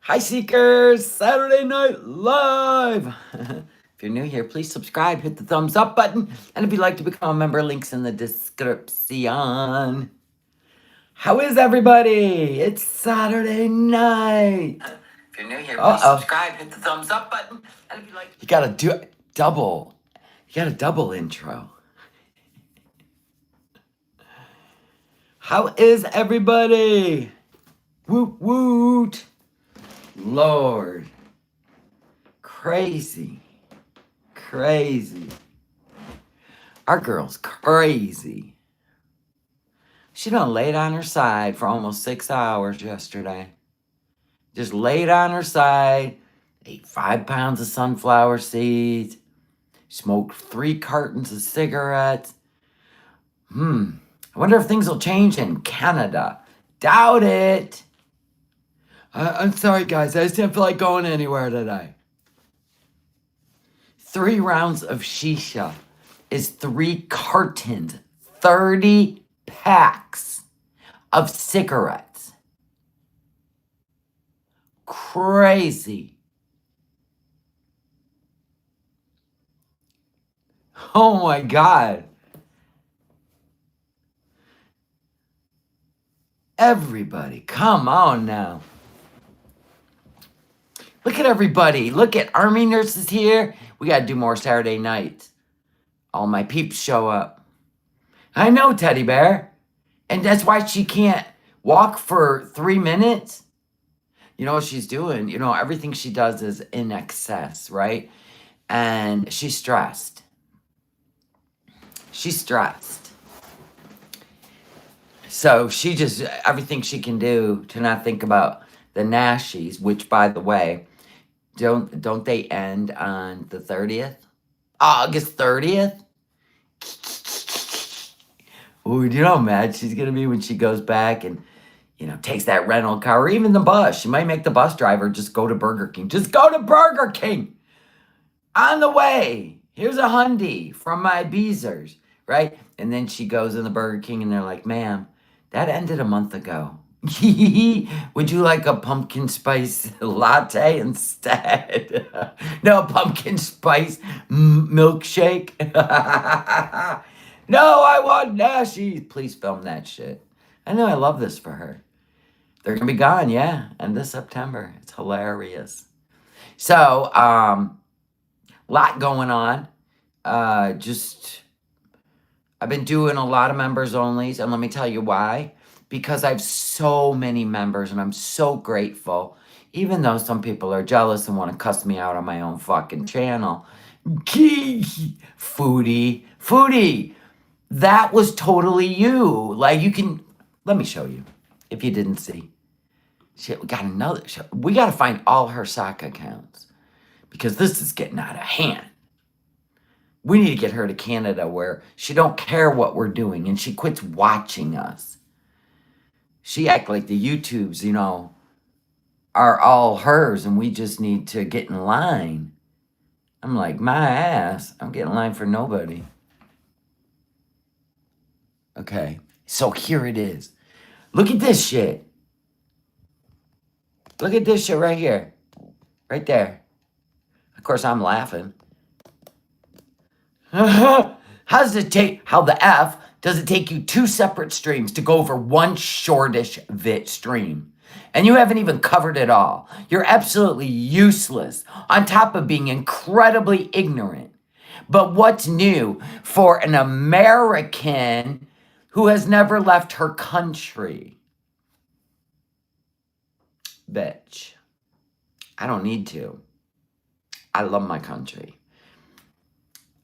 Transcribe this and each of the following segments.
Hi, Seekers! Saturday Night Live! If you're new here, please subscribe, hit the thumbs up button, and if you'd like to become a member, links in the description. How is everybody? It's Saturday night. If you're new here, please subscribe, hit the thumbs up button, and if you'd like to... You gotta do it double. You got a double intro. How is everybody? Woot woot! Lord. Crazy. Our girl's crazy. She done laid on her side for almost 6 hours yesterday. Just laid on her side, ate 5 pounds of sunflower seeds, smoked 3 cartons of cigarettes. I wonder if things will change in Canada. Doubt it. I'm sorry, guys. I just didn't feel like going anywhere today. 3 rounds of shisha is 3 cartons, 30 packs of cigarettes. Crazy. Oh my God. Everybody, come on now. Look at everybody. Look at Army nurses here. We got to do more Saturday nights. All my peeps show up. I know, Teddy Bear. And that's why she can't walk for 3 minutes. You know what she's doing? You know, everything she does is in excess, right? And she's stressed. So she just, everything she can do to not think about the Nashies, which, by the way, don't they end on the 30th? August 30th? Ooh, do you know how mad she's going to be when she goes back and, you know, takes that rental car or even the bus? She might make the bus driver just go to Burger King. Just go to Burger King! On the way, here's a Hyundai from my Beezers, right? And then she goes in the Burger King and they're like, ma'am, that ended a month ago. Would you like a pumpkin spice latte instead? No, pumpkin spice milkshake. No, I want Nashies. Please film that shit. I know, I love this for her. They're going to be gone, yeah, end of September. It's hilarious. So, lot going on. I've been doing a lot of members onlys, and let me tell you why. Because I have so many members, and I'm so grateful. Even though some people are jealous and want to cuss me out on my own fucking channel. Foodie, that was totally you. Like, you can, let me show you, if you didn't see. Shit, we got another, we got to find all her sock accounts. Because this is getting out of hand. We need to get her to Canada where she don't care what we're doing and she quits watching us. She act like the YouTubes, you know, are all hers and we just need to get in line. I'm like, my ass, I'm getting in line for nobody. Okay, so here it is. Look at this shit. Look at this shit right here. Right there. Of course, I'm laughing. How the F does it take you 2 separate streams to go over one shortish VIT stream? And you haven't even covered it all. You're absolutely useless, on top of being incredibly ignorant. But what's new for an American who has never left her country? Bitch. I don't need to. I love my country.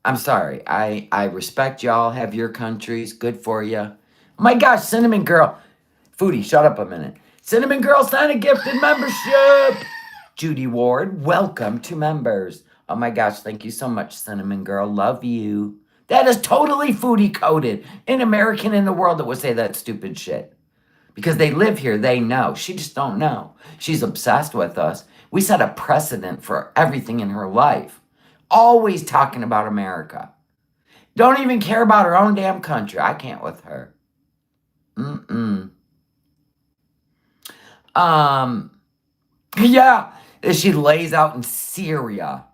I'm sorry. I respect y'all. Have your countries. Good for you. Oh my gosh, Cinnamon Girl. Foodie, shut up a minute. Cinnamon Girl signed a gifted membership. Judy Ward, welcome to members. Oh my gosh, thank you so much, Cinnamon Girl. Love you. That is totally foodie coded. An American in the world that would say that stupid shit. Because they live here, they know. She just don't know. She's obsessed with us. We set a precedent for everything in her life. Always talking about America. Don't even care about her own damn country. I can't with her. Yeah, that she lays out in Syria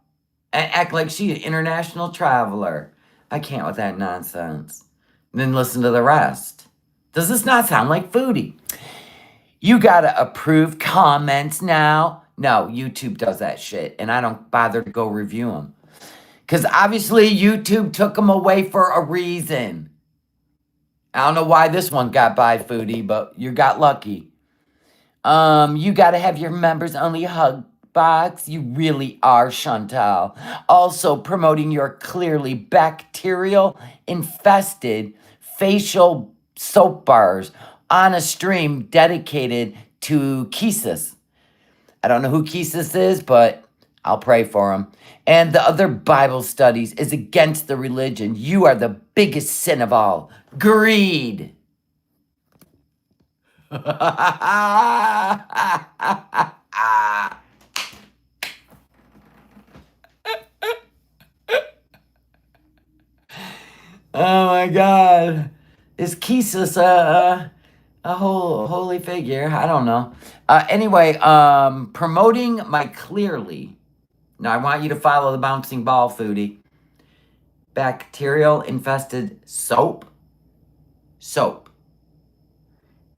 and act like she's an international traveler. I can't with that nonsense. And then listen to the rest. Does this not sound like Foodie? You gotta approve comments now. No, YouTube does that shit, and I don't bother to go review them. Because obviously YouTube took them away for a reason. I don't know why this one got by, Foodie, but you got lucky. You gotta have your members only hug box. You really are, Chantal. Also promoting your clearly bacterial infested facial soap bars on a stream dedicated to Kisis. I don't know who Kisis is, but I'll pray for him. And the other Bible studies is against the religion. You are the biggest sin of all. Greed. Oh my God. Is Kisis a whole holy figure? I don't know. Anyway, promoting my clearly. Now I want you to follow the bouncing ball, Foodie. Bacterial infested soap. Soap.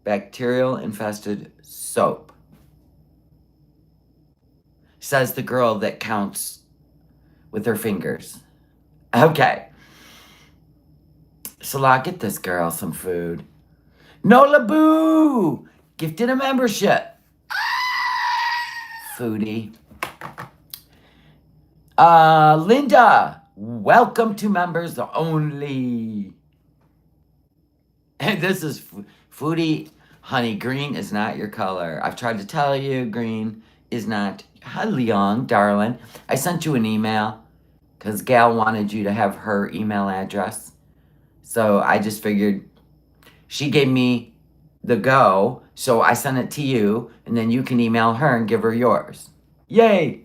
Bacterial infested soap. Says the girl that counts with her fingers. Okay. Salah, get this girl some food. Nola Boo! Gifted a membership. Foodie. Linda, welcome to members only. And this is Foodie. Honey, green is not your color. I've tried to tell you, green is not. Hi, Leon, darling. I sent you an email because Gal wanted you to have her email address. So I just figured she gave me the go, so I sent it to you, and then you can email her and give her yours. Yay!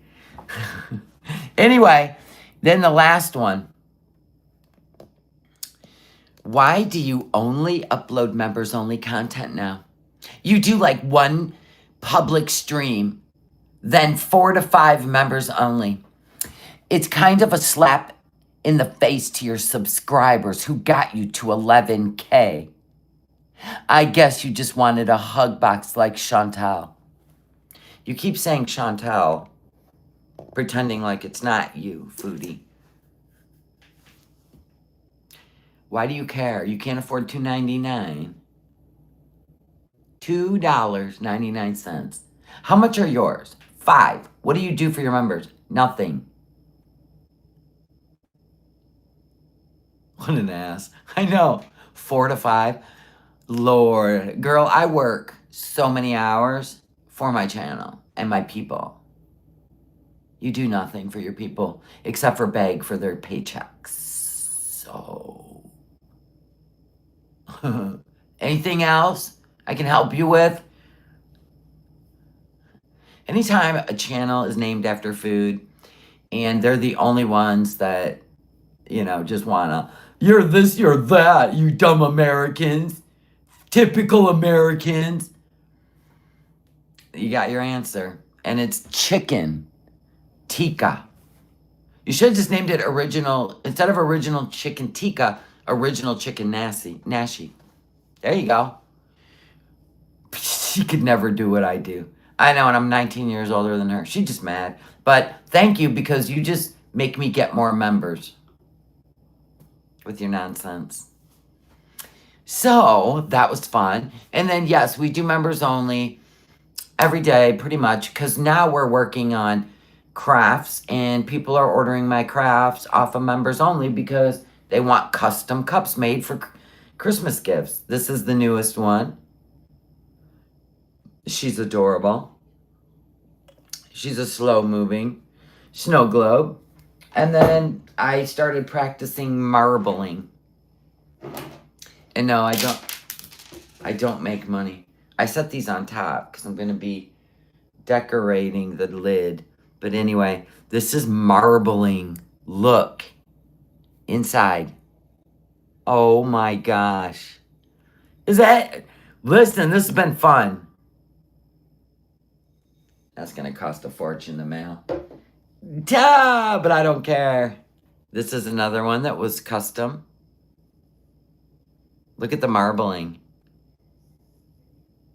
Anyway, then the last one. Why do you only upload members-only content now? You do like one public stream, then 4 to 5 members only. It's kind of a slap in the face to your subscribers who got you to 11K. I guess you just wanted a hug box like Chantal. You keep saying Chantal, pretending like it's not you, Foodie. Why do you care? You can't afford $2.99. $2.99. How much are yours? $5. What do you do for your members? Nothing. What an ass. I know. 4 to 5. Lord. Girl, I work so many hours for my channel and my people. You do nothing for your people except for beg for their paychecks. So... anything else I can help you with? Anytime a channel is named after food and they're the only ones that, you know, just wanna, you're this, you're that, you dumb Americans, typical Americans, you got your answer. And it's chicken tikka. You should have just named it original, instead of original chicken tikka, original chicken nashi. There you go. She could never do what I do. I know, and I'm 19 years older than her. She's just mad. But thank you, because you just make me get more members with your nonsense. So, that was fun. And then, yes, we do members only every day, pretty much, because now we're working on crafts, and people are ordering my crafts off of members only because they want custom cups made for Christmas gifts. This is the newest one. She's adorable. She's a slow-moving snow globe. And then I started practicing marbling. And no, I don't make money. I set these on top because I'm going to be decorating the lid. But anyway, this is marbling. Look. Inside. Oh my gosh. Listen, this has been fun. That's going to cost a fortune to mail. Duh, but I don't care. This is another one that was custom. Look at the marbling.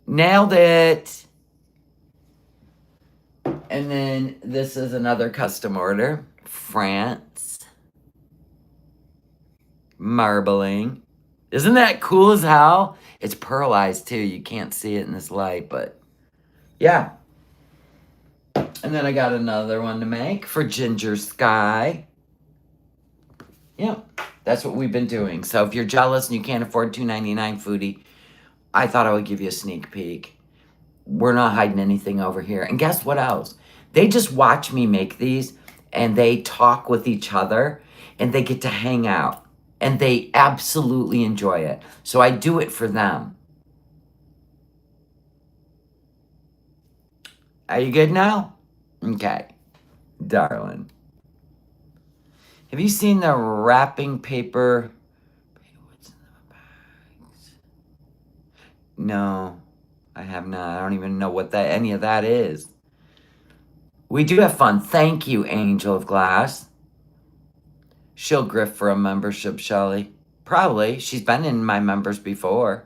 Nailed it. And then this is another custom order. France. Marbling. Isn't that cool as hell? It's pearlized too. You can't see it in this light, but yeah. And then I got another one to make for Ginger Sky. Yeah, that's what we've been doing. So if you're jealous and you can't afford $2.99 Foodie, I thought I would give you a sneak peek. We're not hiding anything over here. And guess what else? They just watch me make these and they talk with each other and they get to hang out and they absolutely enjoy it. So I do it for them. Are you good now? Okay, darling. Have you seen the wrapping paper? What's in the bags? No, I have not. I don't even know what any of that is. We do have fun. Thank you, Angel of Glass. She'll grift for a membership, Shelly. Probably. She's been in my members before.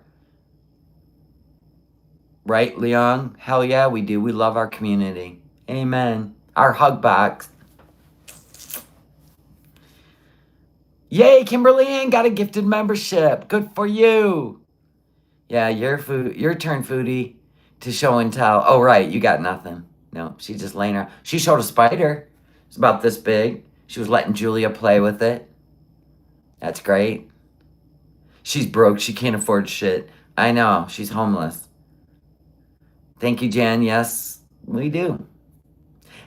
Right, Leon? Hell yeah, we do. We love our community. Amen. Our hug box. Yay, Kimberly Ann got a gifted membership. Good for you. Yeah, your turn, Foodie, to show and tell. Oh, right, you got nothing. No, she's just laying around. She showed a spider. It's about this big. She was letting Julia play with it. That's great. She's broke. She can't afford shit. I know. She's homeless. Thank you, Jan. Yes, we do.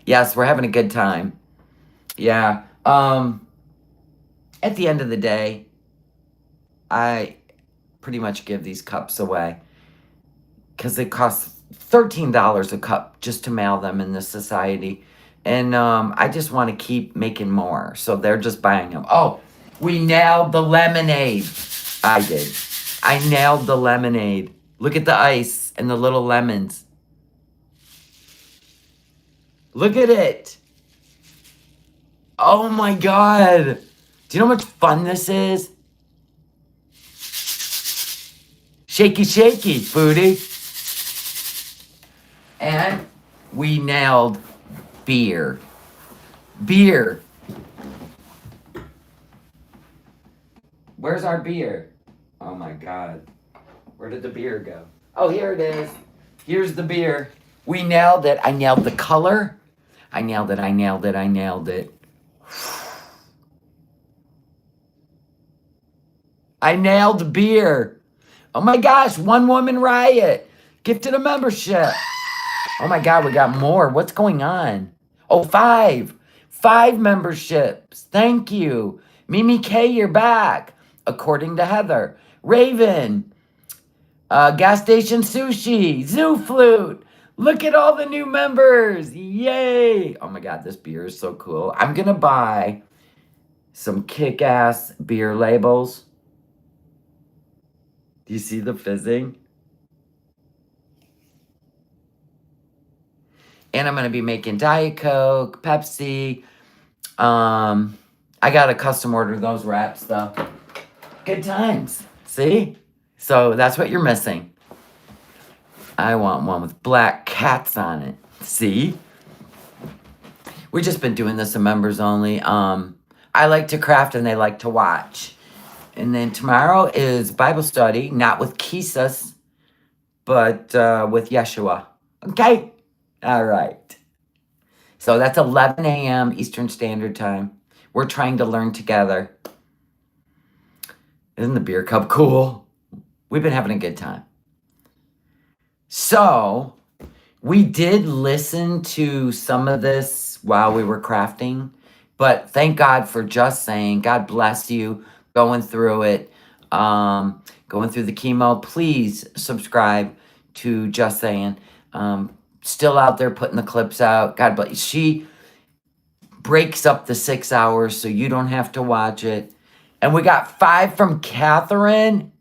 Yes, we're having a good time. Yeah. At the end of the day, I pretty much give these cups away because it costs $13 a cup just to mail them in this society. And I just want to keep making more. So they're just buying them. Oh, we nailed the lemonade. I did. I nailed the lemonade. Look at the ice and the little lemons. Look at it. Oh my God. Do you know how much fun this is? Shaky, shaky, Foodie. And we nailed beer. Beer. Where's our beer? Oh my God. Where did the beer go? Oh, here it is. Here's the beer. We nailed it. I nailed the color. I nailed it. I nailed it. I nailed it. I nailed beer. Oh my gosh. One woman riot. Gifted a membership. Oh my God. We got more. What's going on? Oh, 5. 5 memberships. Thank you. Mimi K, you're back. According to Heather. Raven. Gas Station Sushi. Zoo Flute. Look at all the new members. Yay. Oh my God, this beer is so cool. I'm going to buy some kick-ass beer labels. Do you see the fizzing? And I'm going to be making Diet Coke, Pepsi. I got to custom order those wraps, though. Good times. See? So that's what you're missing. I want one with black cats on it. See? We've just been doing this in members only. I like to craft and they like to watch. And then tomorrow is Bible study, not with Jesus, but with Yeshua. Okay? All right. So that's 11 a.m. Eastern Standard Time. We're trying to learn together. Isn't the beer cup cool? We've been having a good time. So, we did listen to some of this while we were crafting, but thank God for Just Saying. God bless you going through it, going through the chemo. Please subscribe to Just Saying. Still out there putting the clips out. God bless you. She breaks up the 6 hours so you don't have to watch it. And we got 5 from Catherine.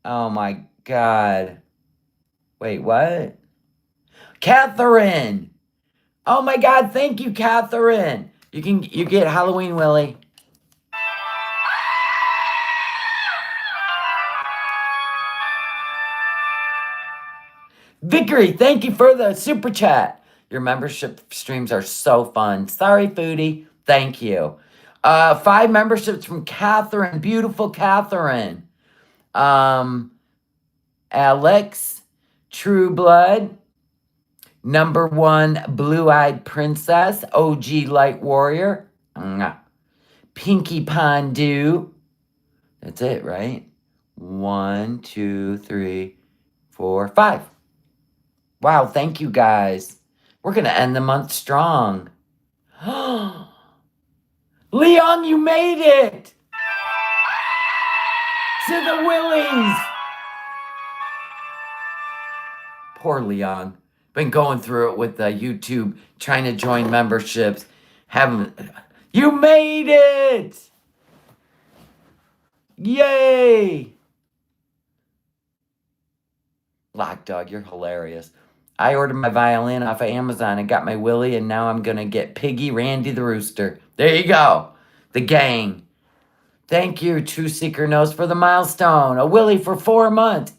Oh my God. Wait, what? Catherine. Oh my God, thank you, Catherine. You get Halloween Willie. Vickery, thank you for the super chat. Your membership streams are so fun. Sorry, Foodie. Thank you. 5 memberships from Catherine. Beautiful Catherine. Alex, True Blood, Number 1 Blue-Eyed Princess, OG Light Warrior, Pinky Pondu. That's it, right? 1, 2, 3, 4, 5. Wow, thank you guys. We're going to end the month strong. Leon, you made it! To the Willies! Poor Leon. Been going through it with YouTube, trying to join memberships. You made it! Yay! Lock Dog, you're hilarious. I ordered my violin off of Amazon and got my Willie, and now I'm going to get Piggy Randy the Rooster. There you go. The gang. Thank you, True Seeker Knows, for the milestone. A Willie for 4 months.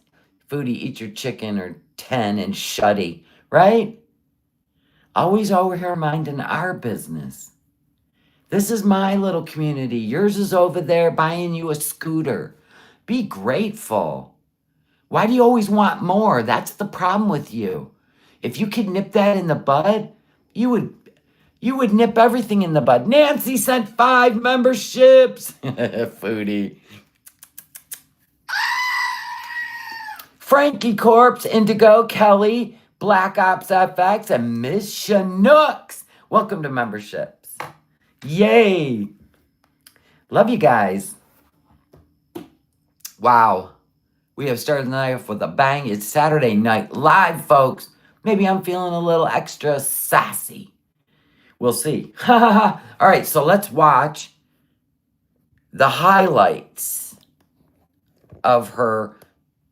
Foodie, eat your chicken, or 10 and shutty, right? Always over here minding our business. This is my little community. Yours is over there buying you a scooter. Be grateful. Why do you always want more? That's the problem with you. If you could nip that in the bud, you would nip everything in the bud. Nancy sent 5 memberships. Foodie. Frankie Corpse, Indigo, Kelly, Black Ops FX, and Miss Chinooks. Welcome to memberships. Yay. Love you guys. Wow. We have started the night off with a bang. It's Saturday Night Live, folks. Maybe I'm feeling a little extra sassy. We'll see. All right, so let's watch the highlights of her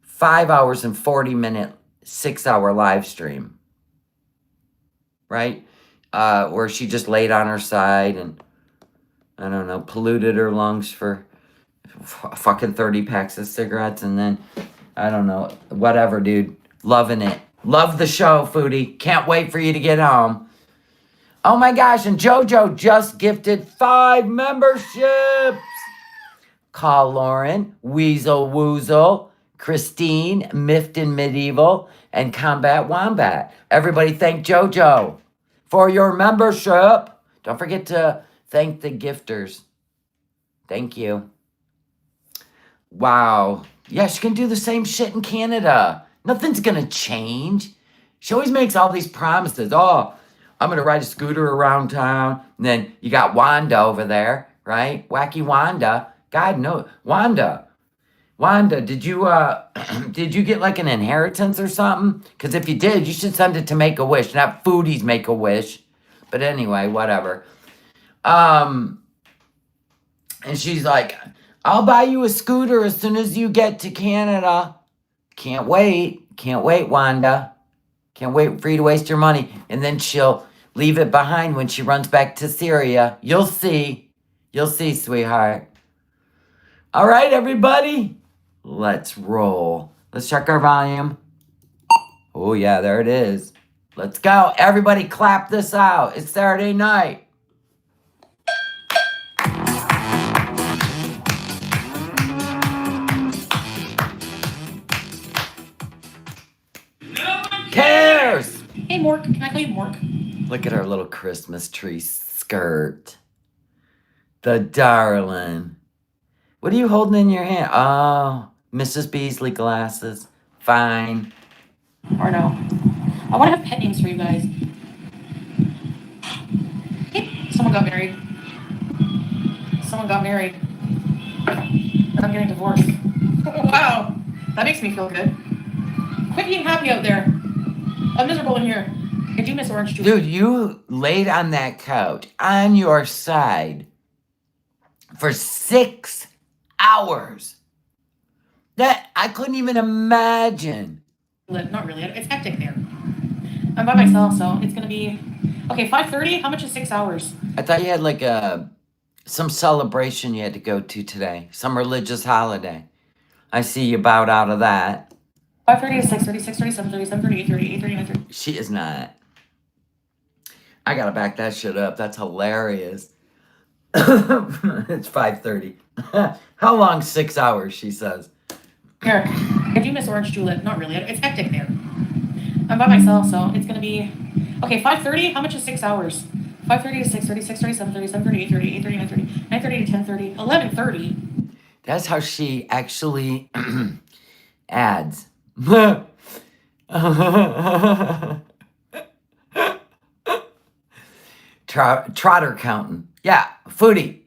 5 hours and 40-minute, 6-hour live stream. Right? Where she just laid on her side and, I don't know, polluted her lungs for fucking 30 packs of cigarettes, and then, I don't know, whatever, dude. Loving it. Love the show, Foodie. Can't wait for you to get home. Oh my gosh, and JoJo just gifted 5 memberships. Call Lauren, Weasel Woozle, Christine, Mifton Medieval, and Combat Wombat. Everybody thank JoJo for your membership. Don't forget to thank the gifters. Thank you. Wow. Yeah, she can do the same shit in Canada. Nothing's going to change. She always makes all these promises. Oh, I'm going to ride a scooter around town. And then you got Wanda over there, right? Wacky Wanda. God, no. Wanda, did you did you get like an inheritance or something? Because if you did, you should send it to Make-A-Wish, not Foodie's Make-A-Wish. But anyway, whatever. And she's like, I'll buy you a scooter as soon as you get to Canada. Can't wait. Can't wait, Wanda. Can't wait for you to waste your money. And then she'll leave it behind when she runs back to Syria. You'll see. You'll see, sweetheart. All right, everybody. Let's roll. Let's check our volume. Oh, yeah, there it is. Let's go. Everybody clap this out. It's Saturday night. Cares. Hey, Mork. Can I call you Mork? Look at our little Christmas tree skirt. The darling. What are you holding in your hand? Oh, Mrs. Beasley glasses. Fine. Or no. I want to have pet names for you guys. Hey, someone got married. Someone got married. I'm getting divorced. Wow. That makes me feel good. Quit being happy out there. I'm miserable in here. I do miss orange juice. Dude, you laid on that couch on your side for 6 hours. That I couldn't even imagine. Not really. It's hectic there. I'm by myself, so it's gonna be okay. 5:30. How much is 6 hours? I thought you had like some celebration you had to go to today, some religious holiday. I see you bowed out of that. 5:30 to 6:30, 6:30, 7:30, 7:30, 8:30, 8:30, 9:30. She is not. I gotta back that shit up. That's hilarious. It's 5:30. How long? 6 hours, she says. Here, I do miss Orange Julep. Not really. It's hectic there. I'm by myself, so it's gonna be okay. 5:30. How much is 6 hours? 5:30 to 6:30, 6:30, 7:30, 7:30, 8:30, 8:30, 9:30, 9:30 to 10:30, 11:30. That's how she actually adds. Trotter counting. Yeah, Foodie.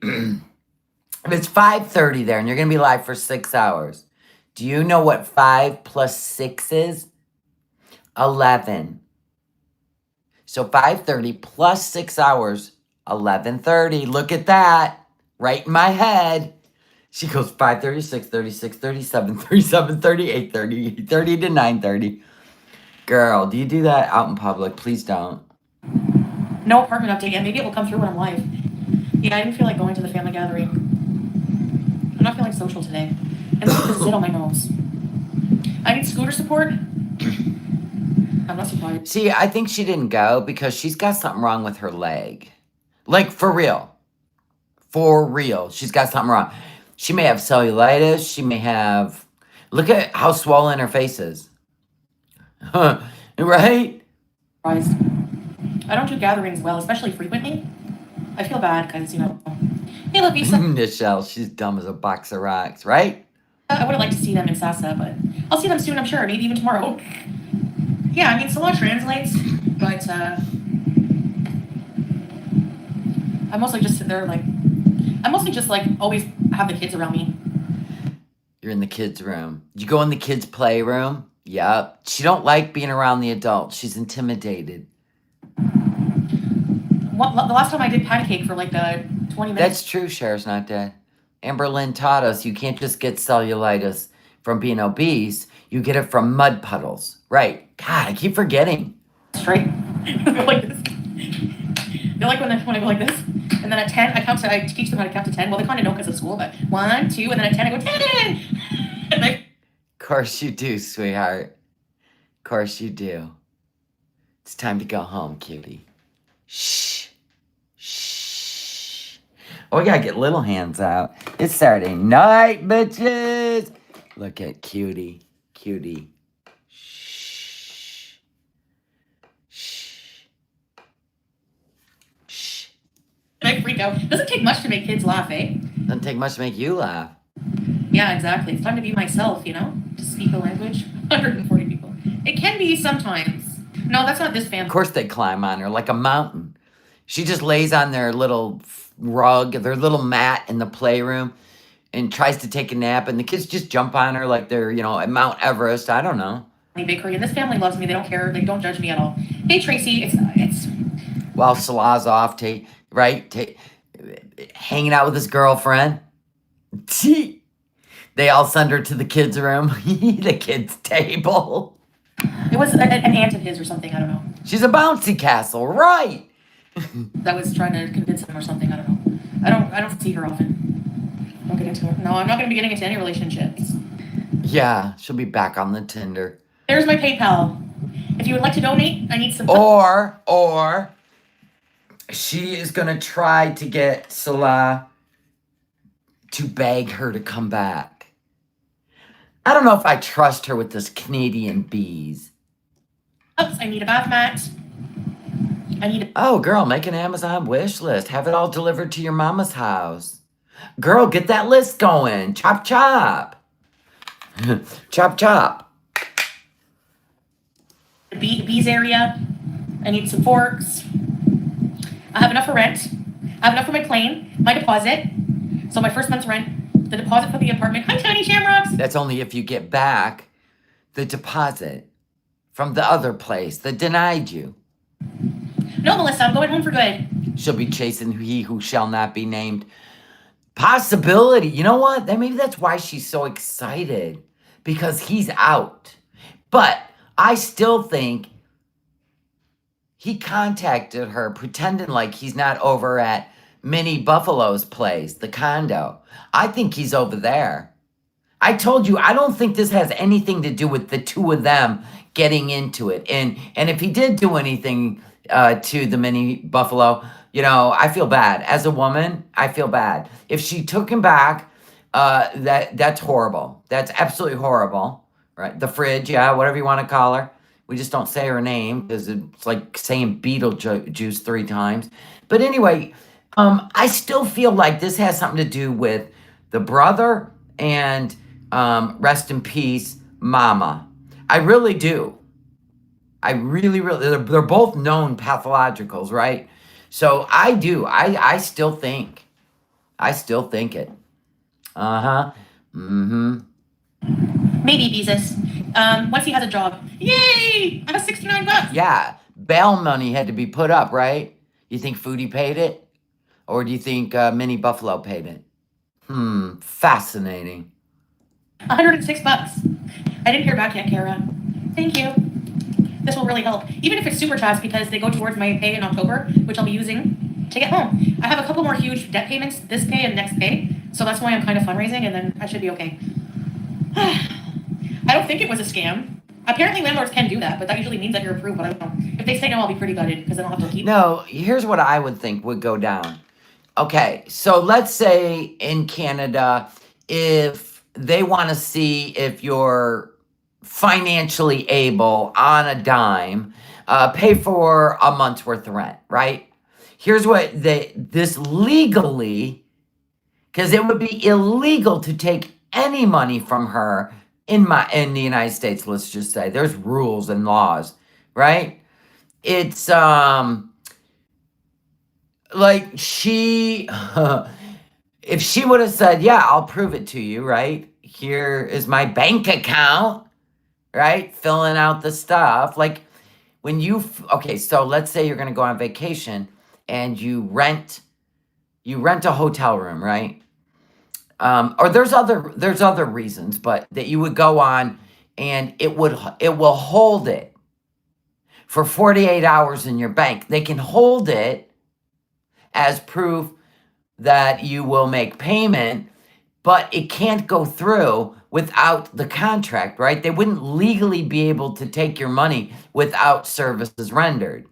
If it's 5:30 there and you're going to be live for 6 hours, do you know what 5 plus 6 is? 11. So 5:30 plus 6 hours, 11:30. Look at that. Right in my head. She goes 5:30, 6:30, 6:30, 7:30, 7:30, 8:30, 8:30 to 9:30. Girl, do you do that out in public? Please don't. No apartment update yet. Maybe it will come through when I'm live. Yeah, I didn't feel like going to the family gathering. I'm not feeling social today. And look at the zit on my nose. I need scooter support. I'm not surprised. See, I think she didn't go because she's got something wrong with her leg. Like, for real. For real. She's got something wrong. She may have cellulitis. She may have... Look at how swollen her face is. Right? Surprised. I don't do gatherings well, especially frequently. I feel bad because, you know... Hey, look, Lisa. Michelle, she's dumb as a box of rocks, right? I would have liked to see them in Sasa, but I'll see them soon, I'm sure. Maybe even tomorrow. Yeah, I mean, Salah translates, but I mostly just sit there like... I mostly just like always have the kids around me. You're in the kids' room. You go in the kids' playroom? Yep. She don't like being around the adults. She's intimidated. The last time I did patty cake for like 20 minutes. That's true, Cher's not dead. Amber Lynn taught us you can't just get cellulitis from being obese. You get it from mud puddles. Right. God, I keep forgetting. Straight. Like this. They're like when I go like this. And then at 10, I teach them how to count to 10. Well, they kind of know because of school, but 1, 2, and then at 10, I go 10. And Of course you do, sweetheart. Of course you do. It's time to go home, cutie. Shh. Shh. Oh, we gotta get little hands out. It's Saturday night, bitches. Look at cutie. Cutie. Shh. Shh. Shh. I freak out. Doesn't take much to make kids laugh, eh? Doesn't take much to make you laugh. Yeah, exactly. It's time to be myself, you know? To speak a language. 140 people. It can be sometimes. No, that's not this Of family. course they climb on her like a mountain. She just lays on their little rug, their little mat in the playroom and tries to take a nap. And the kids just jump on her like they're, at Mount Everest. I don't know. Bakery, and this family loves me. They don't care. They don't judge me at all. Hey, Tracy, it's While Salah's off, hanging out with his girlfriend. They all send her to the kids' room, the kids' table. It was an aunt of his or something. I don't know. She's a bouncy castle, right? That was trying to convince him or something. I don't know. I don't see her often. Don't get into it. No, I'm not going to be getting into any relationships. Yeah, she'll be back on the Tinder. There's my PayPal. If you would like to donate, I need some. Or she is gonna try to get Salah to beg her to come back. I don't know if I trust her with this Canadian bees. Oops, I need a bath mat. Oh, girl, make an Amazon wish list. Have it all delivered to your mama's house. Girl, get that list going. Chop, chop. Chop, chop. The bees area. I need some forks. I have enough for rent. I have enough for my plane, my deposit. So my first month's rent, the deposit for the apartment. Hi, Tiny Shamrocks. That's only if you get back the deposit from the other place that denied you. No, Melissa, I'm going home for good. She'll be chasing he who shall not be named. Possibility. You know what? Maybe that's why she's so excited. Because he's out. But I still think he contacted her pretending like he's not over at Minnie Buffalo's place, the condo. I think he's over there. I told you, I don't think this has anything to do with the two of them getting into it. And if he did do anything to the Mini Buffalo, I feel bad. As a woman, I feel bad. If she took him back, that's horrible. That's absolutely horrible, right? The fridge, yeah, whatever you want to call her. We just don't say her name because it's like saying Beetlejuice 3 times. But anyway, I still feel like this has something to do with the brother and rest in peace, Mama. I really do. I really, they're both known pathologicals, right? So I do. I still think. I still think it. Uh-huh. Mm-hmm. Maybe, Jesus. Once he has a job. Yay! I have 69 bucks. Yeah. Bail money had to be put up, right? You think Foodie paid it? Or do you think Minnie Buffalo paid it? Fascinating. 106 bucks. I didn't hear back yet, Kara. Thank you. This will really help. Even if it's super fast because they go towards my pay in October, which I'll be using to get home. I have a couple more huge debt payments this pay and next pay. So that's why I'm kind of fundraising, and then I should be okay. I don't think it was a scam. Apparently landlords can do that, but that usually means that you're approved, but I don't know. If they say no, I'll be pretty gutted because then I'll have to keep. No, here's what I would think would go down. Okay, so let's say in Canada, if they want to see if you're financially able on a dime, pay for a month's worth of rent, right? Here's what this legally, because it would be illegal to take any money from her in the United States, let's just say. There's rules and laws, right? It's like she if she would have said, yeah, I'll prove it to you, right? Here is my bank account, right? Filling out the stuff. Like when okay, so let's say you're going to go on vacation and you rent a hotel room, right? Or there's other reasons, but that you would go on and it will hold it for 48 hours in your bank. They can hold it as proof that you will make payment, but it can't go through without the contract, right? They wouldn't legally be able to take your money without services rendered.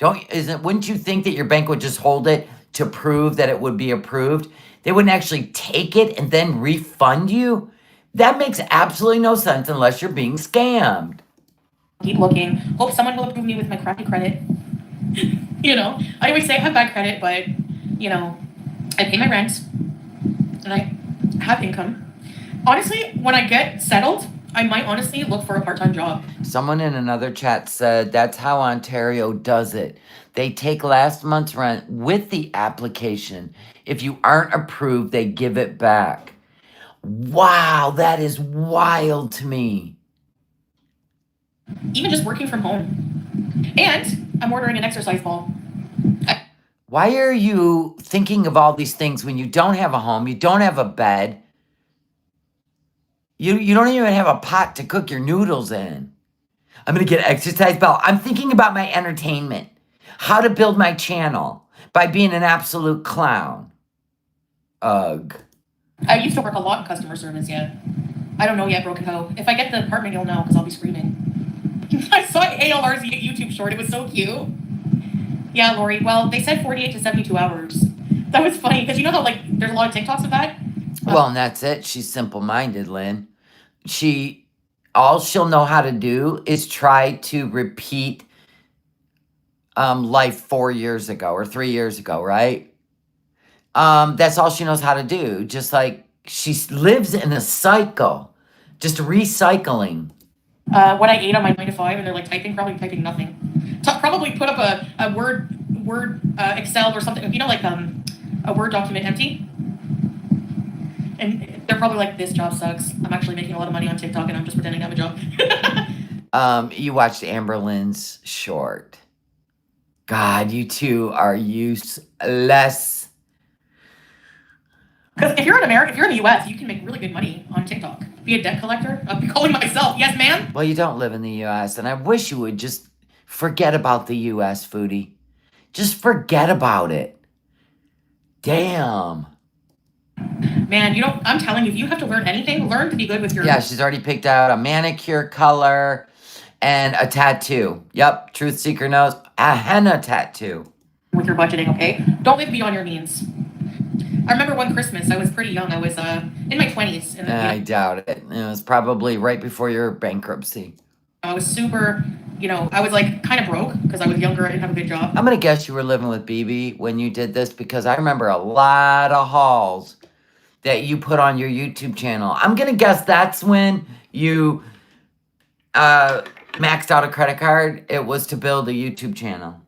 Wouldn't you think that your bank would just hold it to prove that it would be approved? They wouldn't actually take it and then refund you? That makes absolutely no sense unless you're being scammed. Keep looking. Hope someone will approve me with my crappy credit. I always say I have bad credit, but, I pay my rent and I have income. Honestly, when I get settled, I might honestly look for a part-time job. Someone in another chat said that's how Ontario does it. They take last month's rent with the application. If you aren't approved, they give it back. Wow, that is wild to me. Even just working from home. And I'm ordering an exercise ball. Why are you thinking of all these things when you don't have a home, you don't have a bed, you don't even have a pot to cook your noodles in? I'm going to get an exercise bell. I'm thinking about my entertainment, how to build my channel by being an absolute clown. Ugh. I used to work a lot in customer service, yeah. I don't know yet, Broken Hoe. If I get the apartment, you'll know because I'll be screaming. I saw ALR's YouTube short. It was so cute. Yeah, Lori. Well, they said 48 to 72 hours. That was funny because you know how there's a lot of TikToks of that? Well, and that's it. She's simple-minded, Lynn. All she'll know how to do is try to repeat life 4 years ago or 3 years ago, right? That's all she knows how to do. Just like she lives in a cycle, just recycling. What I ate on my 9 to 5, and they're probably typing nothing. Probably put up a Word Excel or something, a Word document empty. And they're probably like, this job sucks. I'm actually making a lot of money on TikTok and I'm just pretending to have a job. You watched Amber Lynn's short. God, you two are useless. Because if you're in America, if you're in the US, you can make really good money on TikTok. Be a debt collector. I'll be calling myself. Yes, ma'am. Well, you don't live in the US, and I wish you would just Forget about the US, Foodie. Just forget about it. Damn. Man, I'm telling you, if you have to learn anything, learn to be good with your... Yeah, she's already picked out a manicure color and a tattoo. Yep, truth seeker knows. A henna tattoo. With your budgeting, okay? Don't live beyond your means. I remember one Christmas, I was pretty young. I was in my 20s. And, I doubt it. It was probably right before your bankruptcy. I was super, I was like kind of broke because I was younger. I didn't have a good job. I'm going to guess you were living with BB when you did this because I remember a lot of hauls that you put on your YouTube channel. I'm going to guess that's when you maxed out a credit card. It was to build a YouTube channel.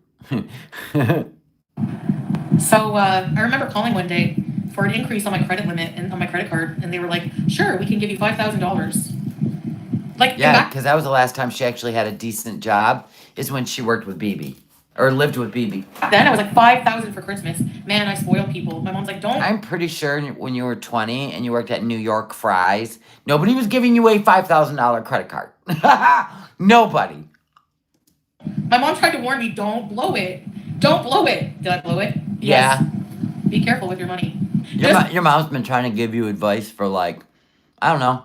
So I remember calling one day for an increase on my credit limit and on my credit card, and they were like, "Sure, we can give you $5,000." Like, yeah, because that was the last time she actually had a decent job. Is when she worked with BB or lived with BB. Then I was like $5,000 for Christmas. Man, I spoiled people. My mom's like, "Don't." I'm pretty sure when you were 20 and you worked at New York Fries, nobody was giving you a $5,000 credit card. Nobody. My mom tried to warn me, "Don't blow it. Don't blow it." Did I blow it? Yeah. Yes. Be careful with your money. Your mom's been trying to give you advice for like, I don't know,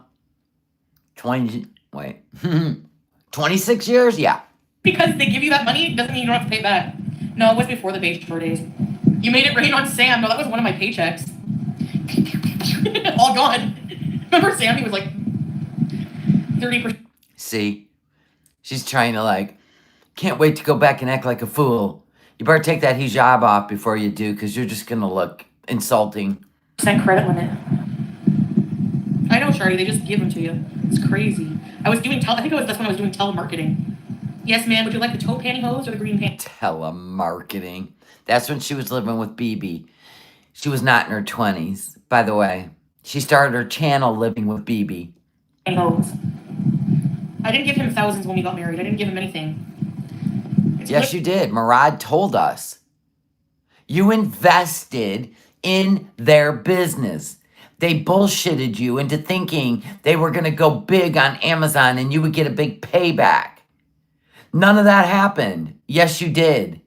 26 years? Yeah. Because they give you that money doesn't mean you don't have to pay it back. No, it was before the Bay Shore days. You made it rain on Sam. No, that was one of my paychecks. All gone. Remember Sam? He was like 30%. See? She's trying to like, can't wait to go back and act like a fool. You better take that hijab off before you do, because you're just going to look insulting. Credit limit. I know, Shardy. They just give them to you. It's crazy. I think that's when I was doing telemarketing. Yes, ma'am. Would you like the taupe pantyhose or the green pants? Telemarketing. That's when she was living with BB. She was not in her 20s, by the way. She started her channel living with BB. Pantyhose. I didn't give him thousands when we got married. I didn't give him anything. Yes, you did. Murad told us. You invested in their business. They bullshitted you into thinking they were going to go big on Amazon and you would get a big payback. None of that happened. Yes, you did.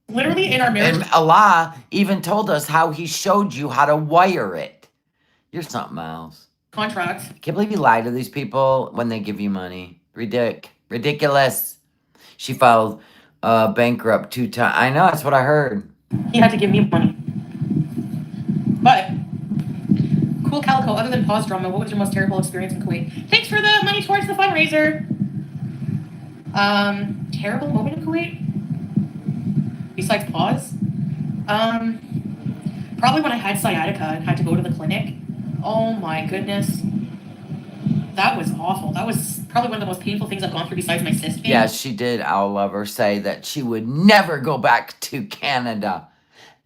Literally in our marriage. And Allah even told us how he showed you how to wire it. You're something else. Contracts. Can't believe you lie to these people when they give you money. Ridiculous. She filed bankrupt 2 times. I know, that's what I heard. He had to give me money. But, cool Calico, other than pause drama, what was your most terrible experience in Kuwait? Thanks for the money towards the fundraiser. Terrible moment in Kuwait? Besides pause? Probably when I had sciatica and had to go to the clinic. Oh my goodness. That was awful. That was probably one of the most painful things I've gone through besides my cyst pain. Yeah, she did, I'll love her, say that she would never go back to Canada.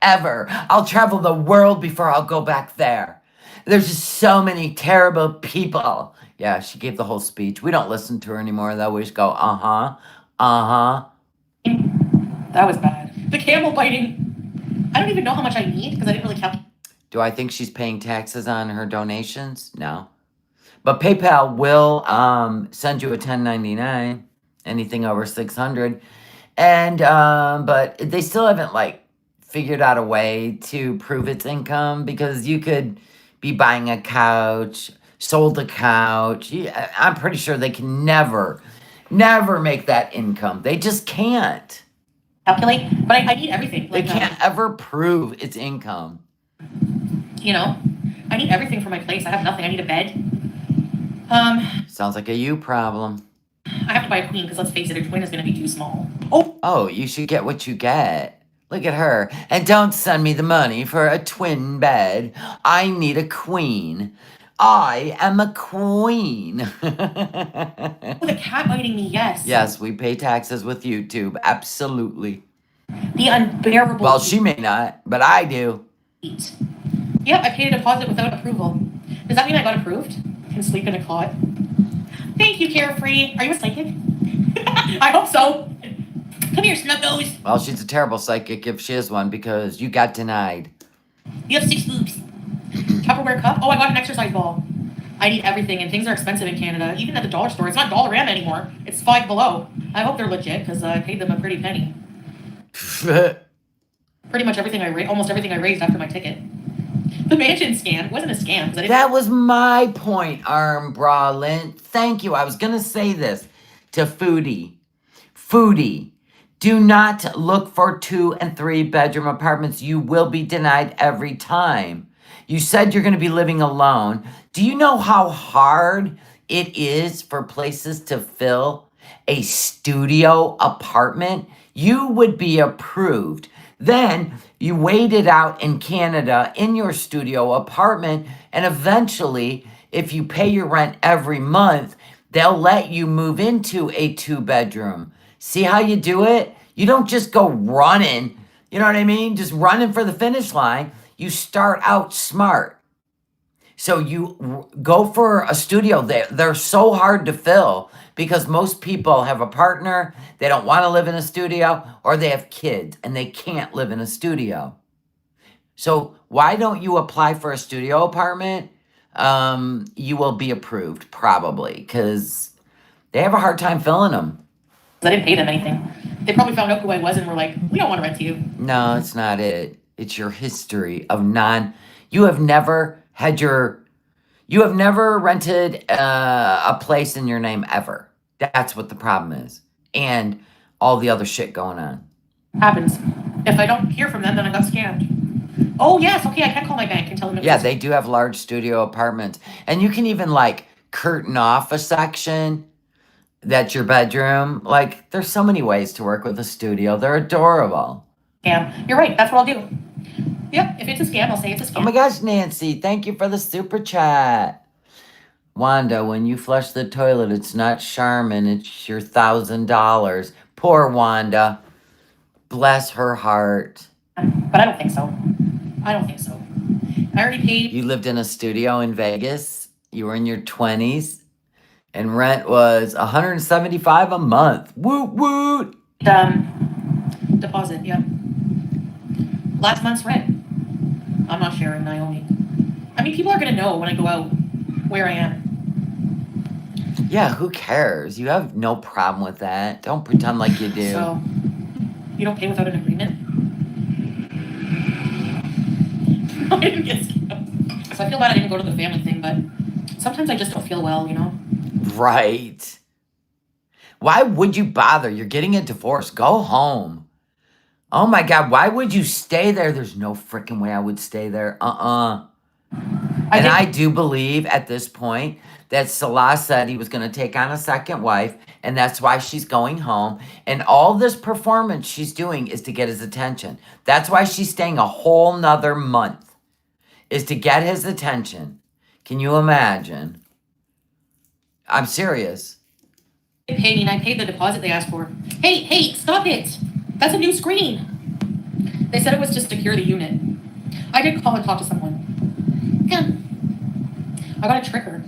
Ever. I'll travel the world before I'll go back there. There's just so many terrible people. Yeah, she gave the whole speech. We don't listen to her anymore, though. We just go, uh-huh, uh-huh. That was bad. The camel biting. I don't even know how much I need because I didn't really calculate. Do I think she's paying taxes on her donations? No. But PayPal will send you a 1099, anything over 600. And, but they still haven't, like, figured out a way to prove its income, because you could be buying a couch, sold a couch. I'm pretty sure they can never make that income. They just can't. Calculate, but I need everything. They can't ever prove its income. I need everything for my place. I have nothing. I need a bed. Sounds like a you problem. I have to buy a queen because let's face it, a twin is going to be too small. Oh, you should get what you get. Look at her. And don't send me the money for a twin bed. I need a queen. I am a queen. The cat biting me, yes. Yes, we pay taxes with YouTube. Absolutely. The unbearable. Well, she may not, but I do. Yep, I paid a deposit without approval. Does that mean I got approved? I can sleep in a cot. Thank you, Carefree. Are you a psychic? I hope so. Come here, Snuggles. Well, she's a terrible psychic if she is one, because you got denied. You have 6 boobs. Tupperware cup? Oh, I got an exercise ball. I need everything, and things are expensive in Canada. Even at the dollar store, it's not Dollarama anymore. It's Five Below. I hope they're legit because I paid them a pretty penny. Pretty much everything almost everything I raised after my ticket. The mansion scam wasn't a scam. That was my point, Arm Bra Lint. Thank you. I was going to say this to Foodie. Foodie, do not look for 2 and 3 bedroom apartments. You will be denied every time. You said you're going to be living alone. Do you know how hard it is for places to fill a studio apartment? You would be approved. Then you wait it out in Canada in your studio apartment, and eventually, if you pay your rent every month, they'll let you move into a 2-bedroom. See how you do it? You don't just go running, you know what I mean? Just running for the finish line. You start out smart. So you go for a studio. They're so hard to fill because most people have a partner, they don't want to live in a studio, or they have kids and they can't live in a studio. So why don't you apply for a studio apartment? You will be approved probably because they have a hard time filling them. I didn't pay them anything. They probably found out who I was and were like, we don't want to rent to you. No, it's not it. It's your history of you have never rented a place in your name ever. That's what the problem is. And all the other shit going on. Happens. If I don't hear from them, then I got scammed. Oh, yes. Okay, I can call my bank and tell them. Yeah, they do have large studio apartments. And you can even like curtain off a section that's your bedroom. Like, there's so many ways to work with a studio. They're adorable. Yeah, you're right. That's what I'll do. Yep, if it's a scam, I'll say it's a scam. Oh my gosh, Nancy, thank you for the super chat. Wanda, when you flush the toilet, it's not Charmin, it's your $1,000. Poor Wanda. Bless her heart. But I don't think so. I don't think so. I already paid. You lived in a studio in Vegas. You were in your 20s. And rent was $175 a month. Woot woot. Deposit, yeah. Last month's rent. I'm not sharing, Naomi. I mean, people are going to know when I go out where I am. Yeah, who cares? You have no problem with that. Don't pretend like you do. So, you don't pay without an agreement? I didn't get scammed. So I feel bad I didn't go to the family thing, but sometimes I just don't feel well, you know? Right. Why would you bother? You're getting a divorce. Go home. Oh my God, why would you stay there? There's no freaking way I would stay there. I do believe at this point that Salah said he was going to take on a second wife, and that's why she's going home. And all this performance she's doing is to get his attention. That's why she's staying a whole nother month, is to get his attention. Can you imagine? I'm serious. They paid me, and I paid the deposit they asked for. Hey, stop it. That's a new screen. They said it was to secure the unit. I did call and talk to someone. Yeah. I gotta trick her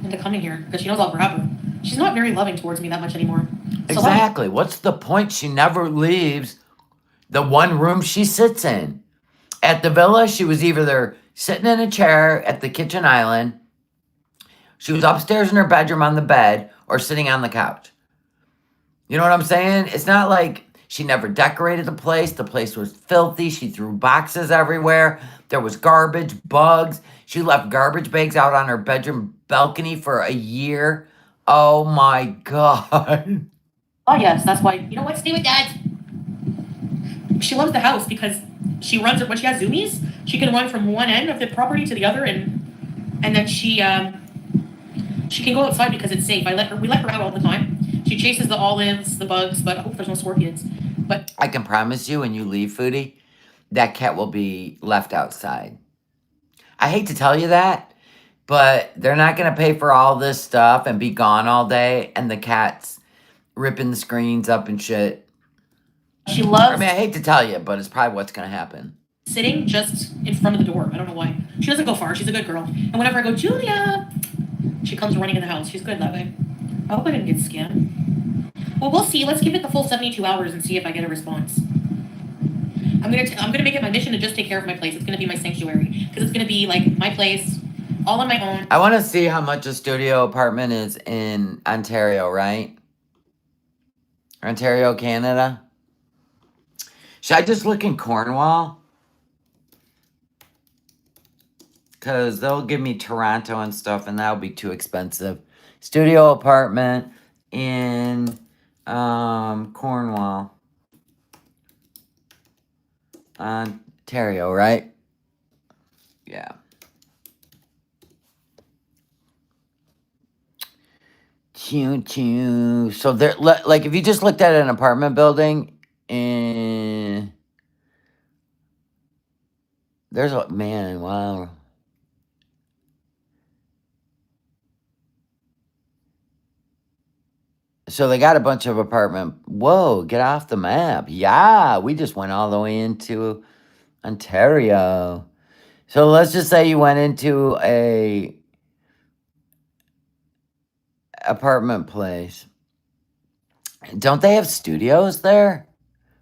into coming here because she knows I'll grab her. She's not very loving towards me that much anymore. Exactly. What's the point? She never leaves the one room she sits in. At the villa, she was either there sitting in a chair at the kitchen island, she was upstairs in her bedroom on the bed, or sitting on the couch. You know what I'm saying? It's not like she never decorated the place. The place was filthy. She threw boxes everywhere. There was garbage, bugs. She left garbage bags out on her bedroom balcony for a year. Oh my God. Oh yes, that's why, you know what, stay with Dad. She loves the house because she runs it when she has zoomies. She can run from one end of the property to the other, and then she can go outside because it's safe. We let her out all the time. She chases the olives, the bugs, but I hope there's no scorpions. But I can promise you, when you leave, Foodie, that cat will be left outside. I hate to tell you that, but they're not going to pay for all this stuff and be gone all day, and the cat's ripping the screens up and shit. She loves... I mean, I hate to tell you, but it's probably what's going to happen. Sitting just in front of the door. I don't know why. She doesn't go far. She's a good girl. And whenever I go, Julia, she comes running in the house. She's good that way. I hope I didn't get scammed. Well, we'll see. Let's give it the full 72 hours and see if I get a response. I'm gonna make it my mission to just take care of my place. It's gonna be my sanctuary because it's gonna be like my place all on my own. I want to see how much a studio apartment is in Ontario, right? Ontario, Canada. Should I just look in Cornwall? Because they'll give me Toronto and stuff, and that'll be too expensive. Studio apartment in Cornwall. Ontario, right? Yeah. So there, like, if you just looked at an apartment building, and there's a man, wow. So they got a bunch of apartment. Whoa, get off the map. Yeah, we just went all the way into Ontario. So let's just say you went into a apartment place. Don't they have studios there?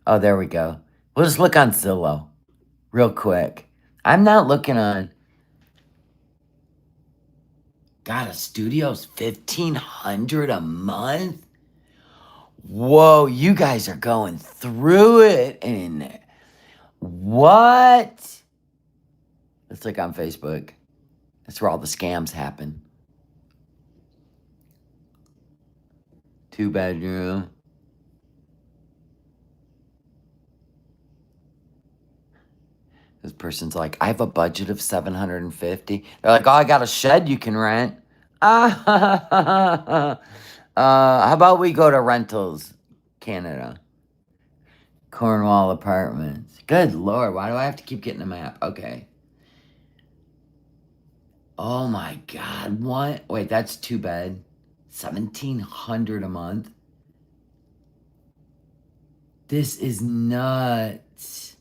Oh, there we go. We'll just look on Zillow real quick. I'm not looking on. God, a studio's $1,500 a month? Whoa, you guys are going through it. And what? Let's look on Facebook. That's where all the scams happen. 2-bedroom. This person's like, I have a budget of $750. They're like, oh, I got a shed you can rent. How about we go to Rentals Canada? Cornwall Apartments. Good Lord, why do I have to keep getting a map? Okay. Oh my God, what? Wait, that's 2-bed. $1,700 a month. This is nuts.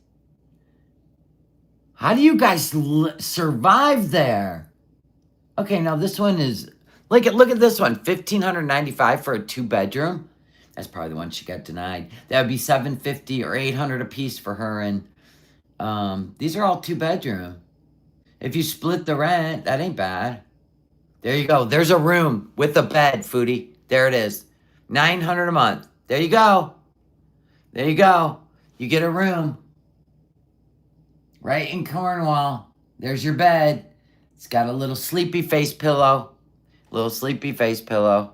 How do you guys survive there? Okay, now this one is, look at this one, $1,595 for a 2-bedroom. That's probably the one she got denied. That would be $750 or $800 a piece for her. And these are all 2-bedroom. If you split the rent, that ain't bad. There you go. There's a room with a bed, Foodie. There it is. $900 a month. There you go. There you go. You get a room. Right in Cornwall. There's your bed. It's got a little sleepy face pillow. Little sleepy face pillow.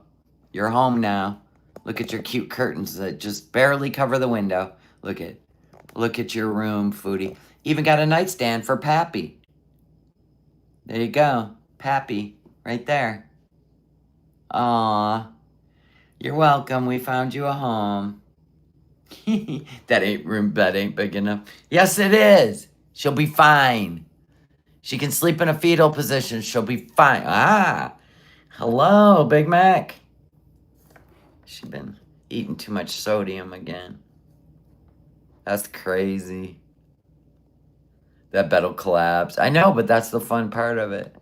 You're home now. Look at your cute curtains that just barely cover the window. Look at your room, Foodie. Even got a nightstand for Pappy. There you go. Pappy. Right there. Aw. You're welcome. We found you a home. That bed ain't big enough. Yes, it is. She'll be fine. She can sleep in a fetal position. She'll be fine. Hello, Big Mac. She's been eating too much sodium again. That's crazy. That bed'll collapse. I know, but that's the fun part of it.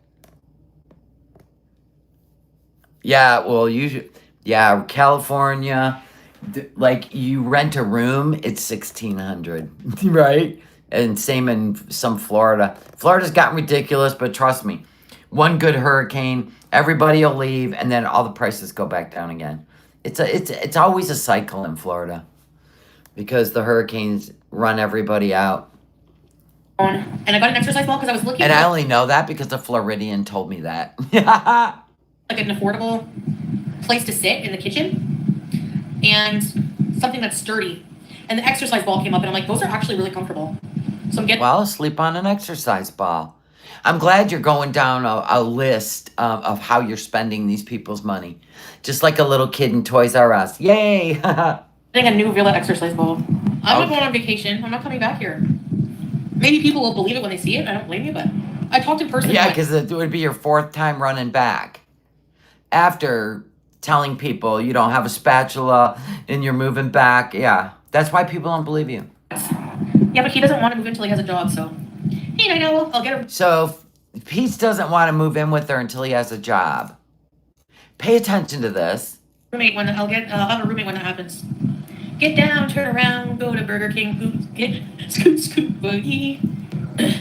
Yeah, well, California, like, you rent a room, it's $1,600, right? And same in some Florida. Florida's gotten ridiculous, but trust me, one good hurricane, everybody will leave, and then all the prices go back down again. It's always a cycle in Florida because the hurricanes run everybody out. And I got an exercise ball because I was looking. And I only know that because the Floridian told me that. Like an affordable place to sit in the kitchen and something that's sturdy. And the exercise ball came up, and I'm like, those are actually really comfortable. So I'm getting. Well, sleep on an exercise ball. I'm glad you're going down a list of how you're spending these people's money. Just like a little kid in Toys R Us. Yay! Getting a new Villa exercise ball. I'm not going on vacation. I'm not coming back here. Maybe people will believe it when they see it. I don't blame you, but I talked in person. Yeah, because it would be your 4th time running back. After telling people you don't have a spatula and you're moving back. Yeah, that's why people don't believe you. Yeah, but he doesn't want to move until he has a job, so. Hey, I know, I'll get him. So, Pete doesn't want to move in with her until he has a job. Pay attention to this. I'll have a roommate when that happens. Get down, turn around, go to Burger King, scoot, boogie.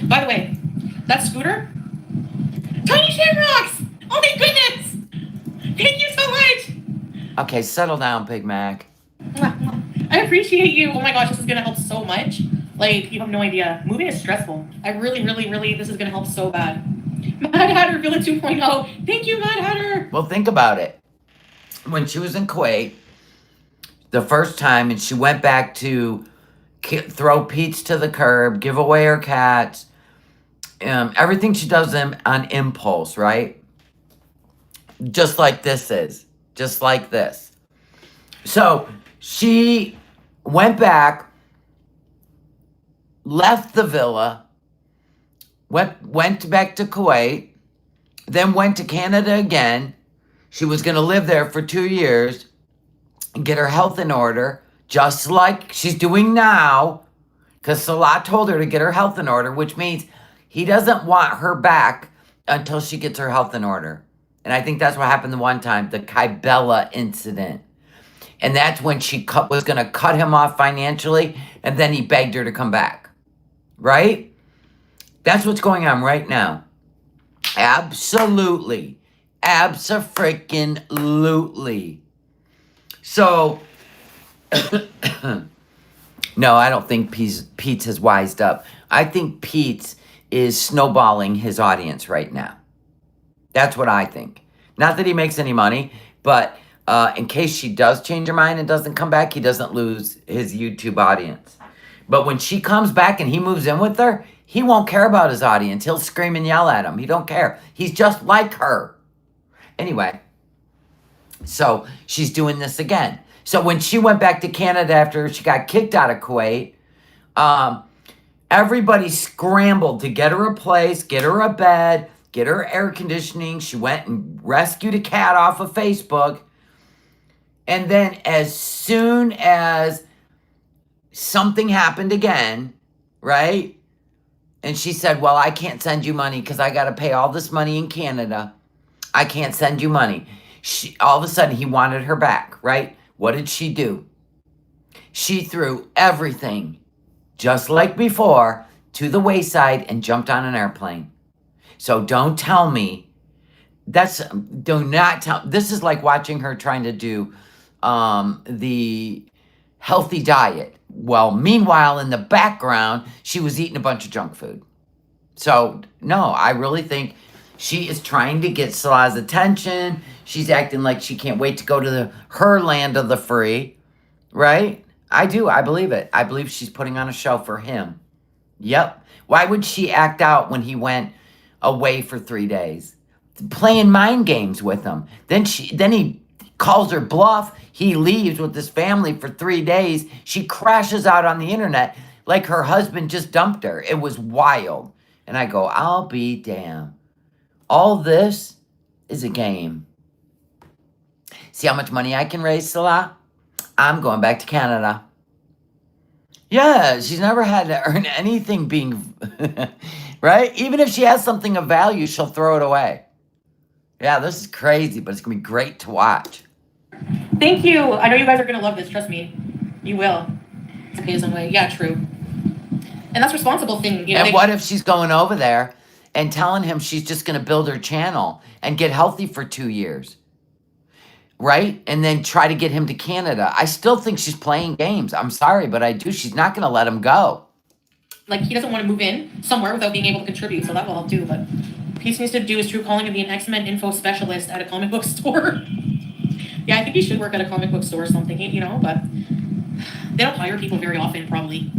By the way, that scooter, Tiny shamrocks! Oh my goodness! Thank you so much! Okay, settle down, Big Mac. I appreciate you. Oh my gosh, this is gonna help so much. Like, you have no idea. Moving is stressful. I really, this is gonna help so bad. Mad Hatter Villa 2.0. Thank you, Mad Hatter. Well, think about it. When she was in Kuwait, the first time, and she went back to throw Pete's to the curb, give away her cats, everything she does on impulse, right? Just like this is. Just like this. So she went back, left the villa, went back to Kuwait, then went to Canada again. She was going to live there for 2 years and get her health in order, just like she's doing now, because Salah told her to get her health in order, which means he doesn't want her back until she gets her health in order. And I think that's what happened the one time, the Kybella incident. And that's when she was going to cut him off financially, and then he begged her to come back. Right? That's what's going on right now. Absolutely. Abso-freaking-lutely. So, no, I don't think Pete's has wised up. I think Pete's is snowballing his audience right now. That's what I think. Not that he makes any money, but in case she does change her mind and doesn't come back, he doesn't lose his YouTube audience. But when she comes back and he moves in with her, he won't care about his audience. He'll scream and yell at him. He don't care. He's just like her. Anyway, so she's doing this again. So when she went back to Canada after she got kicked out of Kuwait, everybody scrambled to get her a place, get her a bed, get her air conditioning. She went and rescued a cat off of Facebook. And then as soon as something happened again, right? And she said, well, I can't send you money because I got to pay all this money in Canada. I can't send you money. All of a sudden, he wanted her back, right? What did she do? She threw everything, just like before, to the wayside and jumped on an airplane. So don't tell me. This is like watching her trying to do the healthy diet. Well, meanwhile, in the background, she was eating a bunch of junk food. So, no, I really think she is trying to get Salah's attention. She's acting like she can't wait to go to her land of the free, right? I do. I believe it. I believe she's putting on a show for him. Yep. Why would she act out when he went away for 3 days? Playing mind games with him. Then he calls her bluff. He leaves with his family for 3 days. She crashes out on the internet like her husband just dumped her. It was wild. And I go, I'll be damned. All this is a game. See how much money I can raise, Salah? I'm going back to Canada. Yeah, she's never had to earn anything being, right? Even if she has something of value, she'll throw it away. Yeah, this is crazy, but it's going to be great to watch. Thank you. I know you guys are going to love this. Trust me. You will. It's okay some way. Yeah, true. And that's responsible thing. And what if she's going over there and telling him she's just going to build her channel and get healthy for 2 years? Right? And then try to get him to Canada. I still think she's playing games. I'm sorry, but I do. She's not going to let him go. Like, he doesn't want to move in somewhere without being able to contribute, so that will help too. But Peace needs to do his true calling and be an X-Men info specialist at a comic book store. Yeah, I think he should work at a comic book store or something, but they don't hire people very often, probably.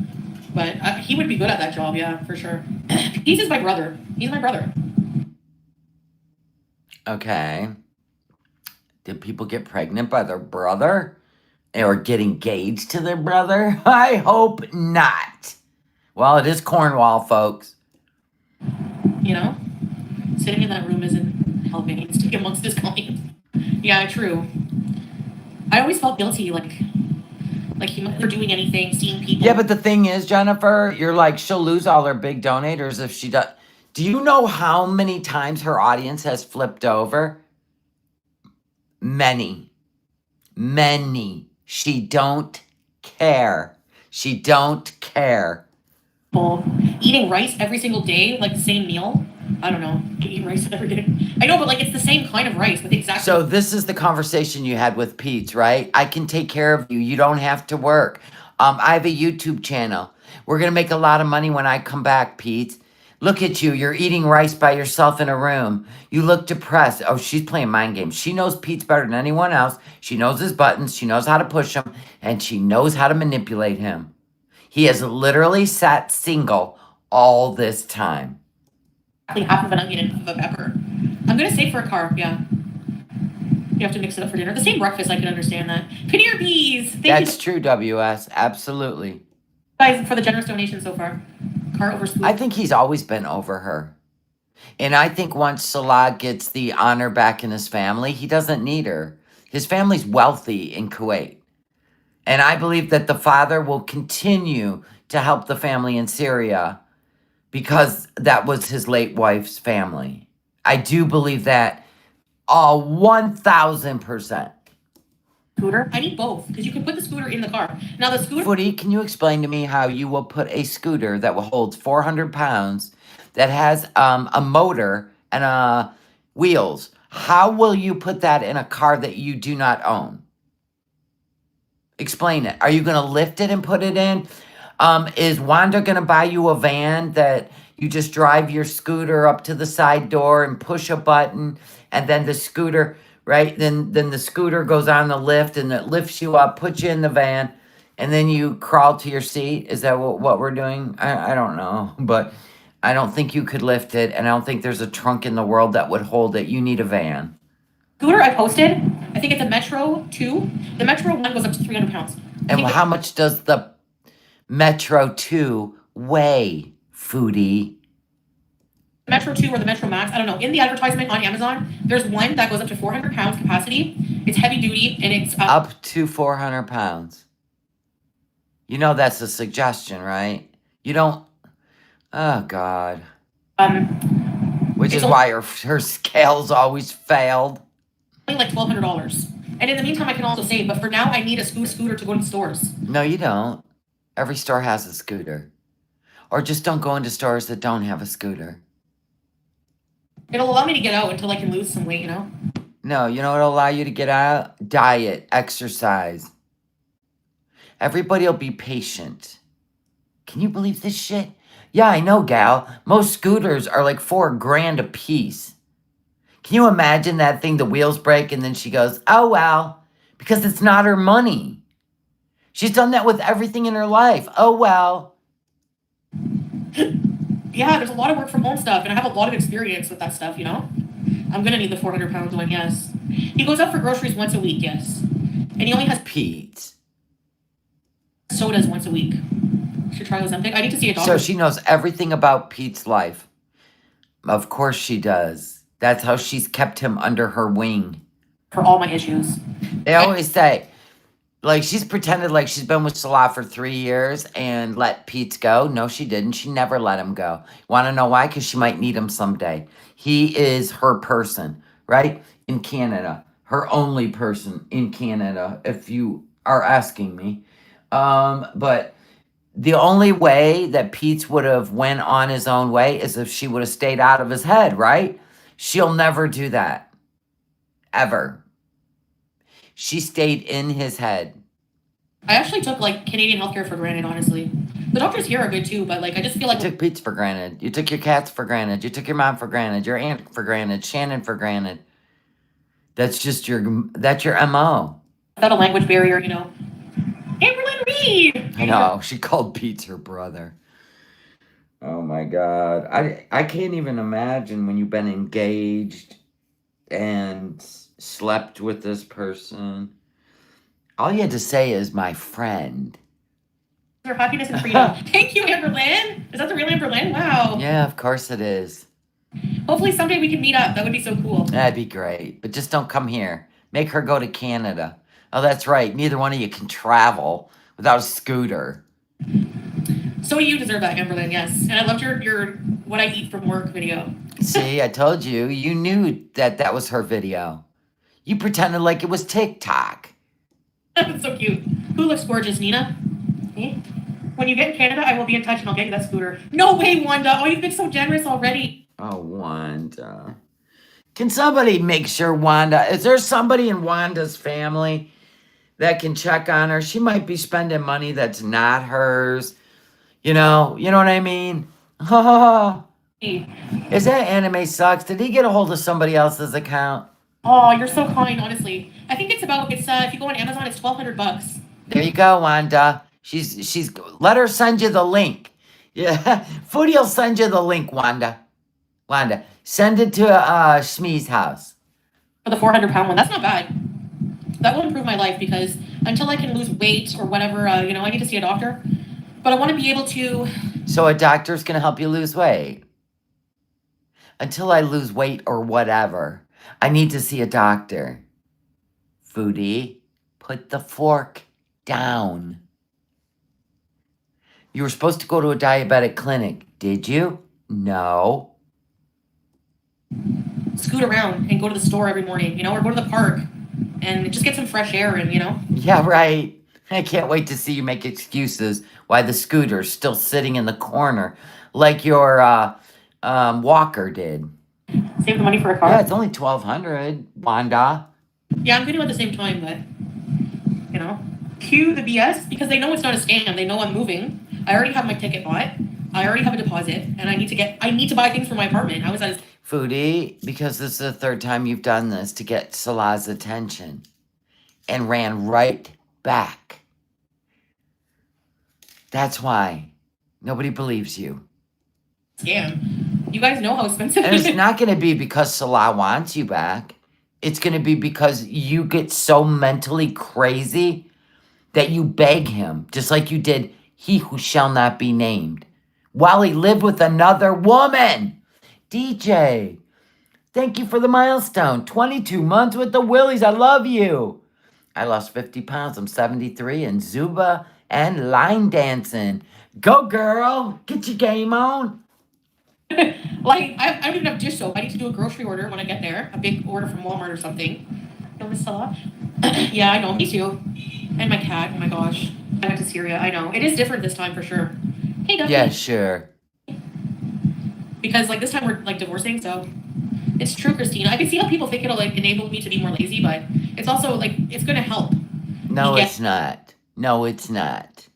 But he would be good at that job, yeah, for sure. Peace is my brother. He's my brother. Okay. Did people get pregnant by their brother? Or get engaged to their brother? I hope not. Well, it is Cornwall, folks. Sitting in that room isn't helping. He's to be amongst his clients. Yeah, true. I always felt guilty, like he never doing anything, seeing people. Yeah, but the thing is, Jennifer, you're like, she'll lose all her big donators if she does. Do you know how many times her audience has flipped over? Many. She don't care. Eating rice every single day, like the same meal. I don't know. I eat rice every day. I know, but like it's the same kind of rice with exactly. So this is the conversation you had with Pete, right? I can take care of you. You don't have to work. I have a YouTube channel. We're gonna make a lot of money when I come back, Pete. Look at you. You're eating rice by yourself in a room. You look depressed. Oh, she's playing mind games. She knows Pete's better than anyone else. She knows his buttons. She knows how to push him. And she knows how to manipulate him. He has literally sat single all this time. Half of an onion and half of a pepper. I'm gonna save for a carb, yeah. You have to mix it up for dinner. The same breakfast, I can understand that. Paneer peas! That's true, WS. Absolutely. Guys, for the generous donation so far. Car over spoon. I think he's always been over her. And I think once Salah gets the honor back in his family, he doesn't need her. His family's wealthy in Kuwait. And I believe that the father will continue to help the family in Syria because that was his late wife's family. I do believe that 1,000%. Scooter? I need both because you can put the scooter in the car. Now the scooter. Foodie, can you explain to me how you will put a scooter that will hold 400 pounds, that has a motor and wheels? How will you put that in a car that you do not own? Explain it. Are you going to lift it and put it in? Is Wanda going to buy you a van that you just drive your scooter up to the side door and push a button, and then the scooter, right? Then the scooter goes on the lift and it lifts you up, puts you in the van, and then you crawl to your seat? Is that what we're doing? I don't know, but I don't think you could lift it, and I don't think there's a trunk in the world that would hold it. You need a van. Scooter I posted, I think it's a Metro 2. The Metro 1 goes up to 300 pounds. And how much does the Metro 2 weigh, Foodie? Metro 2 or the Metro Max, I don't know. In the advertisement on Amazon, there's one that goes up to 400 pounds capacity. It's heavy duty and it's up to 400 pounds. You know that's a suggestion, right? You don't. Oh God. Which is why her scales always failed. Only like $1,200. And in the meantime, I can also save. But for now, I need a scooter to go to stores. No, you don't. Every store has a scooter. Or just don't go into stores that don't have a scooter. It'll allow me to get out until I can lose some weight, you know? No, you know what'll allow you to get out? Diet, exercise. Everybody will be patient. Can you believe this shit? Yeah, I know, gal. Most scooters are like $4,000 a piece. Can you imagine that thing? The wheels break and then she goes, oh, well, because it's not her money. She's done that with everything in her life. Oh, well. Yeah, there's a lot of work from home stuff, and I have a lot of experience with that stuff, you know? I'm going to need the 400 pound one, yes. He goes out for groceries once a week, yes. And he only has Pete. sodas once a week. Should try Ozempic. I need to see a doctor. So she knows everything about Pete's life. Of course she does. That's how she's kept him under her wing. For all my issues. They always say, like, she's pretended like she's been with Salah for 3 years and let Pete go. No, she didn't. She never let him go. Want to know why? Because she might need him someday. He is her person, right? In Canada. Her only person in Canada, if you are asking me. But the only way that Pete would have went on his own way is if she would have stayed out of his head, right? She'll never do that. Ever. She stayed in his head. I actually took, like, Canadian healthcare for granted, honestly. The doctors here are good, too, but, like, I just feel like... You took Pete for granted. You took your cats for granted. You took your mom for granted. Your aunt for granted. Shannon for granted. That's just that's your M.O. Without a language barrier, you know. Amberlynn Reed! I know. She called Pete her brother. Oh, my God. I can't even imagine when you've been engaged and slept with this person. All you had to say is my friend. For happiness and freedom. Thank you, Amberlynn. Is that the real Amberlynn? Wow. Yeah, of course it is. Hopefully someday we can meet up. That would be so cool. That'd be great. But just don't come here. Make her go to Canada. Oh, that's right. Neither one of you can travel without a scooter. So you deserve that, Amberlynn, yes. And I loved your what I eat from work video. See, I told you. You knew that was her video. You pretended like it was TikTok. That's so cute. Who looks gorgeous, Nina? Eh? When you get in Canada, I will be in touch and I'll get you that scooter. No way, Wanda. Oh, you've been so generous already. Oh, Wanda. Can somebody make sure Wanda, is there somebody in Wanda's family that can check on her? She might be spending money that's not hers. You know what I mean? Is that Anime Sucks? Did he get a hold of somebody else's account? Oh, you're so kind, honestly. I think it's if you go on Amazon, it's $1,200. There you go, Wanda. She's let her send you the link. Yeah, Foodie will send you the link, Wanda. Wanda, send it to Shmee's house. For the 400-pound one. That's not bad. That will improve my life because until I can lose weight or whatever, I need to see a doctor. But I want to be able to. So a doctor's gonna help you lose weight. Until I lose weight or whatever, I need to see a doctor. Foodie, put the fork down. You were supposed to go to a diabetic clinic, did you? No. Scoot around and go to the store every morning, or go to the park and just get some fresh air and. Yeah, right. I can't wait to see you make excuses why the scooter's still sitting in the corner like your walker did. Save the money for a car? Yeah, it's only $1,200, Wanda. Yeah, I'm going to at the same time, but, cue the BS because they know it's not a scam. They know I'm moving. I already have my ticket bought. I already have a deposit, and I need to buy things for my apartment. I was at Foodie, because this is the third time you've done this to get Salah's attention and ran right back. That's why nobody believes you. Scam. You guys know how expensive And it is. it's not going to be because Salah wants you back. It's going to be because you get so mentally crazy that you beg him, just like you did he who shall not be named, while he lived with another woman. DJ, thank you for the milestone. 22 months with the Willies. I love you. I lost 50 pounds. I'm 73 and Zuba and line dancing. Go, girl. Get your game on. I don't even have dish soap. I need to do a grocery order when I get there. A big order from Walmart or something. No, Miss Salah? Yeah, I know. Me too. And my cat. Oh my gosh. I went to Syria. I know. It is different this time for sure. Hey, Duffy. Yeah, sure. Because this time we're divorcing, so it's true, Christine. I can see how people think it'll enable me to be more lazy, but it's also it's gonna help. No, it's not. No, it's not.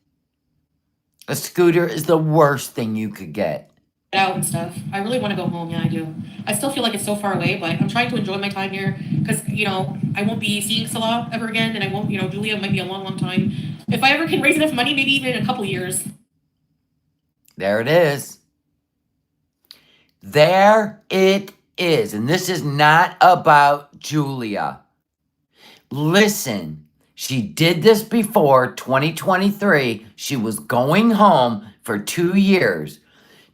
A scooter is the worst thing you could get. Out and stuff. I really want to go home. Yeah, I do. I still feel like it's so far away, but I'm trying to enjoy my time here because I won't be seeing Salah ever again, and I won't. Julia might be a long, long time. If I ever can raise enough money, maybe even in a couple years. There it is. There it is. And this is not about Julia. Listen, she did this before 2023. She was going home for 2 years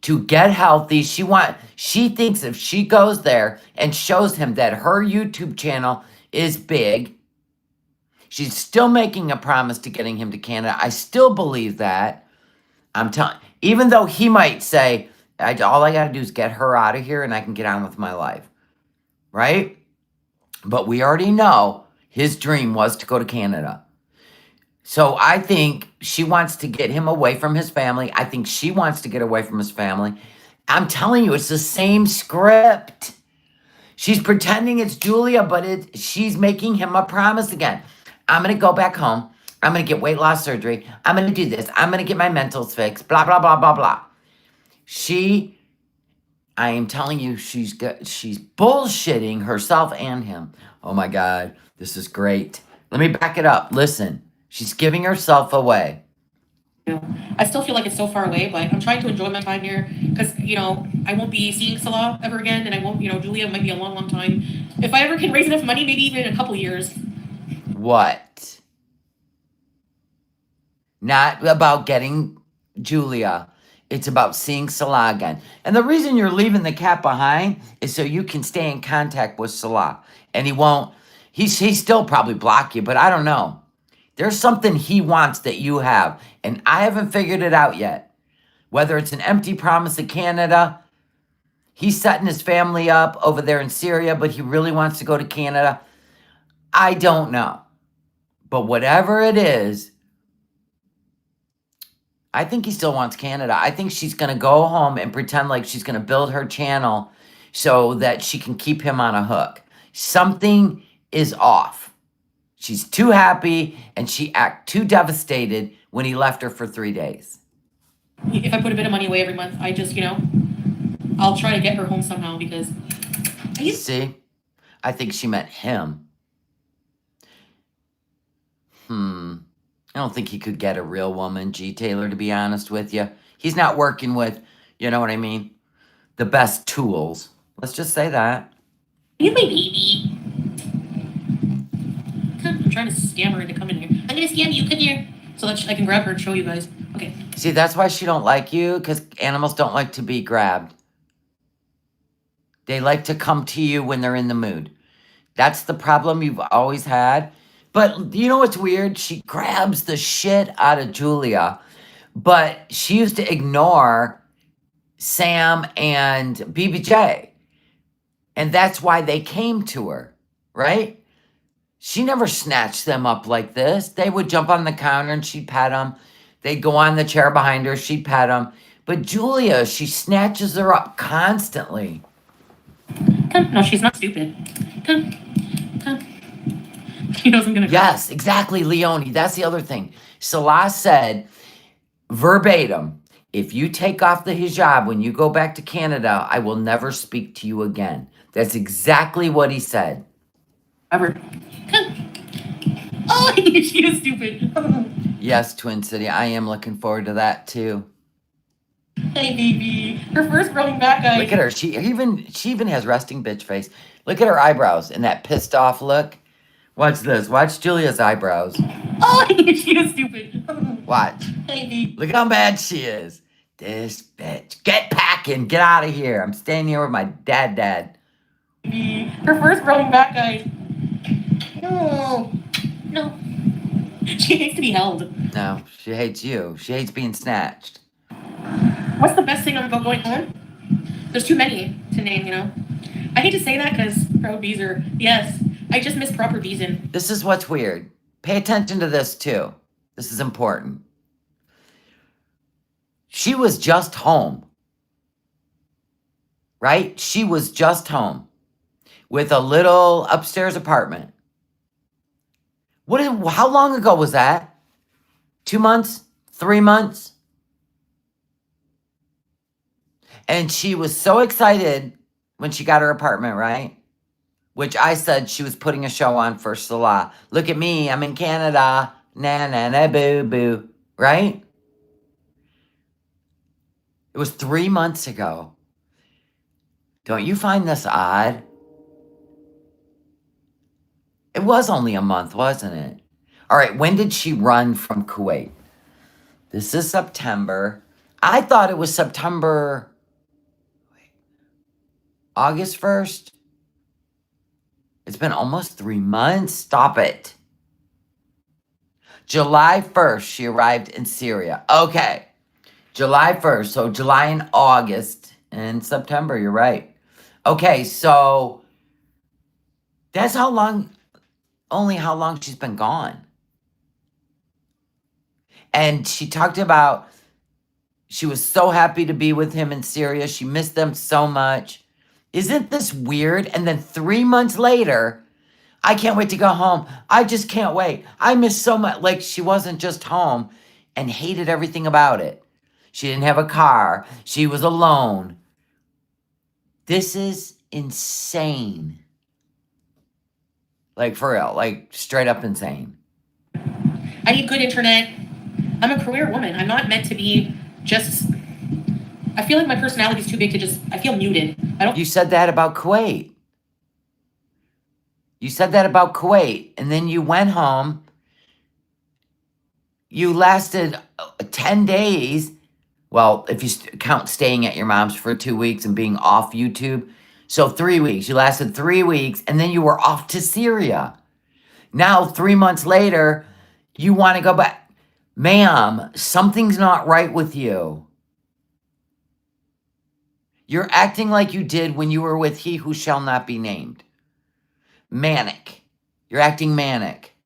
to get healthy. She thinks if she goes there and shows him that her YouTube channel is big, she's still making a promise to getting him to Canada. I still believe that. I'm telling, even though he might say, all I got to do is get her out of here and I can get on with my life. Right? But we already know his dream was to go to Canada. So I think she wants to get him away from his family. I think she wants to get away from his family. I'm telling you, it's the same script. She's pretending it's Julia, but she's making him a promise again. I'm going to go back home. I'm going to get weight loss surgery. I'm going to do this. I'm going to get my mentals fixed. Blah, blah, blah, blah, blah. I am telling you, she's bullshitting herself and him. Oh my God, this is great. Let me back it up. Listen, she's giving herself away. I still feel like it's so far away, but I'm trying to enjoy my time here because, I won't be seeing Salah ever again, and I won't, Julia might be a long, long time. If I ever can raise enough money, maybe even in a couple years. What? Not about getting Julia. It's about seeing Salah again. And the reason you're leaving the cat behind is so you can stay in contact with Salah. And he's still probably block you, but I don't know. There's something he wants that you have. And I haven't figured it out yet. Whether it's an empty promise of Canada, he's setting his family up over there in Syria, but he really wants to go to Canada. I don't know. But whatever it is, I think he still wants Canada. I think she's going to go home and pretend like she's going to build her channel so that she can keep him on a hook. Something is off. She's too happy and she acted too devastated when he left her for 3 days. If I put a bit of money away every month, I just, I'll try to get her home somehow because. See? I think she meant him. I don't think he could get a real woman, G. Taylor, to be honest with you. He's not working with, you know what I mean, the best tools. Let's just say that. He's my baby. I'm trying to scam her into coming here. I'm going to scam you. Come here. So that I can grab her and show you guys. Okay. See, that's why she don't like you, because animals don't like to be grabbed. They like to come to you when they're in the mood. That's the problem you've always had. But you know what's weird? She grabs the shit out of Julia, but she used to ignore Sam and BBJ. And that's why they came to her, right? She never snatched them up like this. They would jump on the counter and she'd pet them. They'd go on the chair behind her, she'd pet them. But Julia, she snatches her up constantly. Come. No, she's not stupid. Come. She knows I'm gonna. Yes, exactly, Leonie. That's the other thing. Salah said, verbatim, if you take off the hijab when you go back to Canada, I will never speak to you again. That's exactly what he said. Ever. Come. Oh, she is stupid. Yes, Twin City. I am looking forward to that too. Hey, baby. Her first growing back eye. Look at her. She even has resting bitch face. Look at her eyebrows and that pissed off look. Watch this. Watch Julia's eyebrows. Oh, she is stupid. Watch. Hey, baby. Look how bad she is. This bitch. Get packing. Get out of here. I'm staying here with my dad. Her first growing back eye. No. She hates to be held. No, she hates you. She hates being snatched. What's the best thing about going home? There's too many to name, I hate to say that because proud beezer. Yes, I just miss proper beezing. This is what's weird. Pay attention to this too. This is important. She was just home. Right? She was just home with a little upstairs apartment. How long ago was that? 2 months? 3 months? And she was so excited when she got her apartment, right? Which I said she was putting a show on for Salah. Look at me, I'm in Canada. Na na na boo boo. Right? It was 3 months ago. Don't you find this odd? It was only a month, wasn't it? All right, when did she run from Kuwait? This is September. I thought it was September... August 1st? It's been almost 3 months. Stop it. July 1st, she arrived in Syria. Okay. July 1st. So July and August and September. You're right. Okay. So that's only how long she's been gone. And she talked about she was so happy to be with him in Syria. She missed them so much. Isn't this weird? And then 3 months later, I can't wait to go home. I just can't wait. I miss so much. Like she wasn't just home and hated everything about it. She didn't have a car. She was alone. This is insane. Like for real, like straight up insane. I need good internet. I'm a career woman. I'm not meant to be just... I feel like my personality is too big to just... I feel muted. You said that about Kuwait. You said that about Kuwait. And then you went home. You lasted 10 days. Well, if you count staying at your mom's for 2 weeks and being off YouTube. So 3 weeks. You lasted 3 weeks. And then you were off to Syria. Now, 3 months later, you want to go back. Ma'am, something's not right with you. You're acting like you did when you were with he who shall not be named. Manic. You're acting manic.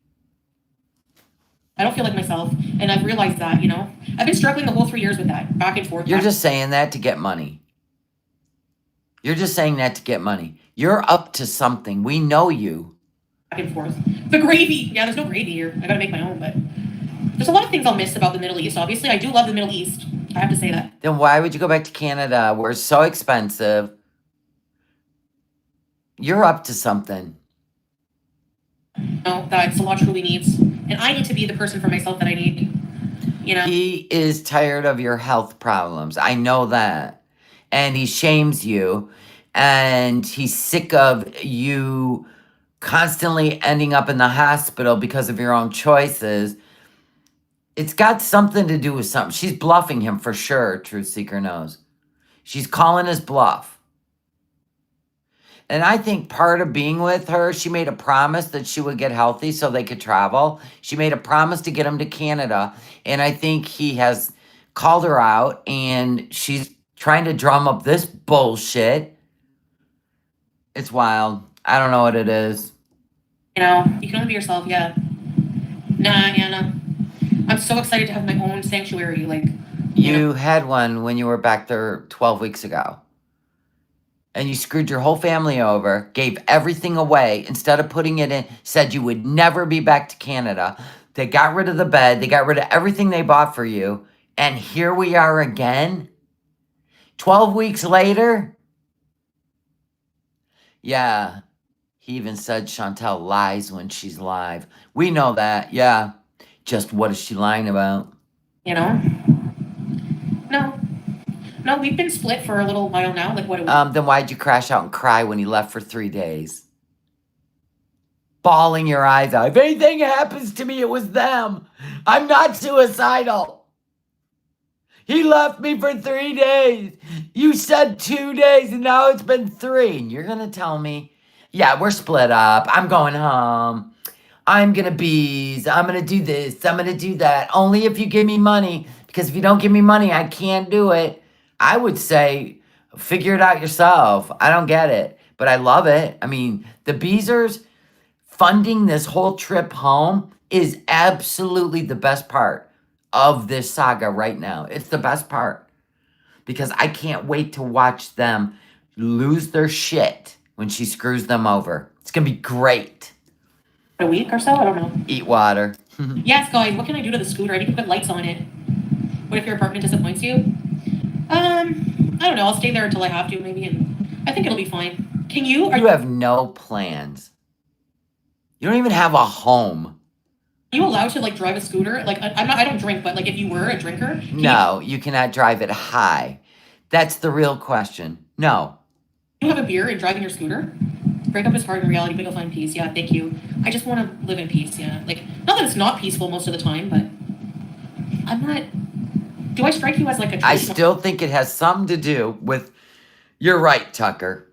I don't feel like myself. And I've realized that, I've been struggling the whole 3 years with that, back and forth. You're just saying that to get money. You're just saying that to get money. You're up to something. We know you. Back and forth. The gravy. Yeah, there's no gravy here. I gotta make my own, but there's a lot of things I'll miss about the Middle East. Obviously, I do love the Middle East. I have to say that. Then why would you go back to Canada where it's so expensive? You're up to something. No, that Salah truly needs. And I need to be the person for myself that I need. He is tired of your health problems. I know that. And he shames you. And he's sick of you constantly ending up in the hospital because of your own choices. It's got something to do with something. She's bluffing him for sure, Truth Seeker knows. She's calling his bluff. And I think part of being with her, she made a promise that she would get healthy so they could travel. She made a promise to get him to Canada. And I think he has called her out and she's trying to drum up this bullshit. It's wild. I don't know what it is. You can only be yourself, yeah. Nah, Anna. I'm so excited to have my own sanctuary. You had one when you were back there 12 weeks ago. And you screwed your whole family over, gave everything away, instead of putting it in, said you would never be back to Canada. They got rid of the bed. They got rid of everything they bought for you. And here we are again. 12 weeks later. Yeah. He even said Chantel lies when she's live. We know that. Yeah. Just what is she lying about? No, we've been split for a little while now. Then why'd you crash out and cry when he left for 3 days? Bawling your eyes out. If anything happens to me, it was them. I'm not suicidal. He left me for 3 days. You said 2 days and now it's been 3. And you're going to tell me, yeah, we're split up. I'm going home. I'm going to bees. I'm going to do this. I'm going to do that. Only if you give me money. Because if you don't give me money, I can't do it. I would say, figure it out yourself. I don't get it. But I love it. I mean, the Beezers funding this whole trip home is absolutely the best part of this saga right now. It's the best part. Because I can't wait to watch them lose their shit when she screws them over. It's going to be great. A week or so? I don't know. Eat water. Yes, guys, what can I do to the scooter? I need to put lights on it. What if your apartment disappoints you? I don't know. I'll stay there until I have to, maybe, and I think it'll be fine. Can you? You have no plans. You don't even have a home. Are you allowed to drive a scooter? I don't drink, but if you were a drinker. No, you cannot drive it high. That's the real question. No. You have a beer and driving your scooter? Breakup is hard in reality, but you'll find peace. Yeah, thank you. I just want to live in peace. Yeah, not that it's not peaceful most of the time, but I'm not. Do I strike you as a? I still think it has something to do with. You're right, Tucker.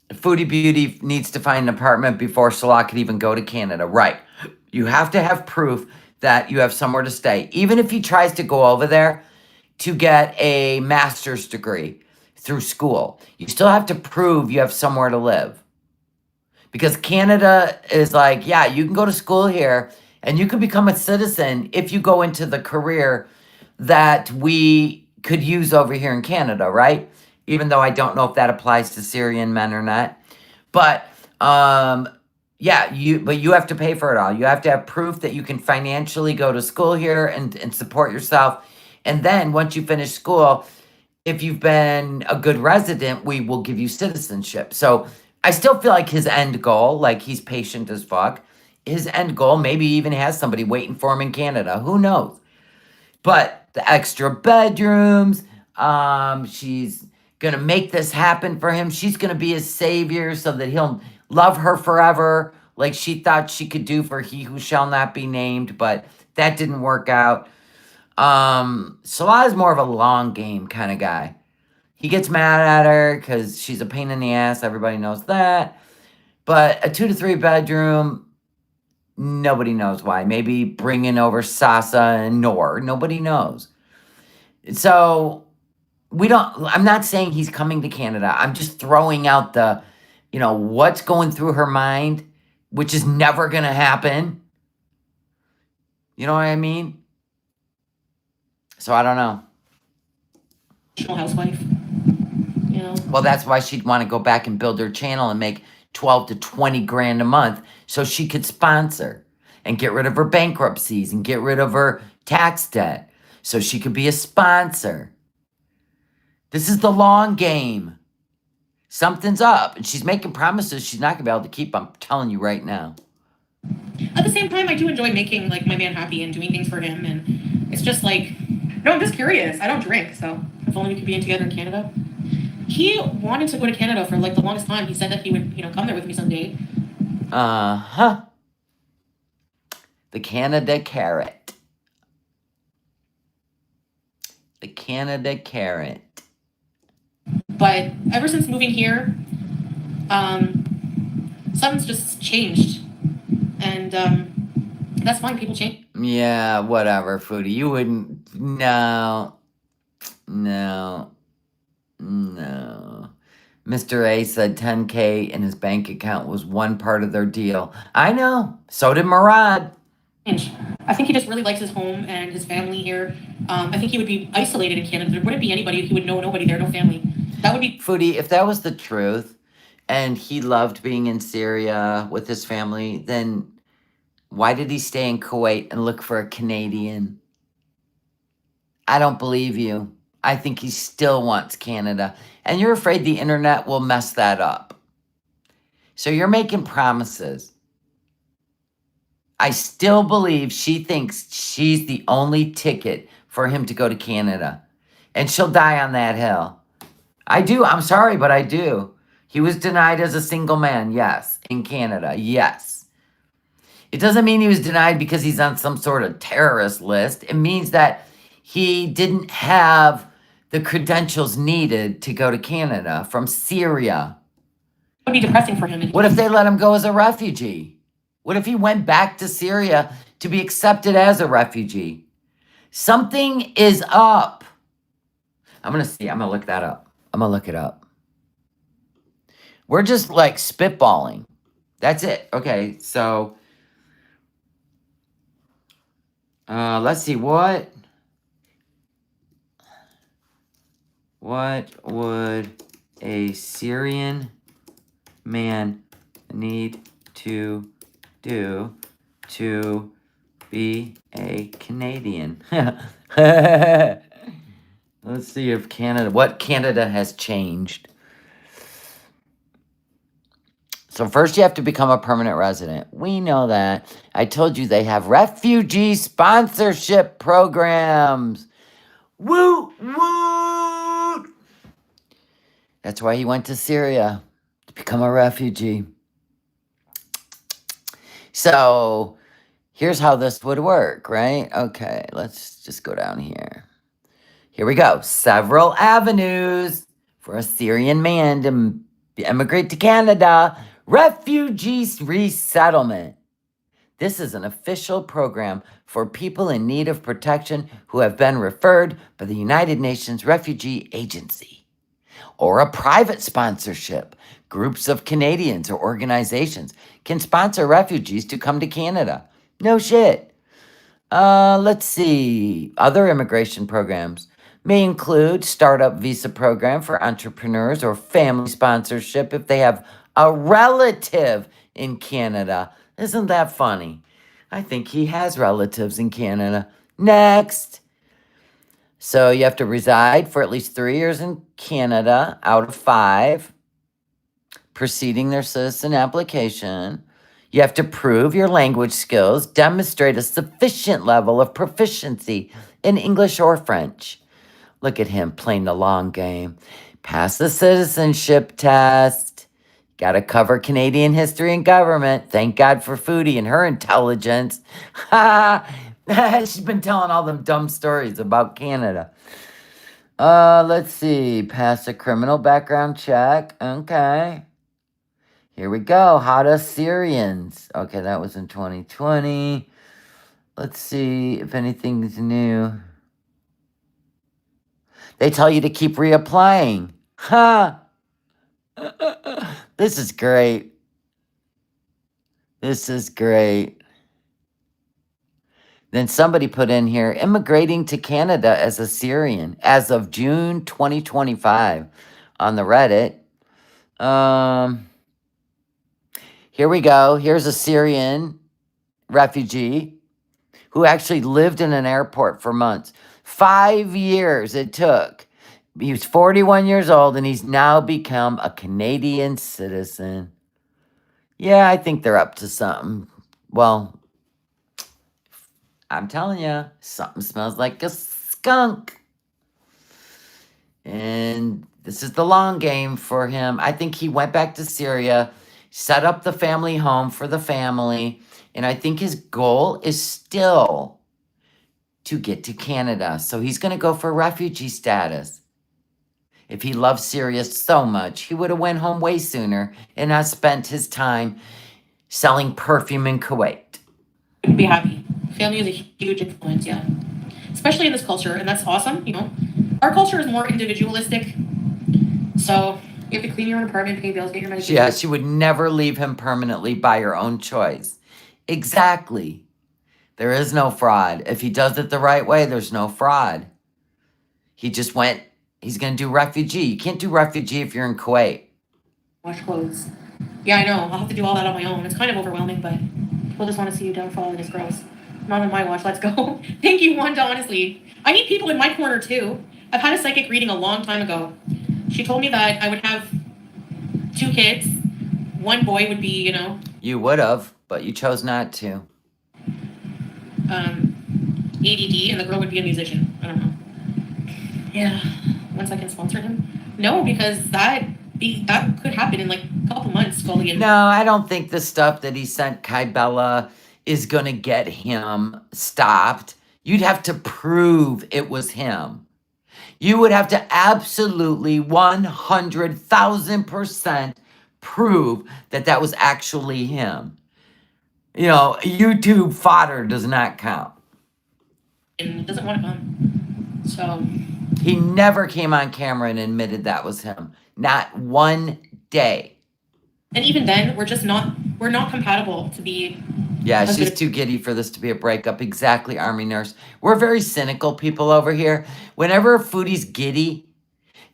Foodie Beauty needs to find an apartment before Salah could even go to Canada. Right. You have to have proof that you have somewhere to stay. Even if he tries to go over there to get a master's degree through school, you still have to prove you have somewhere to live. Because Canada is yeah, you can go to school here and you can become a citizen if you go into the career that we could use over here in Canada, right? Even though I don't know if that applies to Syrian men or not. But, yeah, you have to pay for it all. You have to have proof that you can financially go to school here and support yourself. And then once you finish school, if you've been a good resident, we will give you citizenship. So I still feel like his end goal, he's patient as fuck. His end goal maybe even has somebody waiting for him in Canada. Who knows? But the extra bedrooms, she's going to make this happen for him. She's going to be his savior so that he'll love her forever like she thought she could do for He Who Shall Not Be Named. But that didn't work out. Salah is more of a long game kind of guy. He gets mad at her because she's a pain in the ass. Everybody knows that. But a 2 to 3 bedroom, nobody knows why. Maybe bringing over Sasa and Noor. Nobody knows. So I'm not saying he's coming to Canada. I'm just throwing out the, what's going through her mind, which is never going to happen. You know what I mean? So I don't know. Housewife. You know? Well, that's why she'd want to go back and build her channel and make 12 to 20 grand a month so she could sponsor and get rid of her bankruptcies and get rid of her tax debt so she could be a sponsor. This is the long game. Something's up, and she's making promises she's not going to be able to keep. I'm telling you right now. At the same time, I do enjoy making like my man happy and doing things for him, and it's just like, no, I'm just curious. I don't drink, so if only we could be together in Canada. He wanted to go to Canada for like the longest time. He said that he would, come there with me someday. Uh-huh. The Canada carrot. The Canada carrot. But ever since moving here, something's just changed. And that's fine. People change. Yeah, whatever, Foodie. You wouldn't. No. Mr. A said 10K in his bank account was one part of their deal. I know. So did Murad. I think he just really likes his home and his family here. I think he would be isolated in Canada. There wouldn't be anybody. He would know nobody there, no family. That would be... Foodie, if that was the truth, and he loved being in Syria with his family, then why did he stay in Kuwait and look for a Canadian? I don't believe you. I think he still wants Canada. And you're afraid the internet will mess that up. So you're making promises. I still believe she thinks she's the only ticket for him to go to Canada. And she'll die on that hill. I do. I'm sorry, but I do. He was denied as a single man, yes. In Canada, yes. It doesn't mean he was denied because he's on some sort of terrorist list. It means that he didn't have the credentials needed to go to Canada from Syria. It would be depressing for him. What if they let him go as a refugee? What if he went back to Syria to be accepted as a refugee? Something is up. I'm going to see. I'm going to look that up. I'm going to look it up. We're just like spitballing. That's it. Okay, so let's see. What would a Syrian man need to do to be a Canadian? Let's see if what Canada has changed. So first you have to become a permanent resident. We know that. I told you they have refugee sponsorship programs. Woo, woo. That's why he went to Syria, to become a refugee. So here's how this would work, right? Okay, let's just go down here. Here we go. Several avenues for a Syrian man to emigrate to Canada. Refugee resettlement. This is an official program for people in need of protection who have been referred by the United Nations Refugee Agency, or a private sponsorship. Groups of Canadians or organizations can sponsor refugees to come to Canada. No shit. Let's see. Other immigration programs may include startup visa program for entrepreneurs or family sponsorship if they have a relative in Canada. Isn't that funny? I think he has relatives in Canada. Next. So you have to reside for at least 3 years in Canada out of 5, preceding their citizen application. You have to prove your language skills, demonstrate a sufficient level of proficiency in English or French. Look at him playing the long game. Pass the citizenship test. Got to cover Canadian history and government. Thank God for Foodie and her intelligence. She's been telling all them dumb stories about Canada. Let's see. Pass a criminal background check. Okay. Here we go. How to Syrians. Okay, that was in 2020. Let's see if anything's new. They tell you to keep reapplying. Ha! This is great. This is great. Then somebody put in here immigrating to Canada as a Syrian as of June 2025 on the Reddit. Here we go. Here's a Syrian refugee who actually lived in an airport for months. 5 years it took. He was 41 years old and he's now become a Canadian citizen. Yeah, I think they're up to something. Well, I'm telling you, something smells like a skunk. And this is the long game for him. I think he went back to Syria, set up the family home for the family, and I think his goal is still to get to Canada. So he's going to go for refugee status. If he loves Syria so much, he would have went home way sooner and not spent his time selling perfume in Kuwait. I'd be happy. Family is a huge influence, yeah. Especially in this culture, and that's awesome, you know. Our culture is more individualistic. So you have to clean your own apartment, pay bills, get your medication. Yeah, she would never leave him permanently by her own choice. Exactly. There is no fraud. If he does it the right way, there's no fraud. He just went, he's going to do refugee. You can't do refugee if you're in Kuwait. Wash clothes. Yeah, I know. I'll have to do all that on my own. It's kind of overwhelming, but people just want to see you downfall and it's gross. Not on my watch. Let's go. Thank you, Wanda, honestly. I need people in my corner, too. I've had a psychic reading a long time ago. She told me that I would have 2 kids. One boy would be, you know... You would have, but you chose not to. ADD, and the girl would be a musician. I don't know. Yeah. Once I can sponsor him. No, because that could happen in like a couple months, Scully. No, I don't think the stuff that he sent Kybella is going to get him stopped. You'd have to prove it was him. You would have to absolutely 100,000% prove that that was actually him. You know, YouTube fodder does not count. And it doesn't want to come. So... He never came on camera and admitted that was him. Not one day. And even then, we're not compatible to be... Yeah, she's too giddy for this to be a breakup. Exactly, Army Nurse. We're very cynical people over here. Whenever a foodie's giddy,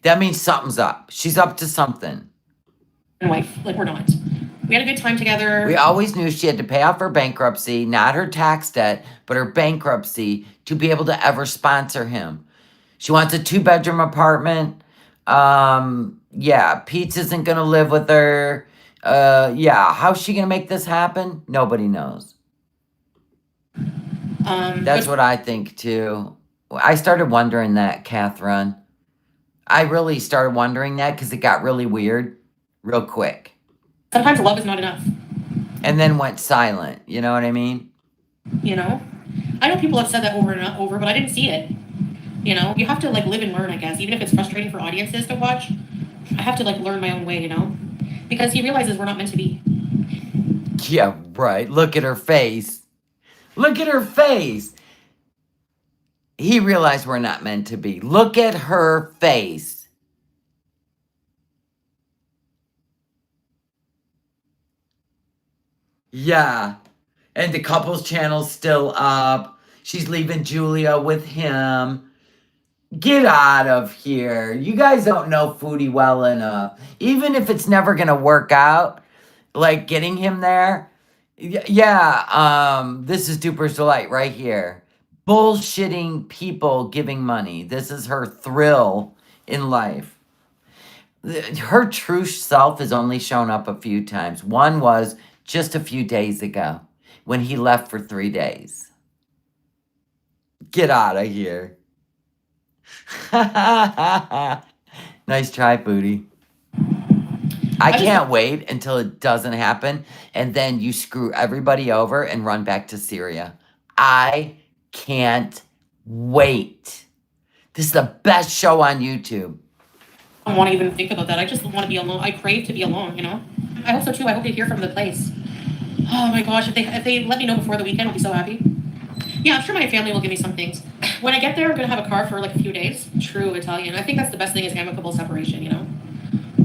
that means something's up. She's up to something. And wife, like we're not. We had a good time together. We always knew she had to pay off her bankruptcy, not her tax debt, but her bankruptcy to be able to ever sponsor him. She wants a 2-bedroom apartment. Yeah, Pete isn't going to live with her. Yeah, how's she going to make this happen? Nobody knows. That's what I think, too. I started wondering that, Catherine. I really started wondering that because it got really weird real quick. Sometimes love is not enough. And then went silent. You know what I mean? You know? I know people have said that over and over, but I didn't see it. You know? You have to, like, live and learn, I guess. Even if it's frustrating for audiences to watch, I have to, like, learn my own way, you know? Because he realizes we're not meant to be. Yeah, right. Look at her face. Look at her face. He realized we're not meant to be. Look at her face. Yeah. And the couples channel's still up. She's leaving Julia with him. Get out of here. You guys don't know Foodie well enough. Even if it's never going to work out, like getting him there. Yeah, this is Duper's Delight right here. Bullshitting people giving money. This is her thrill in life. Her true self has only shown up a few times. One was just a few days ago when he left for 3 days. Get out of here. Nice try, Foodie. I can't wait until it doesn't happen and then you screw everybody over and run back to Syria. I can't wait. This is the best show on YouTube. I don't want to even think about that. I just want to be alone. I crave to be alone, you know? I hope so too. I hope to hear from the place. Oh my gosh, if they let me know before the weekend, I'll be so happy. Yeah, I'm sure my family will give me some things. When I get there, I'm going to have a car for like a few days. True Italian. I think that's the best thing is amicable separation, you know?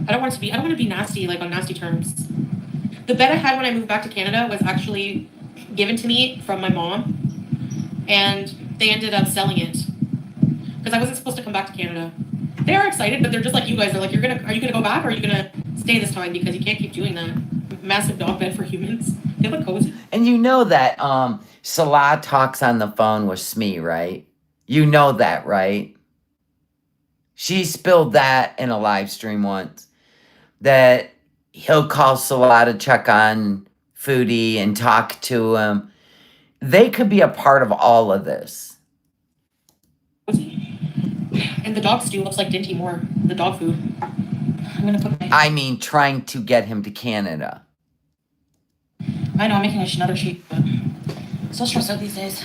I don't want to be nasty, like on nasty terms. The bed I had when I moved back to Canada was actually given to me from my mom. and they ended up selling it because I wasn't supposed to come back to Canada. They are excited, but they're just like you guys. They're like, are you gonna go back or are you gonna stay this time? Because you can't keep doing that. Massive dog bed for humans. They look cozy. And you know that Salah talks on the phone with Smee, right? You know that, right? She spilled that in a live stream once. That he'll call Salah to check on Foodie and talk to him. They could be a part of all of this. And the dog stew looks like Dinty more. The dog food. I'm gonna put I mean, trying to get him to Canada. I know, I'm making another sheet, but I'm so stressed out these days.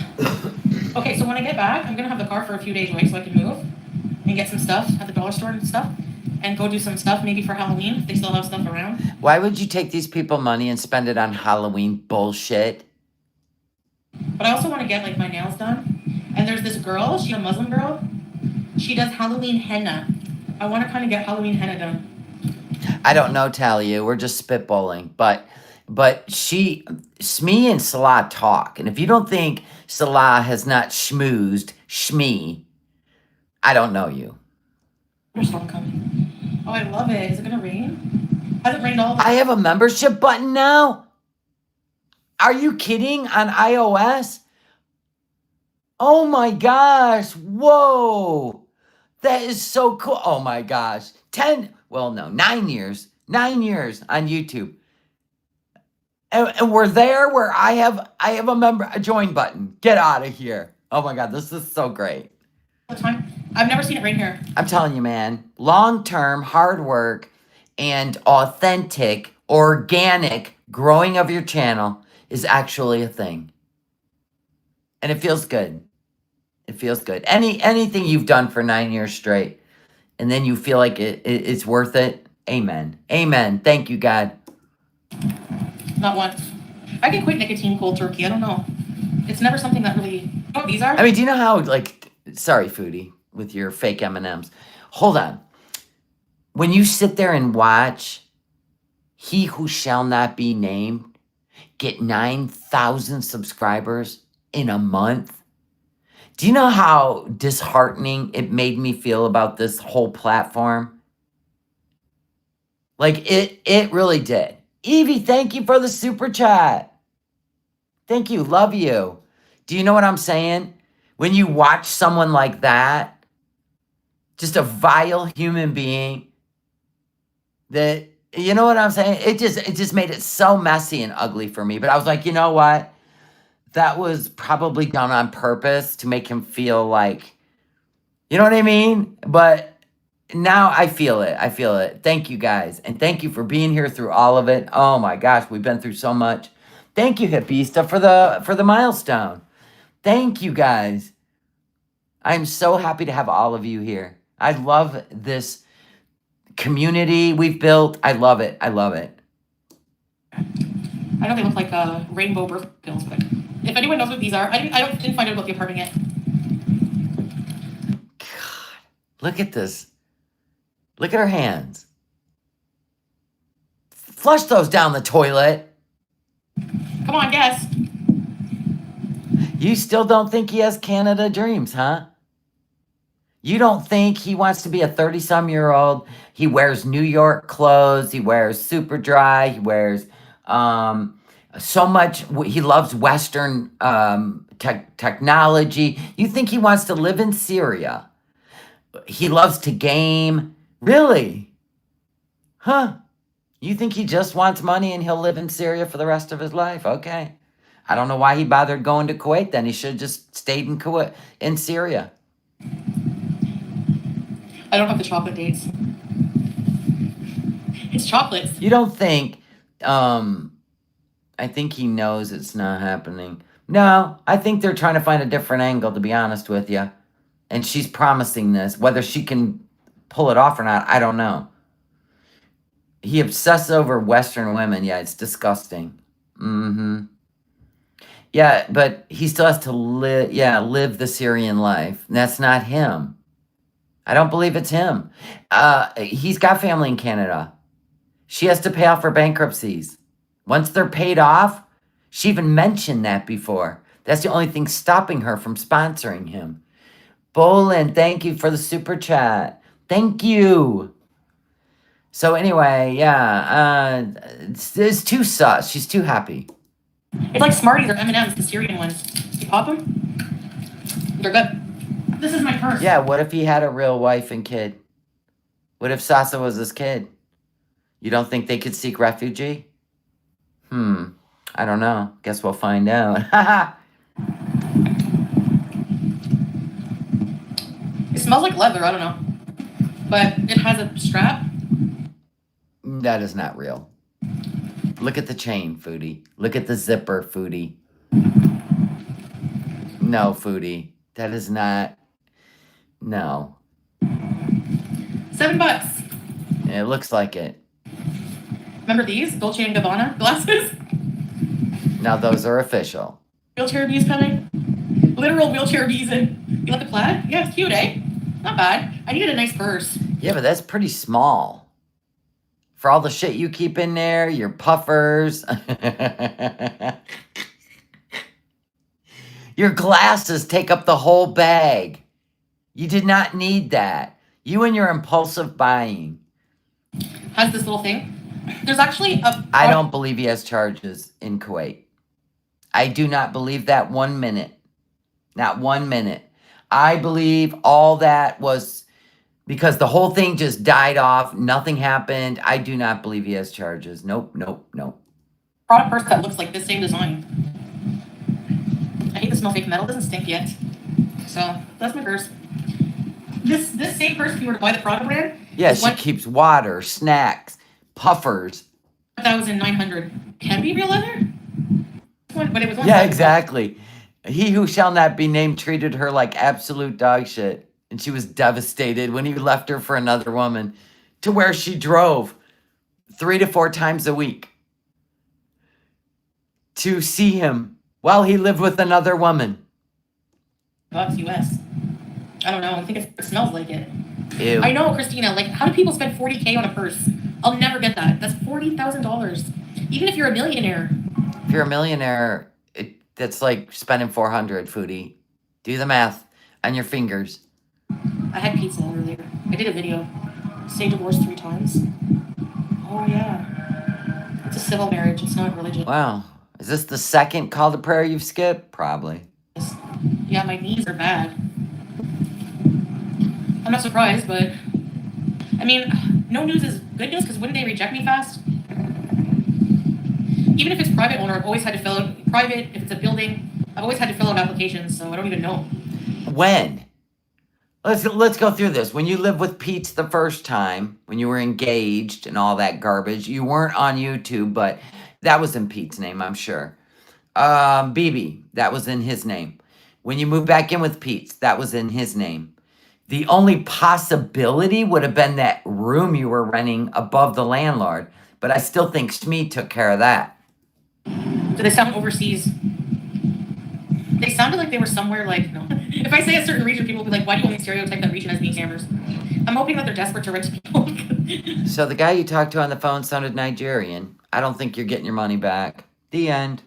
Okay, so when I get back, I'm gonna have the car for a few days away so I can move and get some stuff at the dollar store and stuff, and go do some stuff maybe for Halloween if they still have stuff around. Why would you take these people money and spend it on Halloween bullshit? But I also want to get like my nails done. And there's this girl, she's a Muslim girl. She does Halloween henna. I want to kind of get Halloween henna done. I don't know, Talia. We're just spitballing, but Smee and Salah talk, and if you don't think Salah has not schmoozed Shmee, I don't know you. There's storm coming. Oh, I love it. Is it gonna rain? Has it rained all? I have a membership button now. Are you kidding? On iOS? Oh my gosh! Whoa! That is so cool. Oh my gosh. 9 years. 9 years on YouTube. And we're there where I have a join button. Get out of here. Oh my God, this is so great. The time. I've never seen it rain here. I'm telling you, man, long-term hard work and authentic, organic growing of your channel is actually a thing. And it feels good. It feels good. Anything you've done for 9 years straight, and then you feel like it's worth it. Amen. Amen. Thank you, God. Not once. I can quit nicotine cold turkey. I don't know. It's never something that really. You know what these are? I mean, do you know how, like, sorry, Foodie, with your fake M&Ms. Hold on. When you sit there and watch He Who Shall Not Be Named get 9,000 subscribers in a month, do you know how disheartening it made me feel about this whole platform? Like, it really did. Evie, thank you for the super chat. Thank you. Love you. Do you know what I'm saying? When you watch someone like that, just a vile human being, that, you know what I'm saying? It just made it so messy and ugly for me. But I was like, you know what? That was probably done on purpose to make him feel like, you know what I mean? But now I feel it. I feel it. Thank you guys. And thank you for being here through all of it. Oh my gosh, we've been through so much. Thank you, Hippista, for the milestone. Thank you guys. I'm so happy to have all of you here. I love this community we've built. I love it. I love it. I know they look like rainbow birth pills, but if anyone knows what these are, I didn't find out about the apartment yet. God, look at this. Look at her hands. Flush those down the toilet. Come on, guess. You still don't think he has Canada dreams, huh? You don't think he wants to be a 30-some-year-old? He wears New York clothes. He wears super dry. He wears so much. He loves Western technology. You think he wants to live in Syria? He loves to game. Really? Huh? You think he just wants money and he'll live in Syria for the rest of his life? Okay. I don't know why he bothered going to Kuwait then. He should have just stayed in Kuwait, in Syria. I don't have the chocolate dates. It's chocolates. You don't think, I think he knows it's not happening. No, I think they're trying to find a different angle, to be honest with you. And she's promising this. Whether she can pull it off or not, I don't know. He obsesses over Western women. Yeah, it's disgusting. Mm-hmm. Yeah, but he still has to live the Syrian life. And that's not him. I don't believe it's him. He's got family in Canada. She has to pay off her bankruptcies. Once they're paid off, she even mentioned that before. That's the only thing stopping her from sponsoring him. Bolin, thank you for the super chat. Thank you. So anyway, yeah, it's too sus. She's too happy. It's like Smarties or M&M's, the Syrian ones. You pop them, they're good. This is my purse. Yeah, what if he had a real wife and kid? What if Sasa was his kid? You don't think they could seek refugee? I don't know. Guess we'll find out. It smells like leather, I don't know. But it has a strap. That is not real. Look at the chain, Foodie. Look at the zipper, Foodie. No, Foodie. That is not. No. $7. It looks like it. Remember these Dolce & Gabbana glasses? Now those are official. Wheelchair bees coming. Literal wheelchair bees in. You like the plaid? Yeah, it's cute, eh? Not bad. I needed a nice purse. Yeah, but that's pretty small. For all the shit you keep in there, your puffers. Your glasses take up the whole bag. You did not need that. You and your impulsive buying. Has this little thing. There's actually a... I don't believe he has charges in Kuwait. I do not believe that 1 minute. Not 1 minute. I believe all that was because the whole thing just died off. Nothing happened. I do not believe he has charges. Nope, nope, nope. Brought a purse that looks like this same design. I hate the smell of fake metal. It doesn't stink yet. So, that's my purse. This same purse, if you were to buy the Prada brand... Yeah, she keeps water, snacks, puffers. 1,900. Can be real leather? But it was yeah, exactly. He who shall not be named treated her like absolute dog shit. And she was devastated when he left her for another woman to where she drove 3 to 4 times a week to see him while he lived with another woman. Bucks US. I don't know. I think it smells like it. Ew. I know, Christina. Like, how do people spend $40K on a purse? I'll never get that. That's $40,000. Even if you're a millionaire. If you're a millionaire, that's like spending $400, Foodie. Do the math on your fingers. I had pizza earlier. I did a video. Say divorce 3 times. Oh, yeah. It's a civil marriage. It's not religious. Wow. Is this the second call to prayer you've skipped? Probably. Yeah, my knees are bad. I'm not surprised, but... I mean, no news is good news, because wouldn't they reject me fast? Even if it's private owner, I've always had to fill out... Private, if it's a building, I've always had to fill out applications, so I don't even know. When? Let's go through this. When you lived with Pete the first time, when you were engaged and all that garbage, you weren't on YouTube, but that was in Pete's name, I'm sure. BB, that was in his name. When you moved back in with Pete, that was in his name. The only possibility would have been that room you were renting above the landlord, but I still think Shmi took care of that. Do they sound overseas? They sounded like they were somewhere like, no. If I say a certain region, people will be like, why do you only stereotype that region as being scammers? I'm hoping that they're desperate to rent to people. So the guy you talked to on the phone sounded Nigerian. I don't think you're getting your money back. The end.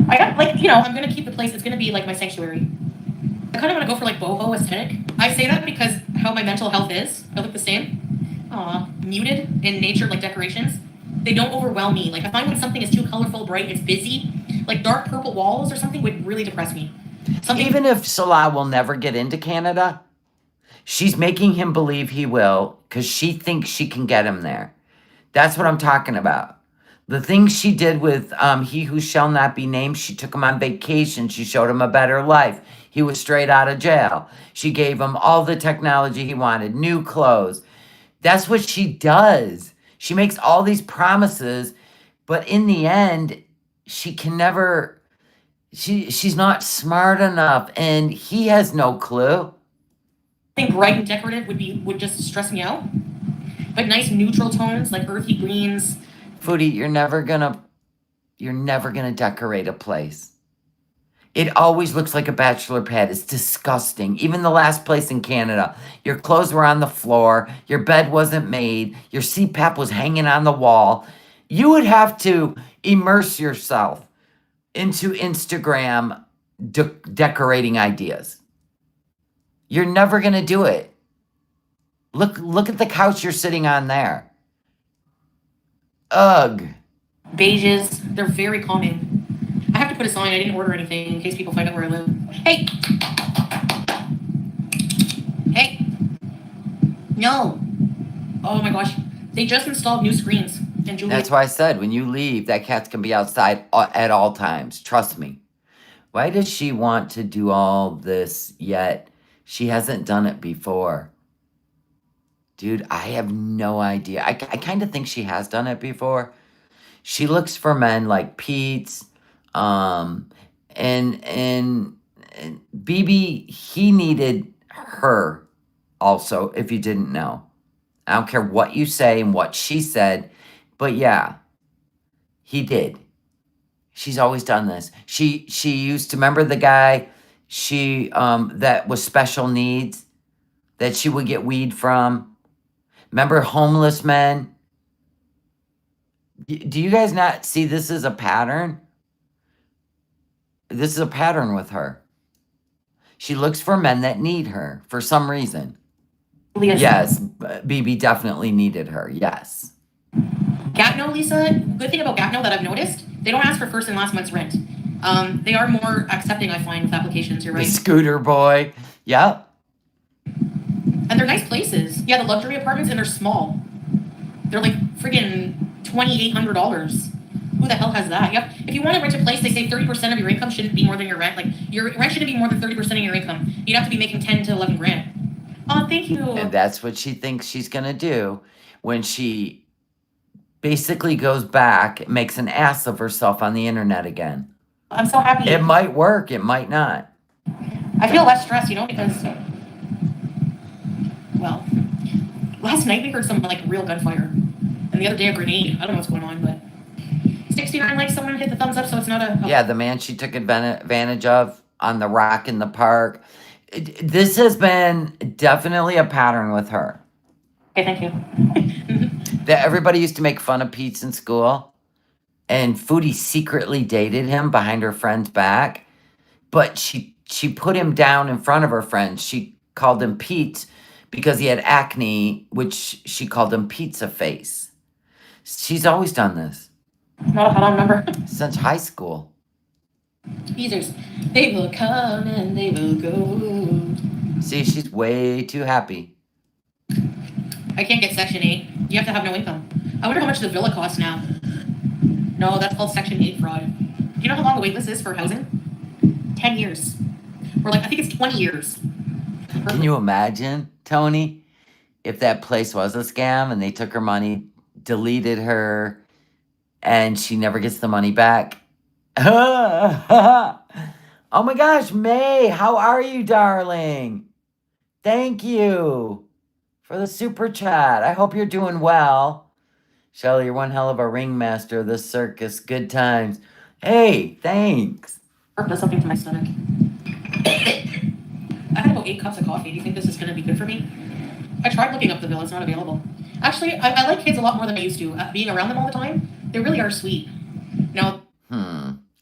I got, like, you know, I'm going to keep the place. It's going to be like my sanctuary. I kind of want to go for like boho aesthetic. I say that because how my mental health is. I look the same. Muted in nature, like decorations. They don't overwhelm me. Like, I find when something is too colorful, bright, it's busy. Like dark purple walls or something would really depress me. Even if Salah will never get into Canada, she's making him believe he will because she thinks she can get him there. That's what I'm talking about. The things she did with He Who Shall Not Be Named, she took him on vacation. She showed him a better life. He was straight out of jail. She gave him all the technology he wanted, new clothes. That's what she does. She makes all these promises, but in the end, she can never... She's not smart enough, and he has no clue. I think bright and decorative would just stress me out. Like nice neutral tones, like earthy greens. Foodie, you're never gonna decorate a place. It always looks like a bachelor pad. It's disgusting. Even the last place in Canada, your clothes were on the floor, your bed wasn't made, your CPAP was hanging on the wall. You would have to immerse yourself into Instagram decorating ideas. You're never going to do it. Look at the couch you're sitting on there. Ugh. Beiges, they're very calming. I have to put a sign. I didn't order anything in case people find out where I live. Hey! Hey! No! Oh my gosh. They just installed new screens. And Julie. That's why I said, when you leave, that cat's going to be outside at all times. Trust me. Why does she want to do all this yet? She hasn't done it before. Dude, I have no idea. I kind of think she has done it before. She looks for men like Pete's. And BB, he needed her also, if you didn't know. I don't care what you say and what she said. But yeah, he did. She's always done this. She used to remember the guy that was special needs that she would get weed from. Remember homeless men? Do you guys not see this as a pattern? This is a pattern with her. She looks for men that need her for some reason. Yes, BB definitely needed her. Yes. Gatineau, Lisa, good thing about Gatineau that I've noticed, they don't ask for first and last month's rent. They are more accepting, I find, with applications. You're right. The scooter boy. Yep. And they're nice places. Yeah, the luxury apartments, and they're small. They're like friggin' $2,800. Who the hell has that? Yep. If you want to rent a place, they say 30% of your income shouldn't be more than your rent. Like, your rent shouldn't be more than 30% of your income. You'd have to be making 10 to 11 grand. Oh, thank you. And that's what she thinks she's going to do when she basically goes back, makes an ass of herself on the internet again. I'm so happy. It might work. It might not. I feel less stressed, because, well, last night we heard some, real gunfire. And the other day a grenade. I don't know what's going on, but 69 likes, someone hit the thumbs up, so it's not a... Oh. Yeah, the man she took advantage of on the rock in the park. This has been definitely a pattern with her. Okay, thank you. That everybody used to make fun of Pete's in school. And Foodie secretly dated him behind her friend's back. But she put him down in front of her friends. She called him Pete because he had acne, which she called him Pizza Face. She's always done this. Not a hot number. Since high school. Teasers. They will come and they will go. See, she's way too happy. I can't get Section 8. You have to have no income. I wonder how much the villa costs now. No, that's called Section 8 fraud. Do you know how long the wait list is for housing? 10 years. Or I think it's 20 years. Can you imagine, Tony, if that place was a scam and they took her money, deleted her, and she never gets the money back? Oh my gosh, May, how are you, darling? Thank you for the super chat. I hope you're doing well. Shelly, you're one hell of a ringmaster of this circus. Good times. Hey, thanks. Burp does something to my stomach. I had about 8 cups of coffee. Do you think this is going to be good for me? I tried looking up the bill. It's not available. Actually, I like kids a lot more than I used to. Being around them all the time, they really are sweet. Now,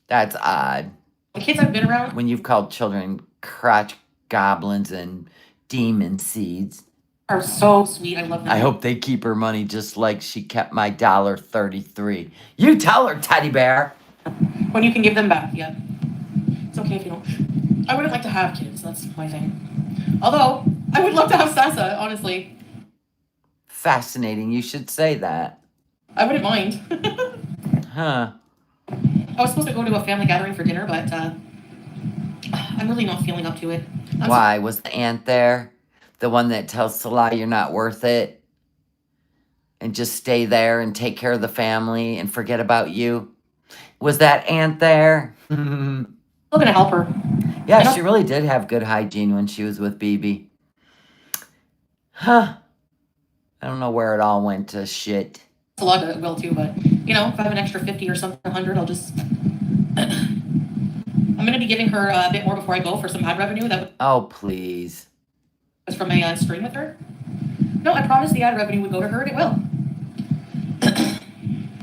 that's odd. The kids I've been around... When you've called children crotch goblins and demon seeds... are so sweet. I love them. I hope they keep her money just like she kept my $1.33. You tell her, teddy bear. When you can give them back, yeah. It's okay if you don't. I wouldn't like to have kids. That's my thing. Although, I would love to have Sasa, honestly. Fascinating. You should say that. I wouldn't mind. Huh. I was supposed to go to a family gathering for dinner, but I'm really not feeling up to it. Why? Was the aunt there? The one that tells Salah you're not worth it? And just stay there and take care of the family and forget about you? Was that aunt there? I'm going to help her. Yeah, she really did have good hygiene when she was with BB. Huh. I don't know where it all went to shit. Salah will too, but, if I have an extra 50 or something, 100, I'll just... I'm going to be giving her a bit more before I go for some ad revenue. Oh, please. Was from a stream with her. No, I promised the ad revenue would go to her, and it will.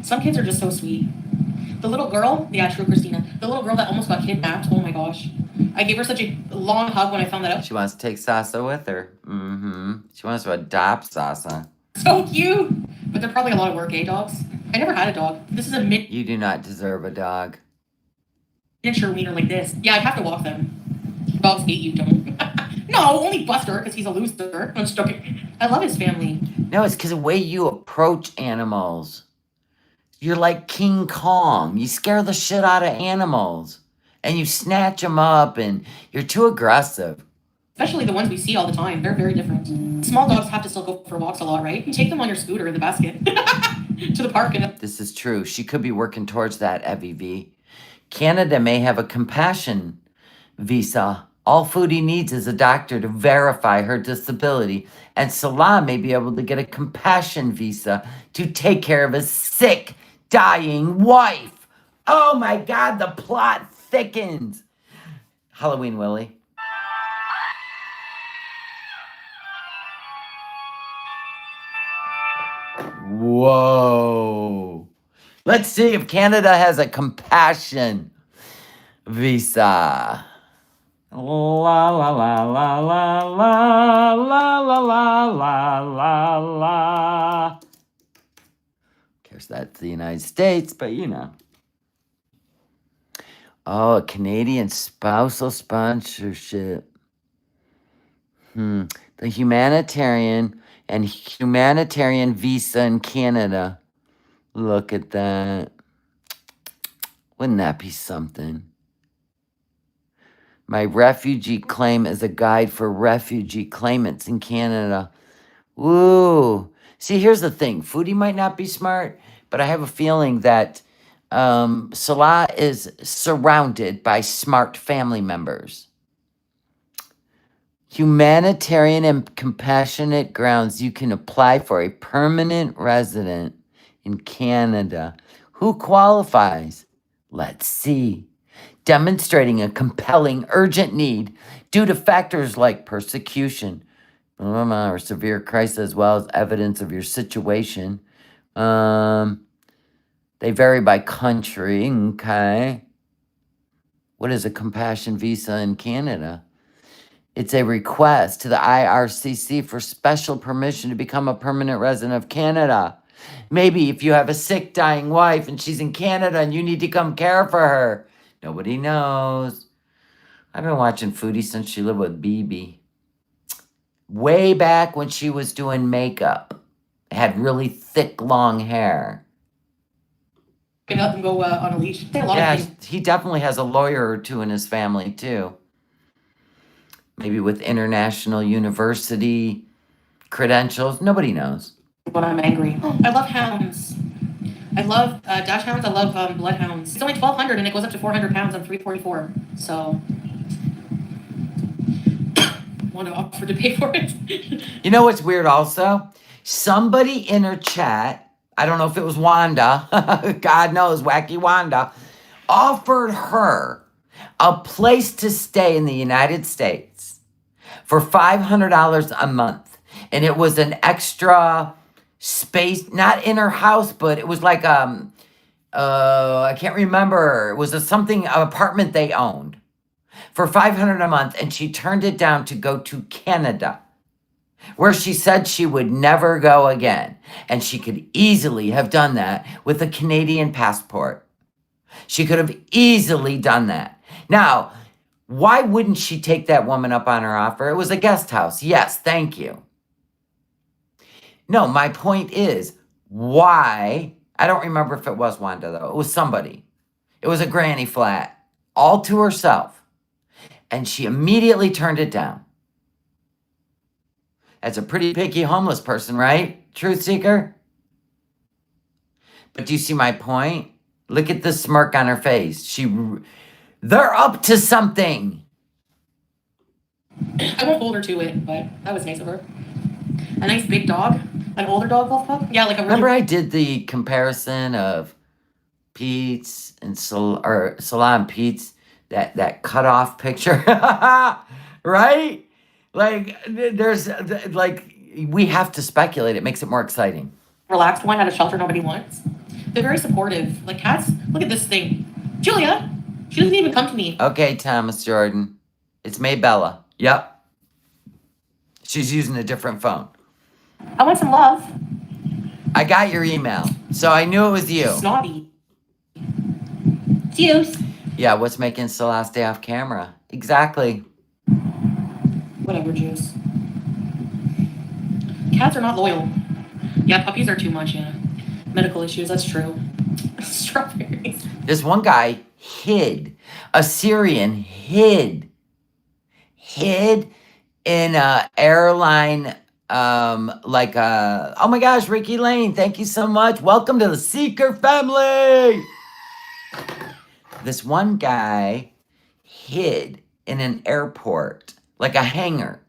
Some kids are just so sweet. The little girl, yeah, true, Christina. The little girl that almost got kidnapped. Oh my gosh. I gave her such a long hug when I found that out. She wants to take Sasa with her. She wants to adopt Sasa. So cute. But they're probably a lot of work, dogs? I never had a dog. This is a You do not deserve a dog. miniature wiener like this. Yeah, I have to walk them. Dogs hate you, don't. No, only Buster, because he's a loser. I'm just joking. I love his family. No, it's because the way you approach animals. You're like King Kong. You scare the shit out of animals. And you snatch them up, and you're too aggressive. Especially the ones we see all the time. They're very different. Small dogs have to still go for walks a lot, right? You take them on your scooter in the basket to the park. This is true. She could be working towards that, FEV. Canada may have a compassion visa. All Foodie needs is a doctor to verify her disability. And Salah may be able to get a compassion visa to take care of his sick, dying wife. Oh my God, the plot thickens. Halloween, Willie. Whoa. Let's see if Canada has a compassion visa. La la la la la la la la la la la la. Of course, that's the United States, but you know. Oh, a Canadian spousal sponsorship. The humanitarian visa in Canada. Look at that. Wouldn't that be something? My refugee claim is a guide for refugee claimants in Canada. Woo. See, here's the thing. Foodie might not be smart, but I have a feeling that Salah is surrounded by smart family members. Humanitarian and compassionate grounds. You can apply for a permanent resident in Canada. Who qualifies? Let's see. Demonstrating a compelling, urgent need due to factors like persecution or severe crisis, as well as evidence of your situation. They vary by country, okay? What is a compassion visa in Canada? It's a request to the IRCC for special permission to become a permanent resident of Canada. Maybe if you have a sick, dying wife and she's in Canada and you need to come care for her. Nobody knows. I've been watching Foodie since she lived with BB. Way back when she was doing makeup. Had really thick, long hair. Can let them go on a leash. Yeah, he definitely has a lawyer or two in his family, too. Maybe with international university credentials. Nobody knows. When I'm angry. I love hounds. I love dash hounds. I love bloodhounds. It's only $1,200 and it goes up to 400 pounds on 344. So, want to offer to pay for it. You know what's weird also? Somebody in her chat, I don't know if it was Wanda, God knows, wacky Wanda, offered her a place to stay in the United States for $500 a month. And it was an extra space, not in her house, but it was like, I can't remember. It was an apartment they owned for $500 a month. And she turned it down to go to Canada, where she said she would never go again. And she could easily have done that with a Canadian passport. She could have easily done that. Now, why wouldn't she take that woman up on her offer? It was a guest house. Yes, thank you. No, my point is, why? I don't remember if it was Wanda, though. It was somebody. It was a granny flat, all to herself. And she immediately turned it down. That's a pretty picky homeless person, right? Truth seeker? But do you see my point? Look at the smirk on her face. They're up to something. I won't hold her to it, but that was nice of her. A nice big dog. An older dog, wolf pup? Yeah, like a really... Remember I did the comparison of Pete's and Salah and Pete's, that cut-off picture? Right? Like, we have to speculate. It makes it more exciting. Relaxed one at a shelter nobody wants. They're very supportive. Like cats, look at this thing. Julia, She doesn't even come to me. Okay, Thomas Jordan. It's Maybella. Yep. She's using a different phone. I want some love. I got your email, so I knew it was you. She's snobby. Juice. Yeah, what's making Salah stay off camera? Exactly. Whatever, Juice. Cats are not loyal. Yeah, puppies are too much, yeah. Medical issues, that's true. Strawberries. This one guy hid. A Syrian hid in a airline, oh my gosh, Ricky Lane, thank you so much. Welcome to the Seeker family. This one guy hid in an airport, like a hangar.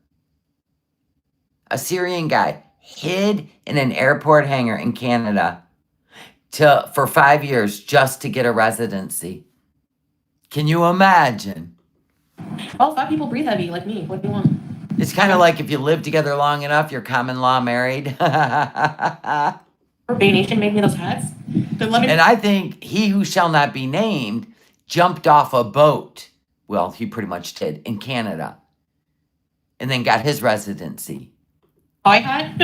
A Syrian guy hid in an airport hangar in Canada for 5 years just to get a residency. Can you imagine? Well, fat people breathe heavy, like me. What do you want? It's kind of like if you live together long enough, you're common law married. Or Bay Nation made me those hats. And I think he who shall not be named jumped off a boat. Well, he pretty much did in Canada. And then got his residency. I had?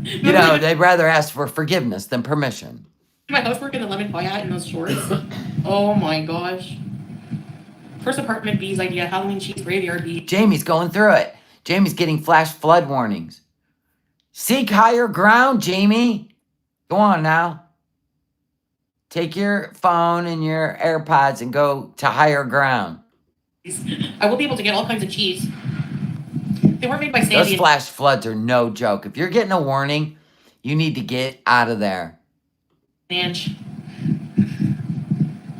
You know, they'd rather ask for forgiveness than permission. My housework in the lemon pie hat and those shorts. Oh my gosh. First apartment B's idea, Halloween cheese graveyard bee. Jamie's going through it. Jamie's getting flash flood warnings. Seek higher ground, Jamie. Go on now. Take your phone and your AirPods and go to higher ground. I will be able to get all kinds of cheese. They weren't made by Sandy. Those flash floods are no joke. If you're getting a warning, you need to get out of there. Sanj.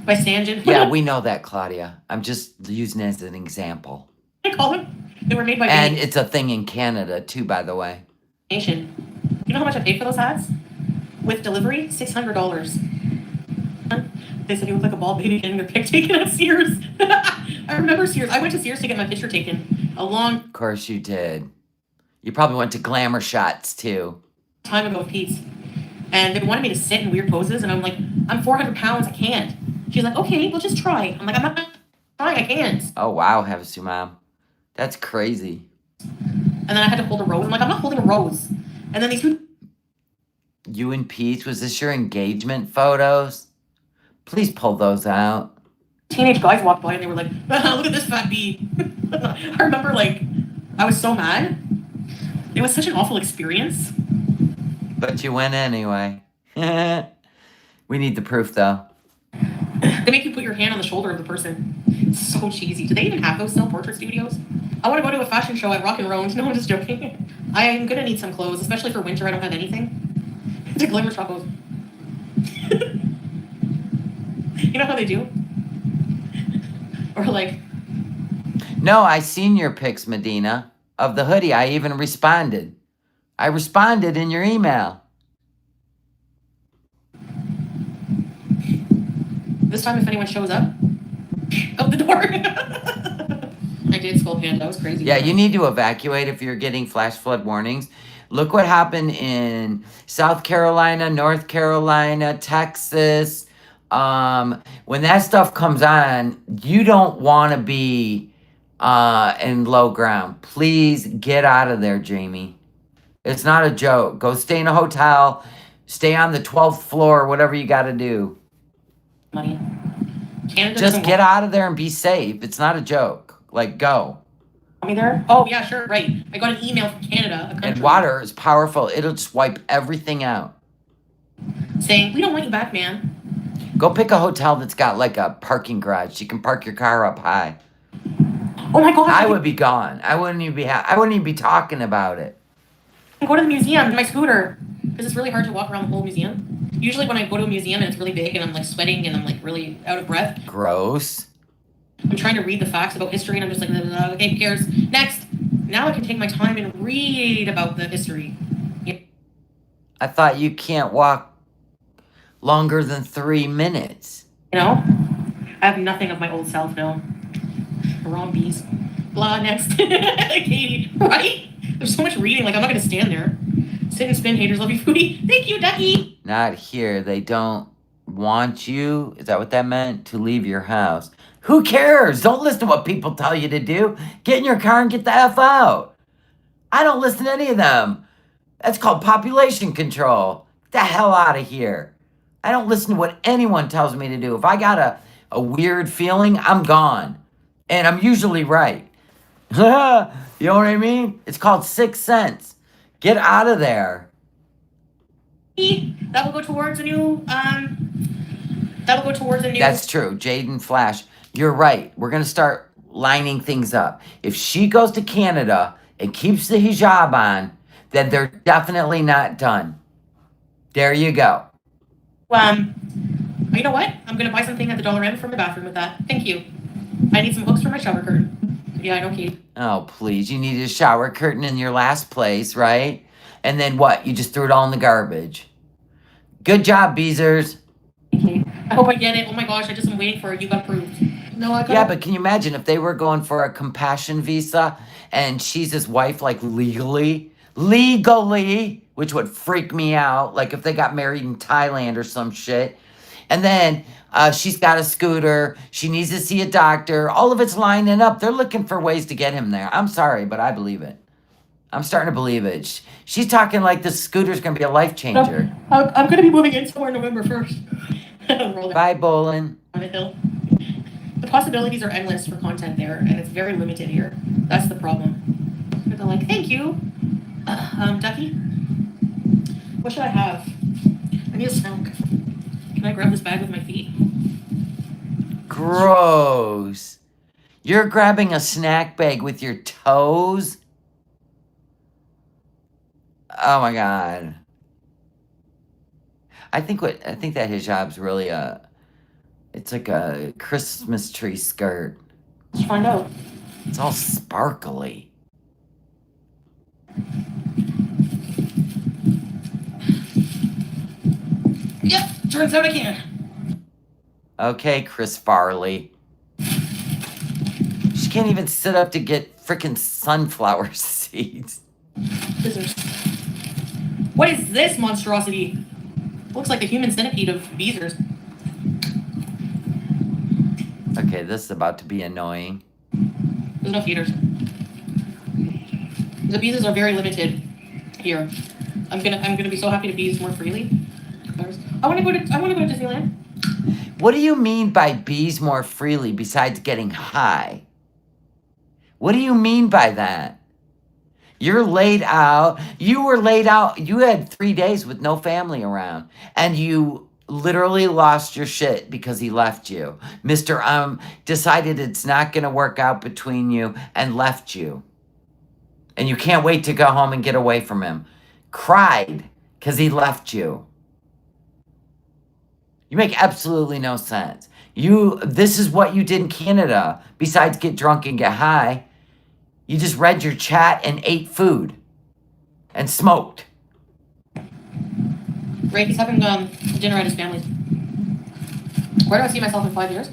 By Sanjin. Yeah, we know that, Claudia. I'm just using it as an example. I call them. They were made by And it's a thing in Canada, too, by the way. Nation. You know how much I paid for those hats? With delivery? $600. They said you look like a bald baby getting their pic taken at Sears. I remember Sears. I went to Sears to get my picture taken Of course you did. You probably went to Glamour Shots, too. Time ago with Pete's. And they wanted me to sit in weird poses, and I'm like, I'm 400 pounds, I can't. She's like, okay, we'll just try. I'm like, I'm not trying, I can't. Oh, wow, Havasu Mom. That's crazy. And then I had to hold a rose. I'm like, I'm not holding a rose. And then these two... You and Pete, was this your engagement photos? Please pull those out. Teenage guys walked by and they were like, look at this fat bee. I remember, like, I was so mad. It was such an awful experience. But you went anyway. We need the proof, though. They make you put your hand on the shoulder of the person. It's so cheesy. Do they even have those still, portrait studios? I want to go to a fashion show at Rock and Roll. No, I'm just joking. I'm going to need some clothes, especially for winter. I don't have anything. It's a Glimmer shop. You know how they do? Or like... No, I seen your pics, Medina, of the hoodie. I even responded. I responded in your email. This time, if anyone shows up, out the door. I did skull panda. That was crazy. Yeah, you need to evacuate if you're getting flash flood warnings. Look what happened in South Carolina, North Carolina, Texas. When that stuff comes on, you don't want to be in low ground. Please get out of there, Jamie. It's not a joke. Go stay in a hotel. Stay on the 12th floor, whatever you got to do. Money. Canada Just get out of there and be safe. It's not a joke. Like, go. Me there? Oh, yeah, sure, right. I got an email from Canada, a country. And water is powerful. It'll just wipe everything out. Saying, we don't want you back, man. Go pick a hotel that's got like a parking garage. You can park your car up high. Oh my God. I would be gone. I wouldn't even be talking about it. Go to the museum in my scooter. Because it's really hard to walk around the whole museum. Usually when I go to a museum and it's really big and I'm like sweating and I'm like really out of breath. Gross. I'm trying to read the facts about history and I'm just like, okay, who cares? Next. Now I can take my time and read about the history. Yeah. I thought you can't walk longer than 3 minutes. You know? I have nothing of my old self now. Wrong bees. Blah, next. Katie, right? There's so much reading, like I'm not going to stand there. Sit and spin, haters love you, Foodie. Thank you, Ducky. Not here. They don't want you, is that what that meant? To leave your house. Who cares? Don't listen to what people tell you to do. Get in your car and get the F out. I don't listen to any of them. That's called population control. Get the hell out of here. I don't listen to what anyone tells me to do. If I got a weird feeling, I'm gone. And I'm usually right. You know what I mean? It's called Sixth Sense. Get out of there. That will go towards a new, That's true. Jaden Flash, you're right. We're going to start lining things up. If she goes to Canada and keeps the hijab on, then they're definitely not done. There you go. You know what? I'm going to buy something at the Dollar Inn from the bathroom with that. Thank you. I need some hooks for my shower curtain. Yeah, I know, Kate. Oh, please. You needed a shower curtain in your last place, right? And then what? You just threw it all in the garbage. Good job, Beezers. Okay. I hope I get it. Oh my gosh, I just am waiting for it. You got approved. No, I got Yeah, but can you imagine if they were going for a compassion visa and she's his wife, like legally, which would freak me out. Like if they got married in Thailand or some shit. And then she's got a scooter. She needs to see a doctor. All of it's lining up. They're looking for ways to get him there. I'm sorry, but I believe it. I'm starting to believe it. She's talking like this scooter's going to be a life changer. I'm going to be moving in somewhere November 1st. Bye, Bolin. On a hill. The possibilities are endless for content there, and it's very limited here. That's the problem. But they're like, thank you. Ducky? What should I have? I need a snack. Can I grab this bag with my feet? Gross. You're grabbing a snack bag with your toes? Oh my God. I think that hijab's really it's like a Christmas tree skirt. Let's find out. It's all sparkly. Yep, turns out I can. Okay, Chris Farley. She can't even sit up to get frickin' sunflower seeds. Scissors. What is this monstrosity? Looks like the human centipede of Beezers. Okay, this is about to be annoying. There's no feeders. The Beezers are very limited here. I'm gonna be so happy to bees more freely. I want to go to Disneyland. What do you mean by bees more freely besides getting high? What do you mean by that? You're laid out. You were laid out. You had 3 days with no family around. And you literally lost your shit because he left you. Mr. Decided it's not going to work out between you and left you. And you can't wait to go home and get away from him. Cried because he left you. You make absolutely no sense. This is what you did in Canada, besides get drunk and get high. You just read your chat and ate food. And smoked. Right, he's having dinner at his family's. Where do I see myself in 5 years?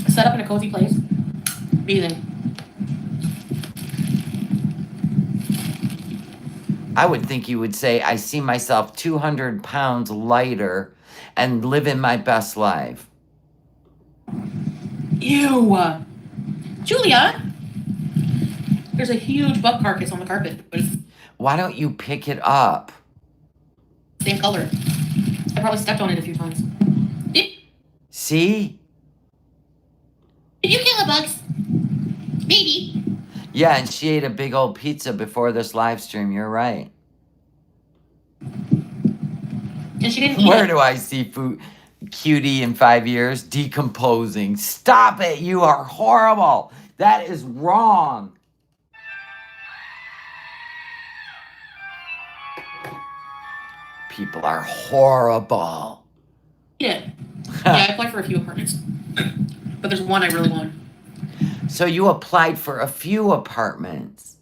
Set up in a cozy place. Breathing. I would think you would say, I see myself 200 pounds lighter and living my best life. Ew. Julia! There's a huge bug carcass on the carpet. Why don't you pick it up? Same color. I probably stepped on it a few times. See? Did you kill the bugs? Maybe. Yeah, and she ate a big old pizza before this live stream. You're right. And she didn't eat Where it. do I see food cutie in 5 years? Decomposing. Stop it. You are horrible. That is wrong. People are horrible. Yeah. Yeah, I applied for a few apartments. But there's one I really want. So you applied for a few apartments.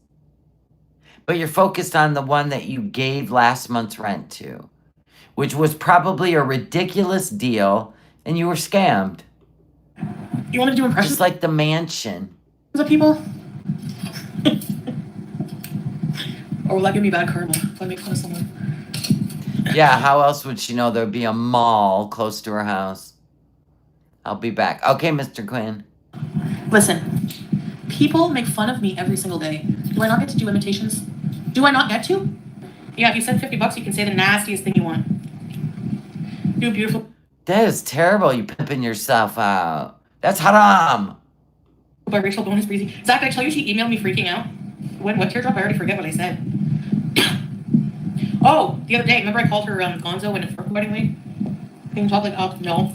But you're focused on the one that you gave last month's rent to, which was probably a ridiculous deal, and you were scammed. You want to do impressions? Just like the mansion. The people? Or will that give me bad karma if I make fun of someone? Yeah, how else would she know there'd be a mall close to her house? I'll be back. Okay, Mr. Quinn. Listen, people make fun of me every single day. Do I not get to do imitations? Do I not get to? Yeah, if you send $50, you can say the nastiest thing you want. Do a beautiful. That is terrible. You pimping yourself out. That's haram. By Rachel Bonus Breezy. Zach, did I tell you she emailed me freaking out? When what teardrop? I already forget what I said. Oh, the other day, remember I called her Gonzo when it's for wedding week? Can you talk like Alex? No.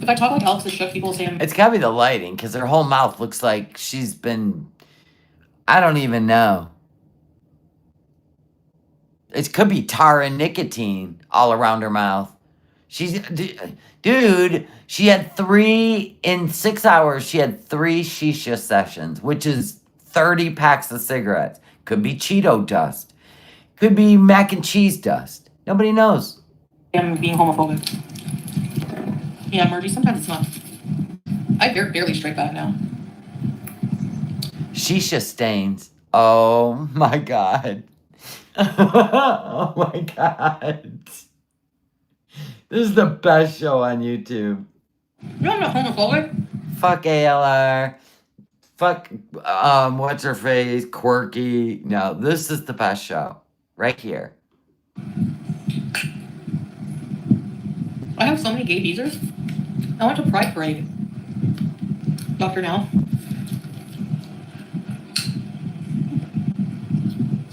If I talk like Alex the Shook, people will say I'm. It's gotta be the lighting, because her whole mouth looks like she's been. I don't even know. It could be tar and nicotine all around her mouth. Dude, she had in 6 hours, she had 3 shisha sessions, which is 30 packs of cigarettes. Could be Cheeto dust. Could be mac and cheese dust. Nobody knows. I'm being homophobic. Yeah, Margie, sometimes it's not. I barely strike back now. Shisha stains. Oh my God. Oh my God. This is the best show on YouTube. You know I'm not homophobic. Fuck ALR. Fuck, what's her face? Quirky. No, this is the best show. Right here. I have so many gay beezers. I went to Pride Parade. Dr. Now.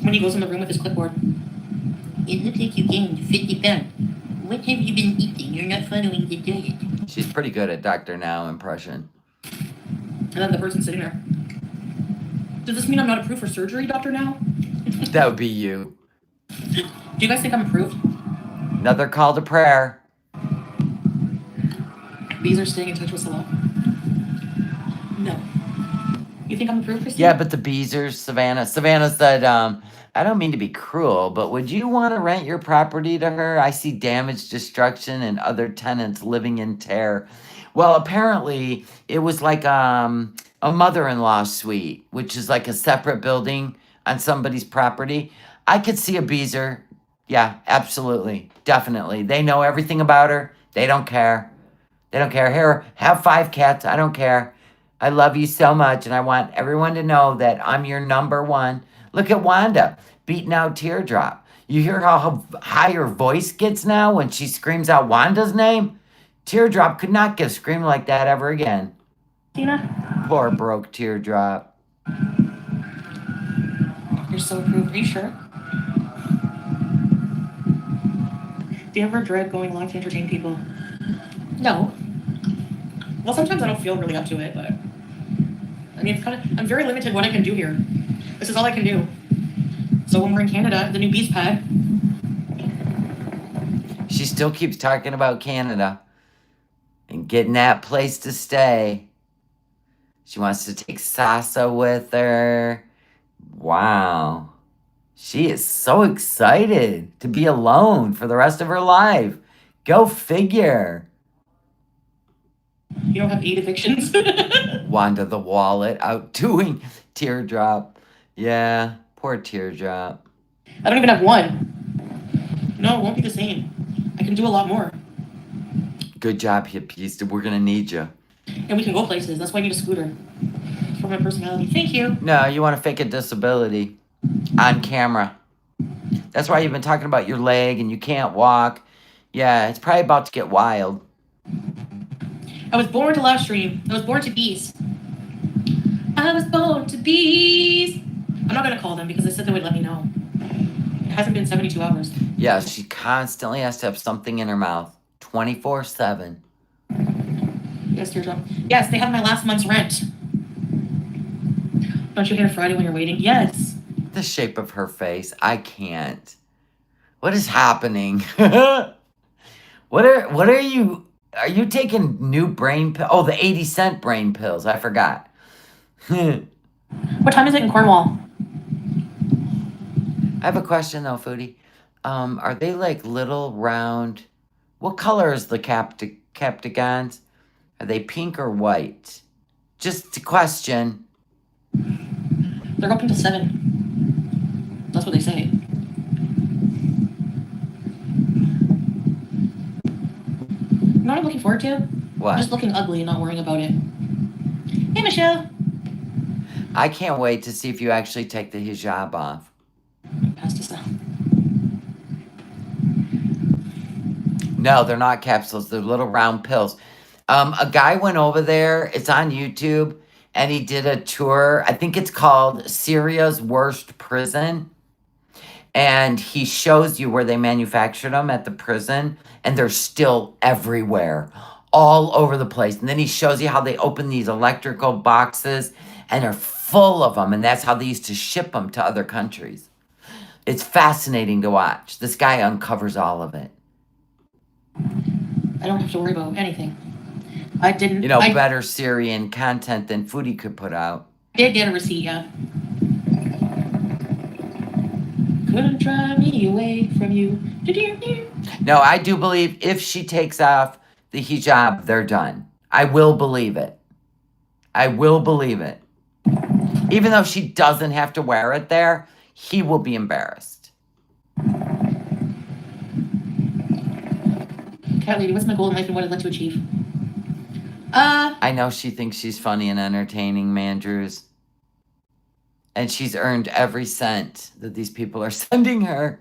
When he goes in the room with his clipboard. It looks like you gained 50 pounds. What have you been eating? You're not following the diet. She's pretty good at Dr. Now impression. And then the person sitting there. Does this mean I'm not approved for surgery, Dr. Now? That would be you. Do you guys think I'm approved? Another call to prayer. Bees are staying in touch with Salah. No. You think I'm approved, Christine? Yeah, but the Beezers, Savannah. Savannah said, I don't mean to be cruel, but would you want to rent your property to her? I see damage, destruction, and other tenants living in terror. Well, apparently, it was like a mother-in-law suite, which is like a separate building on somebody's property. I could see a Beezer. Yeah, absolutely. Definitely. They know everything about her. They don't care. They don't care. Here, have 5 cats. I don't care. I love you so much, and I want everyone to know that I'm your number one. Look at Wanda beating out Teardrop. You hear how high her voice gets now when she screams out Wanda's name? Teardrop could not get screamed like that ever again. Tina? Poor broke Teardrop. You're so approved. Are you sure? Do you ever dread going live to entertain people? No. Well, sometimes I don't feel really up to it, but I mean, I'm very limited what I can do here. This is all I can do. So when we're in Canada, the new Beast pad. She still keeps talking about Canada and getting that place to stay. She wants to take Sasa with her. Wow. She is so excited to be alone for the rest of her life. Go figure. You don't have 8 evictions. Wanda the wallet out doing Teardrop. Yeah, poor Teardrop. I don't even have 1. No, it won't be the same. I can do a lot more. Good job, hippies. We're going to need you. And we can go places. That's why I need a scooter. For my personality. Thank you. No, you want to fake a disability on camera. That's why you've been talking about your leg and you can't walk. Yeah, it's probably about to get wild. I was born to live stream. I was born to bees. I was born to bees. I'm not going to call them because they said they would let me know. It hasn't been 72 hours. Yeah, she constantly has to have something in her mouth. 24/7. Yes, Teardrop. Yes, they have my last month's rent. Don't you hate Friday when you're waiting? Yes. The shape of her face. I can't. What is happening? What are you... Are you taking new brain pills? Oh, the 80-cent brain pills. I forgot. What time is it in Cornwall? I have a question, though, Foodie. Are they like little round... What color is the Capticons? Are they pink or white? Just a question. They're open till 7. That's what they say. You know what I'm looking forward to? What? Just looking ugly and not worrying about it. Hey, Michelle. I can't wait to see if you actually take the hijab off. Pass this out. No, they're not capsules. They're little round pills. A guy went over there. It's on YouTube. And he did a tour. I think it's called Syria's Worst Prison. And he shows you where they manufactured them at the prison. And they're still everywhere. All over the place. And then he shows you how they open these electrical boxes. And they're full of them. And that's how they used to ship them to other countries. It's fascinating to watch. This guy uncovers all of it. I don't have to worry about anything. I didn't. You know, better Syrian content than Foodie could put out. Did get a receipt, yeah. Couldn't drive me away from you. No, I do believe if she takes off the hijab, they're done. I will believe it. I will believe it. Even though she doesn't have to wear it there, he will be embarrassed. Cat lady, what's my goal in life and what I'd like to achieve? I know she thinks she's funny and entertaining, Mandrews. And she's earned every cent that these people are sending her.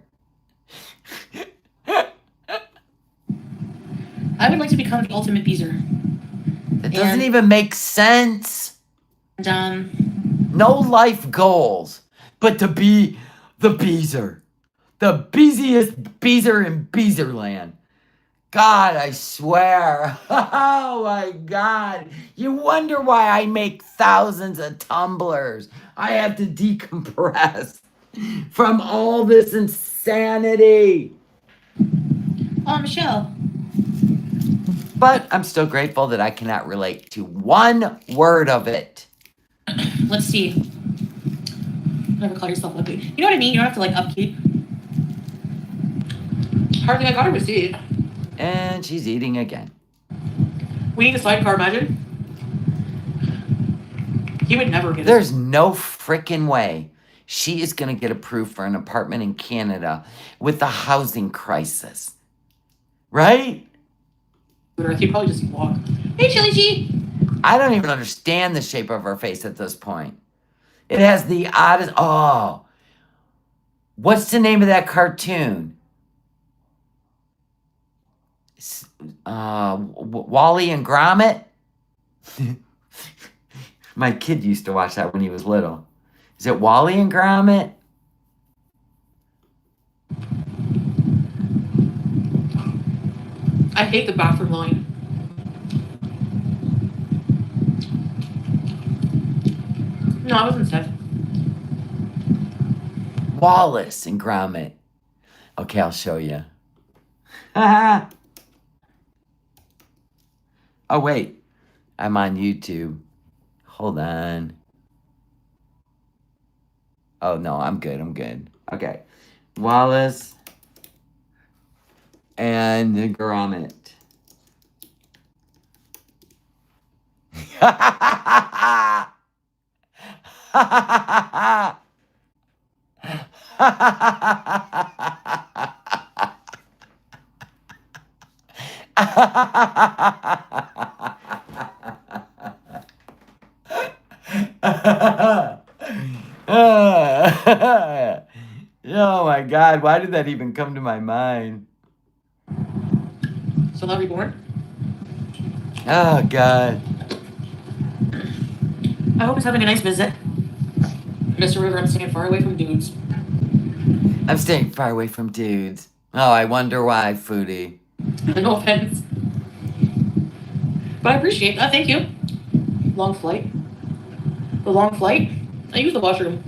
I would like to become the ultimate beezer. It doesn't even make sense. And, no life goals, but to be the beezer. The beesiest beezer in Beezerland. God, I swear. Oh my God. You wonder why I make thousands of tumblers. I have to decompress from all this insanity. oh, Michelle. But I'm still grateful that I cannot relate to one word of it. Let's see. Never call yourself ugly. You know what I mean? You don't have to like upkeep. Hardly I got a receipt. And she's eating again. We need a sidecar, imagine. He would never get it. There's no freaking way she is going to get approved for an apartment in Canada with the housing crisis. Right? He'd probably just walk. Hey, Chili G! I don't even understand the shape of her face at this point. It has the oddest... Oh. What's the name of that cartoon? Wally and Gromit? My kid used to watch that when he was little. Is it Wally and Gromit? I hate the bathroom line. No, I wasn't sad. Wallace and Gromit. Okay, I'll show you. Oh, wait. I'm on YouTube. Hold on. Oh, no, I'm good. I'm good. Okay. Wallace and Gromit. Oh my God, why did that even come to my mind? Salah reborn? Oh God. I hope he's having a nice visit. Mr. River, I'm staying far away from dudes. I'm staying far away from dudes. Oh, I wonder why, Foodie. No offense. But I appreciate that. Thank you. Long flight. The long flight? I use the washroom.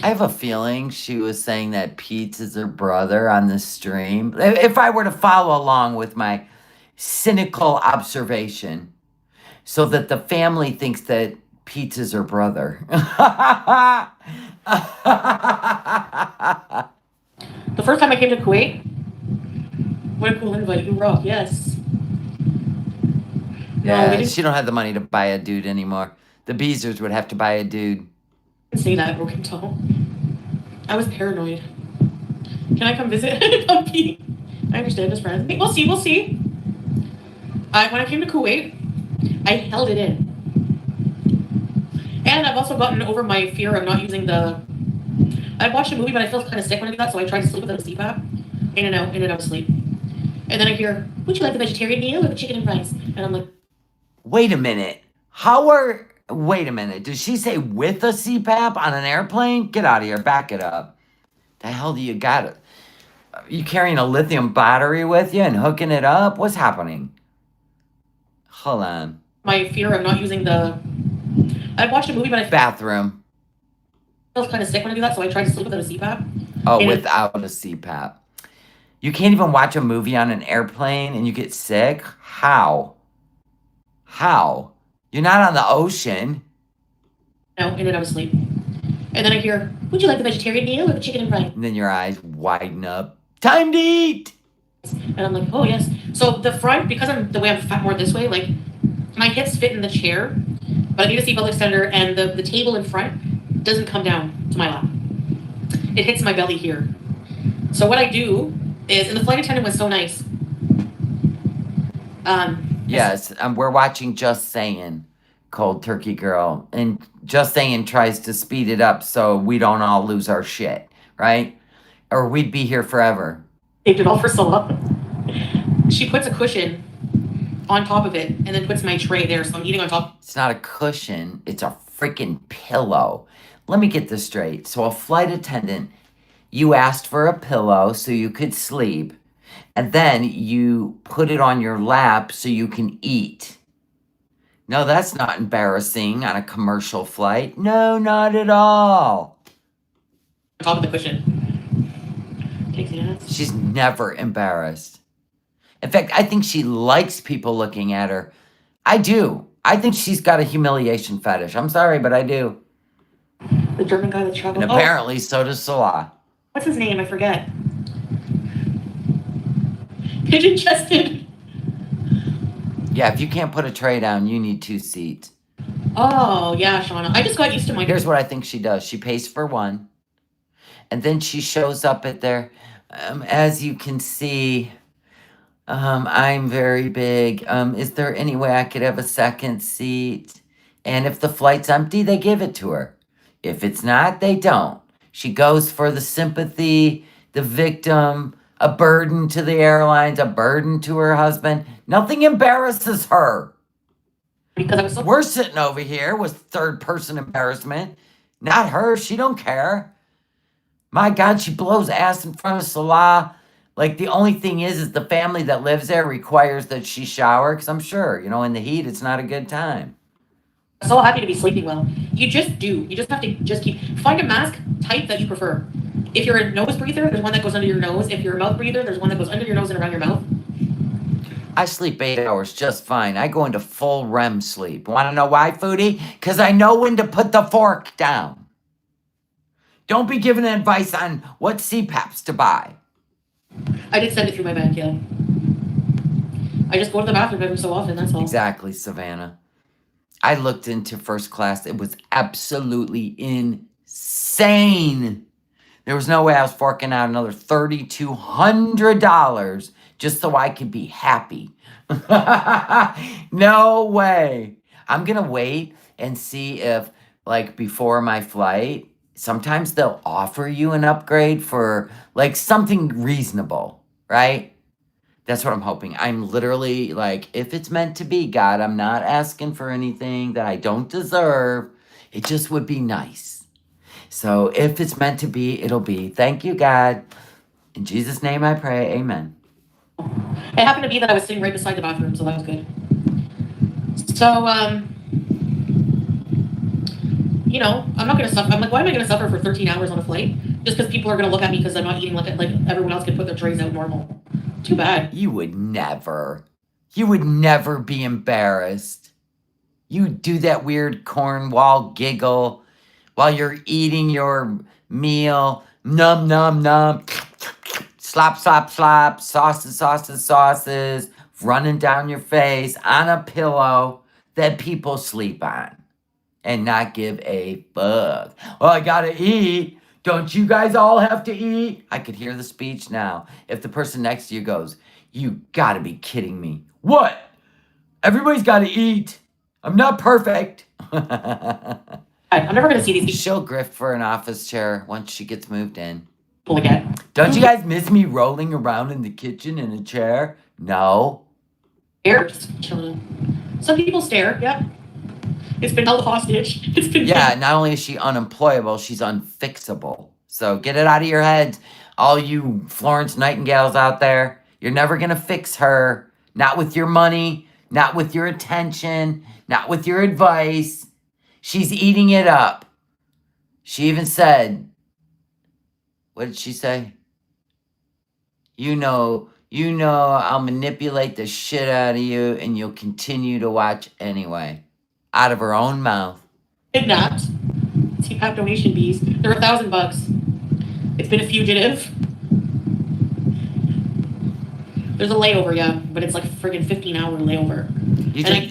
I have a feeling she was saying that Pete is her brother on the stream. If I were to follow along with my cynical observation, so that the family thinks that Pete is her brother. The first time I came to Kuwait, what a cool invite. You rock, yes. Yeah, she don't have the money to buy a dude anymore. The Beezers would have to buy a dude. Say that, broken toe. I was paranoid. Can I come visit? Come Pete. I understand his friends. We'll see. When I came to Kuwait, I held it in. And I've also gotten over my fear of not using the. I watched a movie, but I feel kind of sick when I do that, so I tried to sleep without a CPAP. In and out of sleep. And then I hear, would you like the vegetarian meal or the chicken and rice? And I'm like, Wait a minute. Wait a minute. Did she say with a CPAP on an airplane? Get out of here. Back it up. The hell do you got it? You carrying a lithium battery with you and hooking it up? What's happening? Hold on. My fear of not using the. I watched a movie, but I Bathroom. feel kind of sick when I do that, so I tried to sleep without a CPAP. Oh, without a CPAP. You can't even watch a movie on an airplane and you get sick? How? How? You're not on the ocean. No, in and out of sleep. And then I hear, would you like the vegetarian meal or the chicken and rice? And then your eyes widen up. Time to eat! And I'm like, oh, yes. So the front, because I'm the way I'm fat more this way, like, my hips fit in the chair, but I need a seatbelt extender, and the table in front doesn't come down to my lap. It hits my belly here. So what I do is, and the flight attendant was so nice. Yes, we're watching Just Saying, Cold Turkey Girl. And Just Saying tries to speed it up so we don't all lose our shit, right? Or we'd be here forever. Saved it all for Salah. She puts a cushion on top of it and then puts my tray there, so I'm eating on top. It's not a cushion, it's a freaking pillow. Let me get this straight. So a flight attendant, you asked for a pillow so you could sleep, and then you put it on your lap so you can eat. No, that's not embarrassing on a commercial flight. No, not at all. On top of the cushion. She's never embarrassed. In fact, I think she likes people looking at her. I do. I think she's got a humiliation fetish. I'm sorry, but I do. The German guy that traveled. And apparently, so does Salah. What's his name? I forget. Pigeon chested. Yeah, if you can't put a tray down, you need 2 seats. Oh, yeah, Shauna. I just got used to my... Here's what I think she does. She pays for one. And then she shows up at their... as you can see, I'm very big. Is there any way I could have a second seat? And if the flight's empty, they give it to her. If it's not, they don't. She goes for the sympathy, the victim, a burden to the airlines, a burden to her husband. Nothing embarrasses her. Because I was so... We're sitting over here with third-person embarrassment. Not her. She don't care. My God, she blows ass in front of Salah. Like, the only thing is the family that lives there requires that she shower. Because I'm sure, in the heat, it's not a good time. I'm so happy to be sleeping well. You just do. You just have to find a mask type that you prefer. If you're a nose breather, there's one that goes under your nose. If you're a mouth breather, there's one that goes under your nose and around your mouth. I sleep 8 hours just fine. I go into full REM sleep. Want to know why, Foodie? Because I know when to put the fork down. Don't be giving advice on what CPAPs to buy. I did send it through my bag, yeah. I just go to the bathroom every so often, that's all. Exactly, Savannah. I looked into first class. It was absolutely insane. There was no way I was forking out another $3,200 just so I could be happy. No way. I'm going to wait and see if, before my flight, sometimes they'll offer you an upgrade for, something reasonable, right? That's what I'm hoping. I'm literally, if it's meant to be, God, I'm not asking for anything that I don't deserve. It just would be nice. So if it's meant to be, it'll be. Thank you, God. In Jesus' name I pray. Amen. It happened to be that I was sitting right beside the bathroom, so that was good. So, I'm not going to suffer. I'm like, why am I going to suffer for 13 hours on a flight? Just because people are going to look at me because I'm not eating like everyone else can put their trays out normal. Too bad. You would never be embarrassed. You would do that weird Cornwall giggle while you're eating your meal. Num, num, num. Slop, slop, slop. Sauces, sauces, sauces. Running down your face on a pillow that people sleep on. And not give a fuck. Well, I gotta eat. Don't you guys all have to eat? I could hear the speech now. If the person next to you goes, you gotta be kidding me. What? Everybody's gotta eat. I'm not perfect. I'm never gonna see these She'll grift for an office chair once she gets moved in. people again. Don't you guys miss me rolling around in the kitchen in a chair? No. Stares. Some people stare. Yep. It's been held hostage. It's been Yeah, not only is she unemployable, she's unfixable. So get it out of your heads, all you Florence Nightingales out there. You're never going to fix her. Not with your money, not with your attention, not with your advice. She's eating it up. She even said, what did she say? You know, I'll manipulate the shit out of you and you'll continue to watch anyway. Out of her own mouth. Kidnapped. CPAP donation bees. They're $1,000. It's been a fugitive. There's a layover, yeah, but it's like a friggin' 15-hour layover.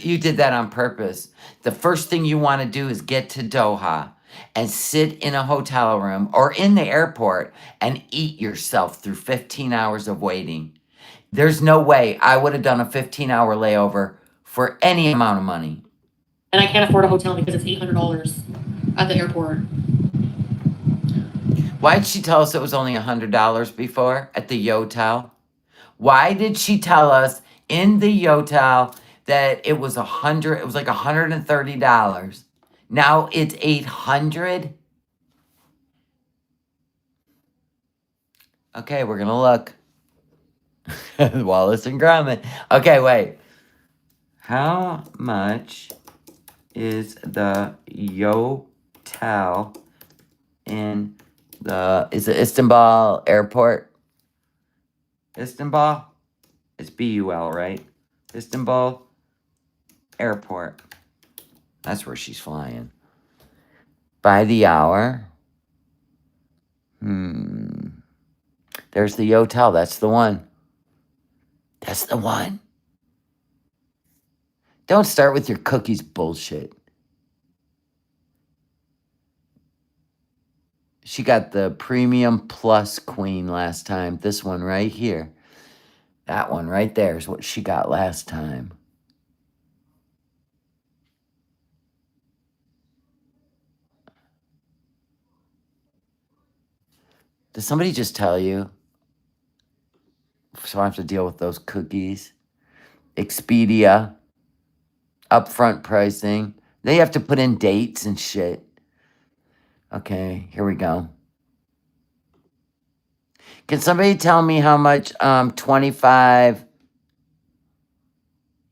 You did that on purpose. The first thing you want to do is get to Doha and sit in a hotel room or in the airport and eat yourself through 15 hours of waiting. There's no way I would have done a 15-hour layover for any amount of money. And I can't afford a hotel because it's $800 at the airport. Why did she tell us it was only $100 before at the Yotel? Why did she tell us in the Yotel that it was $100? It was like $130. Now it's $800. Okay, we're gonna look. Wallace and Gromit. Okay, wait. How much is the Yotel in is it Istanbul airport? Istanbul? It's BUL, right? Istanbul airport. That's where she's flying. By the hour. There's the Yotel. That's the one. That's the one. Don't start with your cookies bullshit. She got the premium plus queen last time. This one right here. That one right there is what she got last time. Did somebody just tell you? So I have to deal with those cookies. Expedia. Upfront pricing. They have to put in dates and shit. Okay, here we go. Can somebody tell me how much 25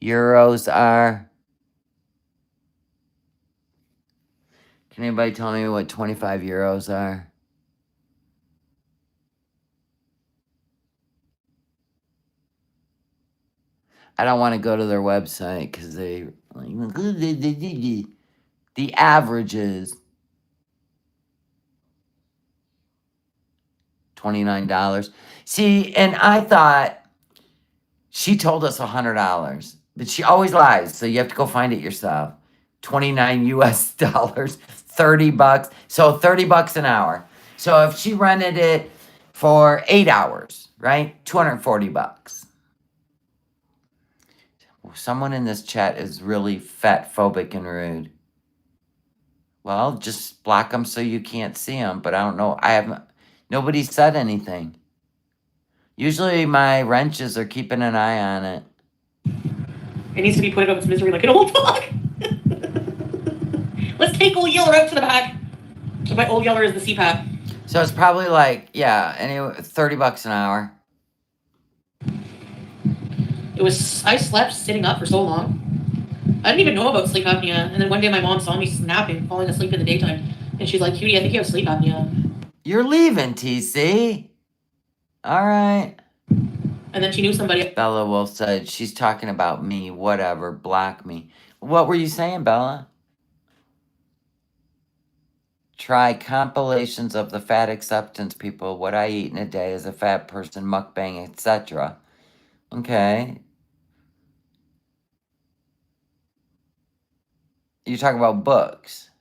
euros are? Can anybody tell me what 25 euros are? I don't want to go to their website because they like the averages $29. See, and I thought she told us $100, but she always lies. So you have to go find it yourself. 29 US dollars, $30. So $30 an hour. So if she rented it for 8 hours, right? $240. Someone in this chat is really fat phobic and rude. Well, just block them so you can't see them. But I don't know. Nobody said anything. Usually my wrenches are keeping an eye on it. It needs to be put out of its misery like an old dog. Let's take Old Yeller out to the back. By Old Yeller is the CPAP. So it's probably like, yeah, anyway, $30 an hour. I slept sitting up for so long. I didn't even know about sleep apnea. And then one day my mom saw me snapping, falling asleep in the daytime. And she's like, Cutie, I think you have sleep apnea. You're leaving, TC. All right. And then she knew somebody. Bella Wolf said, she's talking about me, whatever, block me. What were you saying, Bella? Try compilations of the fat acceptance people, what I eat in a day as a fat person, mukbang, etc. Okay. You talk about books.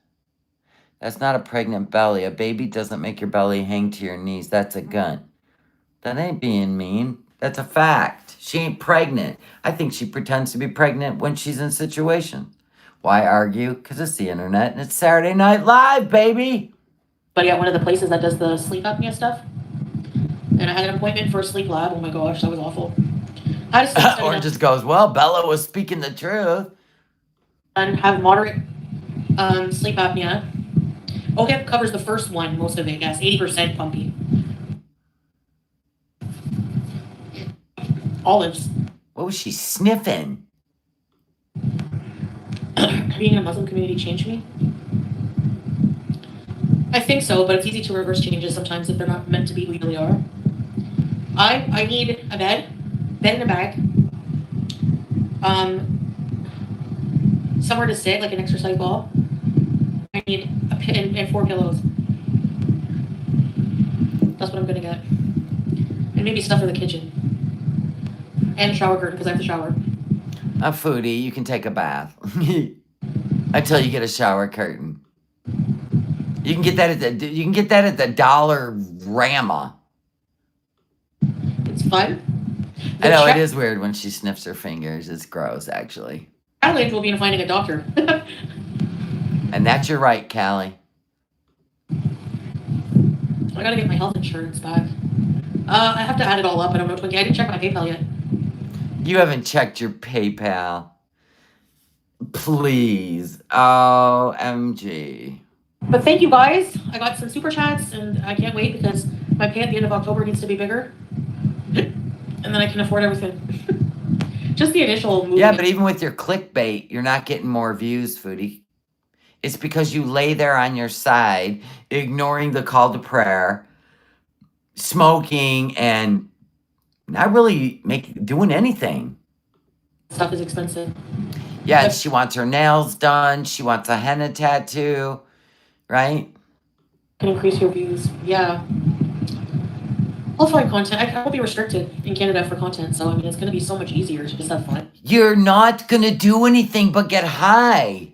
That's not a pregnant belly. A baby doesn't make your belly hang to your knees. That's a gun. That ain't being mean. That's a fact. She ain't pregnant. I think she pretends to be pregnant when she's in situations. Why argue? Because it's the internet and it's Saturday Night Live, baby. But yeah, one of the places that does the sleep apnea stuff. And I had an appointment for a sleep lab. Oh my gosh, that was awful. I had a sleep study Or just goes, well, Bella was speaking the truth. and have moderate sleep apnea. OHIP covers the first one, most of it, yes, 80% pumpy. Olives. What was she sniffing? Being in a Muslim community changed me? I think so, but it's easy to reverse changes sometimes if they're not meant to be who you really are. I need a bed in a bag, somewhere to sit, like an exercise ball. I need a pin and 4 pillows. That's what I'm gonna get. And maybe stuff for the kitchen. And a shower curtain, because I have to shower. A foodie, you can take a bath. Until you get a shower curtain. You can get that at the Dollarama. It's fun. I know it is weird when she sniffs her fingers. It's gross, actually. Challenge will be in finding a doctor. And that's your right, Callie. I gotta get my health insurance back. I have to add it all up. I don't know. I didn't check my PayPal yet. You haven't checked your PayPal. Please. OMG. But thank you guys. I got some super chats and I can't wait because my pay at the end of October needs to be bigger. And then I can afford everything. Just the initial movie. Yeah, but even with your clickbait, you're not getting more views, foodie. It's because you lay there on your side, ignoring the call to prayer, smoking, and not really doing anything. Stuff is expensive. Yeah, and she wants her nails done. She wants a henna tattoo, right? Can increase your views. Yeah. I'll find content. I will be restricted in Canada for content, so I mean it's going to be so much easier to just have fun. You're not going to do anything but get high.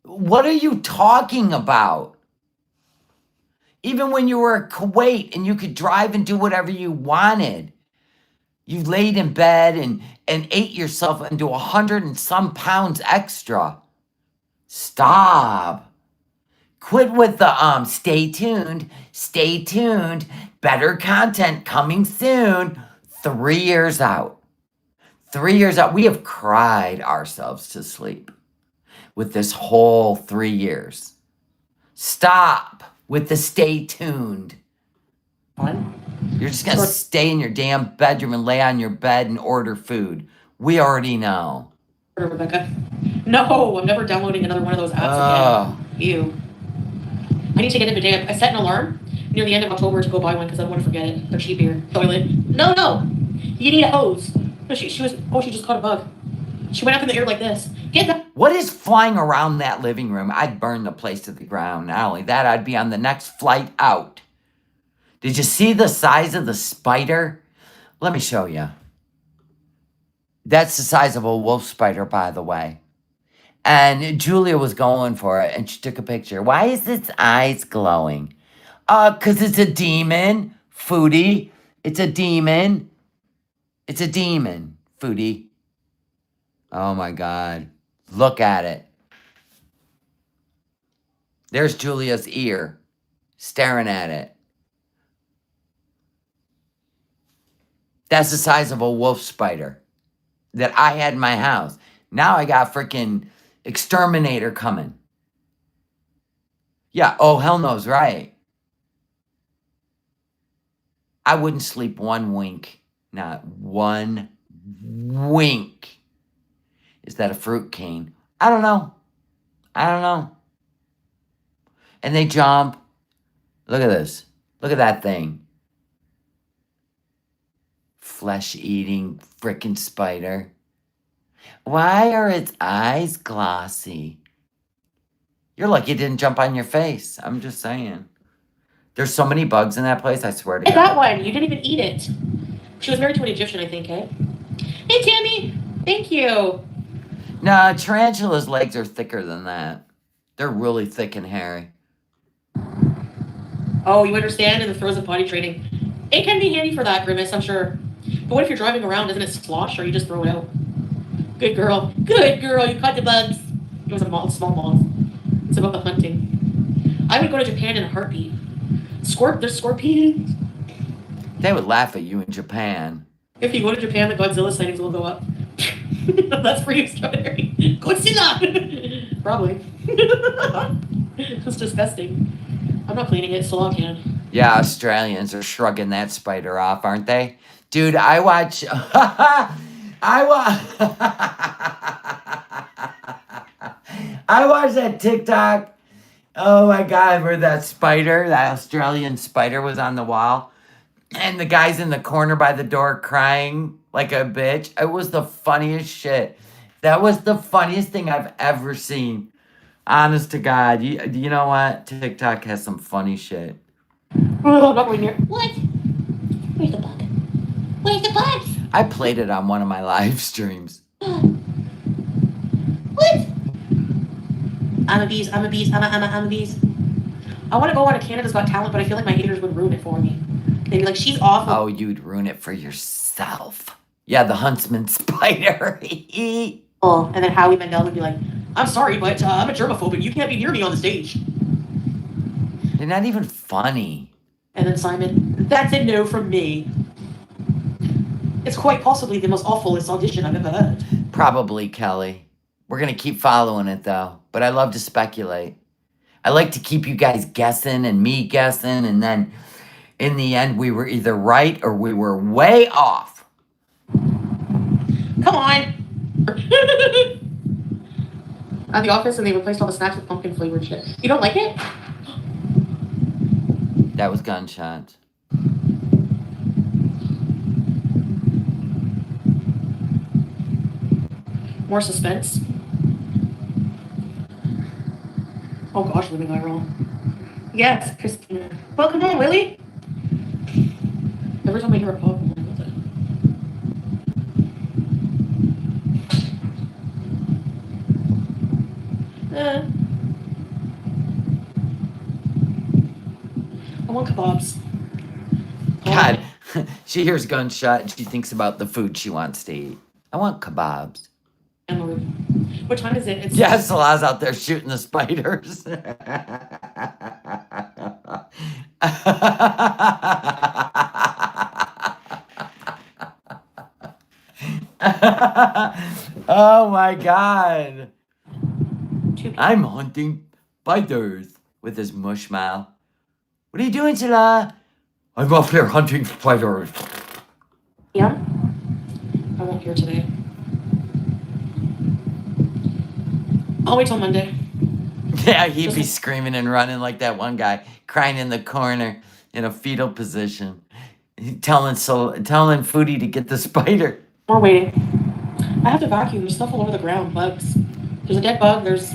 What are you talking about? Even when you were in Kuwait and you could drive and do whatever you wanted, you laid in bed and ate yourself into 100 and some pounds extra. Stop. Quit with the stay tuned, better content coming soon. 3 years out. 3 years out. We have cried ourselves to sleep with this whole 3 years. Stop with the stay tuned. Fun. You're just going to stay in your damn bedroom and lay on your bed and order food. We already know. Rebecca. No, I'm never downloading another one of those apps again. Ew. I need to get a bidet. I set an alarm near the end of October to go buy one because I don't want to forget it. They're cheap here. Toilet. No. You need a hose. No, she just caught a bug. She went up in the air like this. Get that. What is flying around that living room? I'd burn the place to the ground. Not only that, I'd be on the next flight out. Did you see the size of the spider? Let me show you. That's the size of a wolf spider, by the way. And Julia was going for it, and she took a picture. Why is its eyes glowing? Because it's a demon, foodie. It's a demon. It's a demon, foodie. Oh, my God. Look at it. There's Julia's ear, staring at it. That's the size of a wolf spider that I had in my house. Now I got freaking exterminator coming. Yeah, oh, hell knows, right. I wouldn't sleep one wink. Not one wink. Is that a fruit cane? I don't know. And they jump. Look at this. Look at that thing. Flesh-eating frickin' spider. Why are its eyes glossy? You're lucky it didn't jump on your face. I'm just saying. There's so many bugs in that place, I swear to God. That one. You didn't even eat it. She was married to an Egyptian, I think, eh? Hey, Tammy. Thank you. Nah, tarantula's legs are thicker than that. They're really thick and hairy. Oh, you understand in the throes of potty training. It can be handy for that, Grimace, I'm sure. But what if you're driving around? Doesn't it slosh or you just throw it out? Good girl. Good girl. You caught the bugs. It was a small moth. It's about the hunting. I would go to Japan in a heartbeat. There's scorpions. They would laugh at you in Japan. If you go to Japan, the Godzilla sightings will go up. That's for you, Strawberry. Godzilla! Probably. It's disgusting. I'm not cleaning it. Salah can. Yeah, Australians are shrugging that spider off, aren't they? Dude, I watch... I watched that TikTok. Oh my God, where that Australian spider was on the wall. And the guy's in the corner by the door crying like a bitch. It was the funniest shit. That was the funniest thing I've ever seen. Honest to God. You know what? TikTok has some funny shit. Oh, I'm not going near. What? Where's the bug? Where's the bugs? I played it on one of my live streams. What? I'm a bees. I'm a bees. I'm a bees. I want to go on to Canada's Got Talent, but I feel like my haters would ruin it for me. They'd be like, she's awful. Oh, you'd ruin it for yourself. Yeah, the huntsman spider. Oh, and then Howie Mandel would be like, I'm sorry, but I'm a germaphobe and you can't be near me on the stage. They're not even funny. And then Simon, that's a no from me. It's quite possibly the most awfulest audition I've ever heard. Probably, Kelly. We're going to keep following it, though. But I love to speculate. I like to keep you guys guessing and me guessing. And then in the end, we were either right or we were way off. Come on. At the office, and they replaced all the snacks with pumpkin flavored shit. You don't like it? That was gunshots. More suspense. Oh gosh, living viral. Yes, Christina. Welcome home, Lily. Every time I hear a pop, I'm like, what's that? I want kebabs. God, she hears gunshot and she thinks about the food she wants to eat. I want kebabs. What time is it? It's yeah, Salah's out there shooting the spiders. Oh my God. I'm hunting spiders with his mush mouth. What are you doing, Salah? I'm up here hunting spiders. Yeah? I won't hear today. I'll wait till Monday. Yeah, he'd be screaming and running like that one guy, crying in the corner in a fetal position, telling Foodie to get the spider. We're waiting. I have to vacuum. There's stuff all over the ground. Bugs. There's a dead bug. There's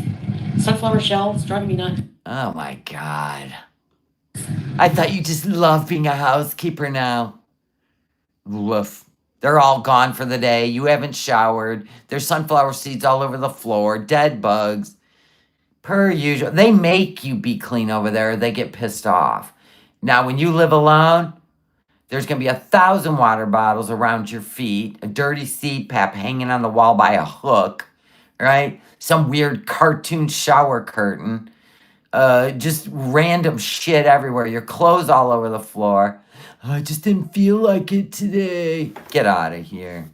sunflower shells. It's driving me nuts. Oh my God. I thought you just loved being a housekeeper now. Woof. They're all gone for the day. You haven't showered. There's sunflower seeds all over the floor. Dead bugs. Per usual. They make you be clean over there. Or they get pissed off. Now, when you live alone, there's going to be 1,000 water bottles around your feet. A dirty CPAP hanging on the wall by a hook. Right? Some weird cartoon shower curtain. Just random shit everywhere. Your clothes all over the floor. I just didn't feel like it today. Get out of here.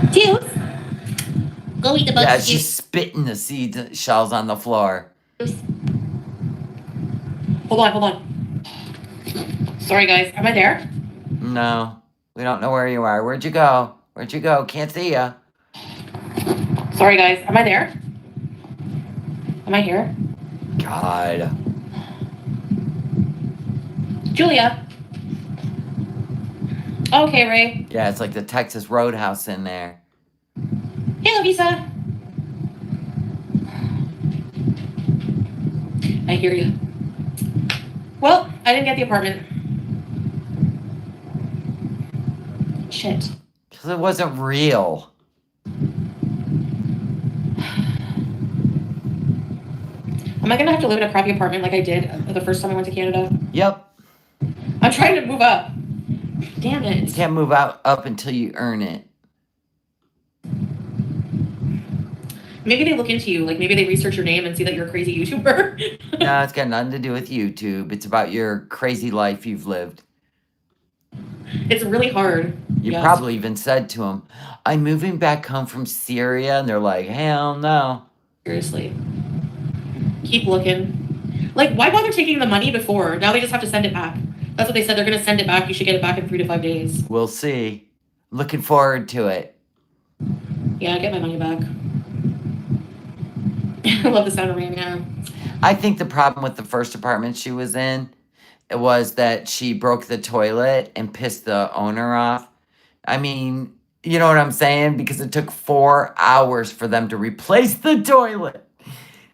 Juice. Go eat the bugs. Yeah, she's spitting the seed shells on the floor. Hold on. Sorry, guys. Am I there? No, we don't know where you are. Where'd you go? Can't see ya. Sorry, guys. Am I there? Am I here? God. Julia. Okay, Ray. Yeah, it's like the Texas Roadhouse in there. Hello, Visa. I hear you. Well, I didn't get the apartment. Shit. Because it wasn't real. Am I going to have to live in a crappy apartment like I did the first time I went to Canada? Yep. I'm trying to move up. Damn it. You can't move up until you earn it. Maybe they look into you. Like maybe they research your name and see that you're a crazy YouTuber. No, it's got nothing to do with YouTube. It's about your crazy life you've lived. It's really hard. You Yes. probably even said to them, I'm moving back home from Syria. And they're like, hell no. Seriously. Keep looking. Like, why bother taking the money before? Now they just have to send it back. That's what they said. They're going to send it back. You should get it back in 3 to 5 days. We'll see. Looking forward to it. Yeah, get my money back. I love the sound of rain, yeah. I think the problem with the first apartment she was in, it was that she broke the toilet and pissed the owner off. I mean, you know what I'm saying? Because it took 4 hours for them to replace the toilet.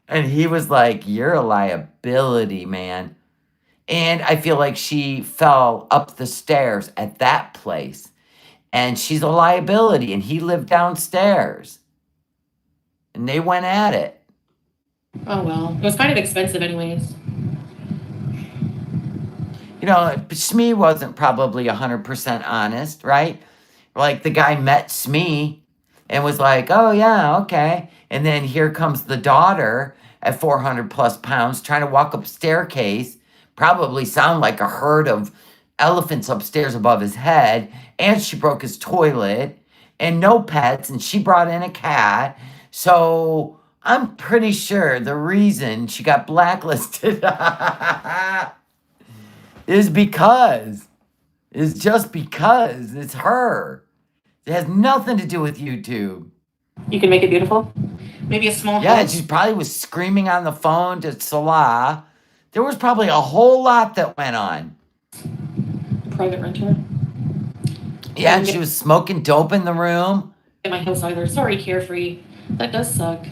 And he was like, you're a liability, man. And I feel like she fell up the stairs at that place. And she's a liability. And he lived downstairs. And they went at it. Oh, well. It was kind of expensive anyways. You know, Smee wasn't probably 100% honest, right? Like the guy met Smee and was like, oh, yeah, okay. And then here comes the daughter at 400 plus pounds trying to walk up staircase, probably sound like a herd of elephants upstairs above his head. And she broke his toilet and no pets. And she brought in a cat. So I'm pretty sure the reason she got blacklisted is just because it's her. It has nothing to do with YouTube. You can make it beautiful? Maybe a small Yeah, house? she probably was screaming on the phone to Salah. There was probably a whole lot that went on. Private renter? Yeah, and she was smoking dope in the room. In my house either. Sorry, Carefree. That does suck.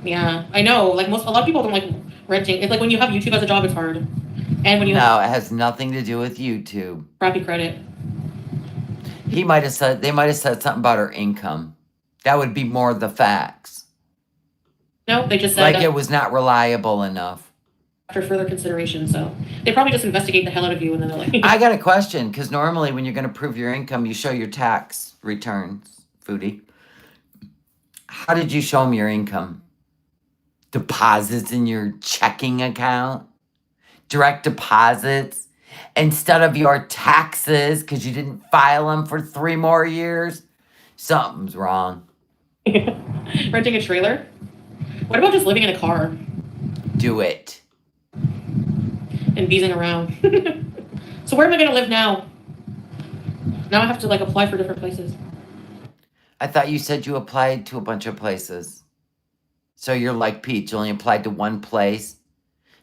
Yeah, I know. Like a lot of people don't like renting. It's like when you have YouTube as a job, it's hard. And when you have No, it has nothing to do with YouTube. crappy credit. They might have said something about her income. That would be more the facts. No, they just said Like it was not reliable enough. after further consideration. So they probably just investigate the hell out of you and then they're like, I got a question, because normally when you're going to prove your income, you show your tax returns, Foodie. How did you show them your income? Deposits in your checking account? Direct deposits? Instead of your taxes, because you didn't file them for 3 more years? Something's wrong. renting a trailer? What about just living in a car Do it. and beezing around? So where am I going to live now? Now I have to like apply for different places. I thought you said you applied to a bunch of places. So you're like Peach, you only applied to one place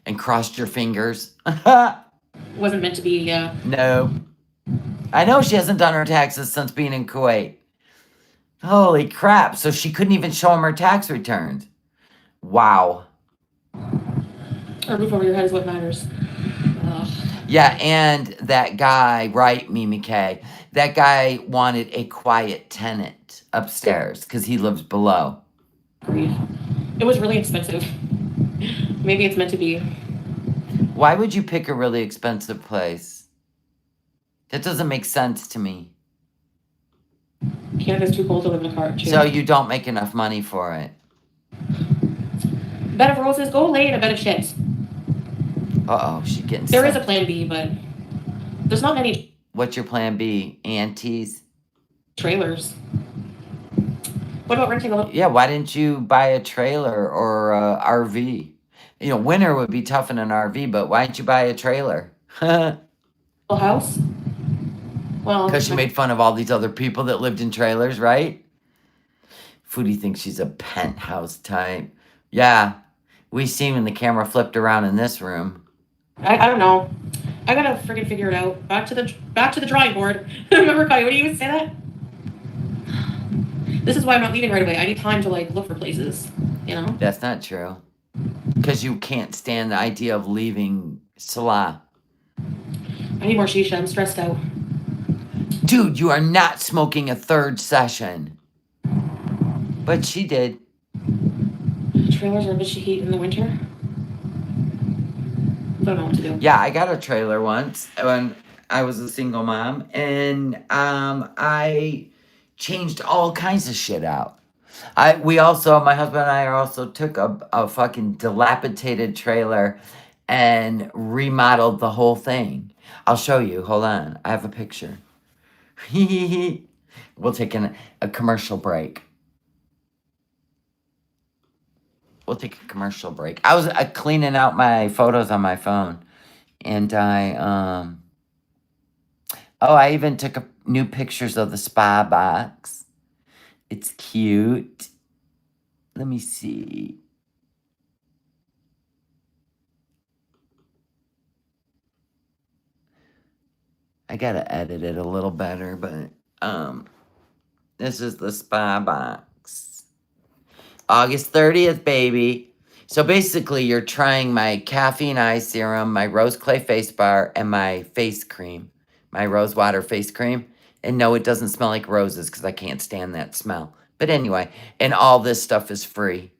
and crossed your fingers. Wasn't meant to be, yeah. No. I know she hasn't done her taxes since being in Kuwait. Holy crap. So she couldn't even show him her tax returns. Wow. A roof over your head is what matters. Ugh. Yeah, and that guy, right, Mimi K, that guy wanted a quiet tenant upstairs because he lives below. Grief. It was really expensive. Maybe it's meant to be. Why would you pick a really expensive place? That doesn't make sense to me. Canada's too cold to live in a car, too. So you don't make enough money for it. Bed of roses, go lay in a bed of shit. Uh-oh, she's getting There is sick. a plan B, but there's not many What's your plan B? Aunties? trailers. What about renting a little? Yeah, why didn't you buy a trailer or a RV? You know, winter would be tough in an RV, but why didn't you buy a trailer? Because House? Well, she made fun of all these other people that lived in trailers, right? Foodie thinks she's a penthouse type. Yeah, we seen when the camera flipped around in this room. I don't know. I gotta friggin' figure it out. Back to the drawing board. Remember, Coyote used to say that? This is why I'm not leaving right away. I need time to like look for places. You know? That's not true. Because you can't stand the idea of leaving Salah. I need more shisha. I'm stressed out. Dude, you are not smoking a 3rd session. But she did. Trailers are a bitchy heat in the winter. I don't know what to do. Yeah, I got a trailer once when I was a single mom, and I changed all kinds of shit out. We also, my husband and I also took a fucking dilapidated trailer and remodeled the whole thing. I'll show you. Hold on. I have a picture. We'll take a commercial break. We'll take a commercial break. I was cleaning out my photos on my phone, and I even took new pictures of the spa box. It's cute. Let me see. I gotta edit it a little better, but this is the spa box. August 30th, baby. So basically, you're trying my caffeine eye serum, my rose clay face bar, and my face cream, my rose water face cream. And no, it doesn't smell like roses because I can't stand that smell. But anyway, and all this stuff is free.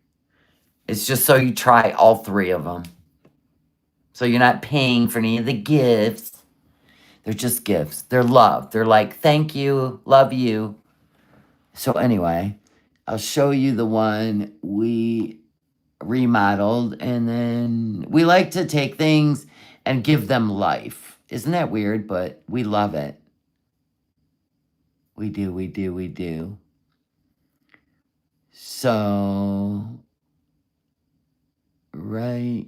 It's just so you try all three of them. So you're not paying for any of the gifts. They're just gifts. They're love. They're like, thank you, love you. So anyway, I'll show you the one we remodeled, and then we like to take things and give them life. Isn't that weird? But we love it. We do, we do, we do. So, right.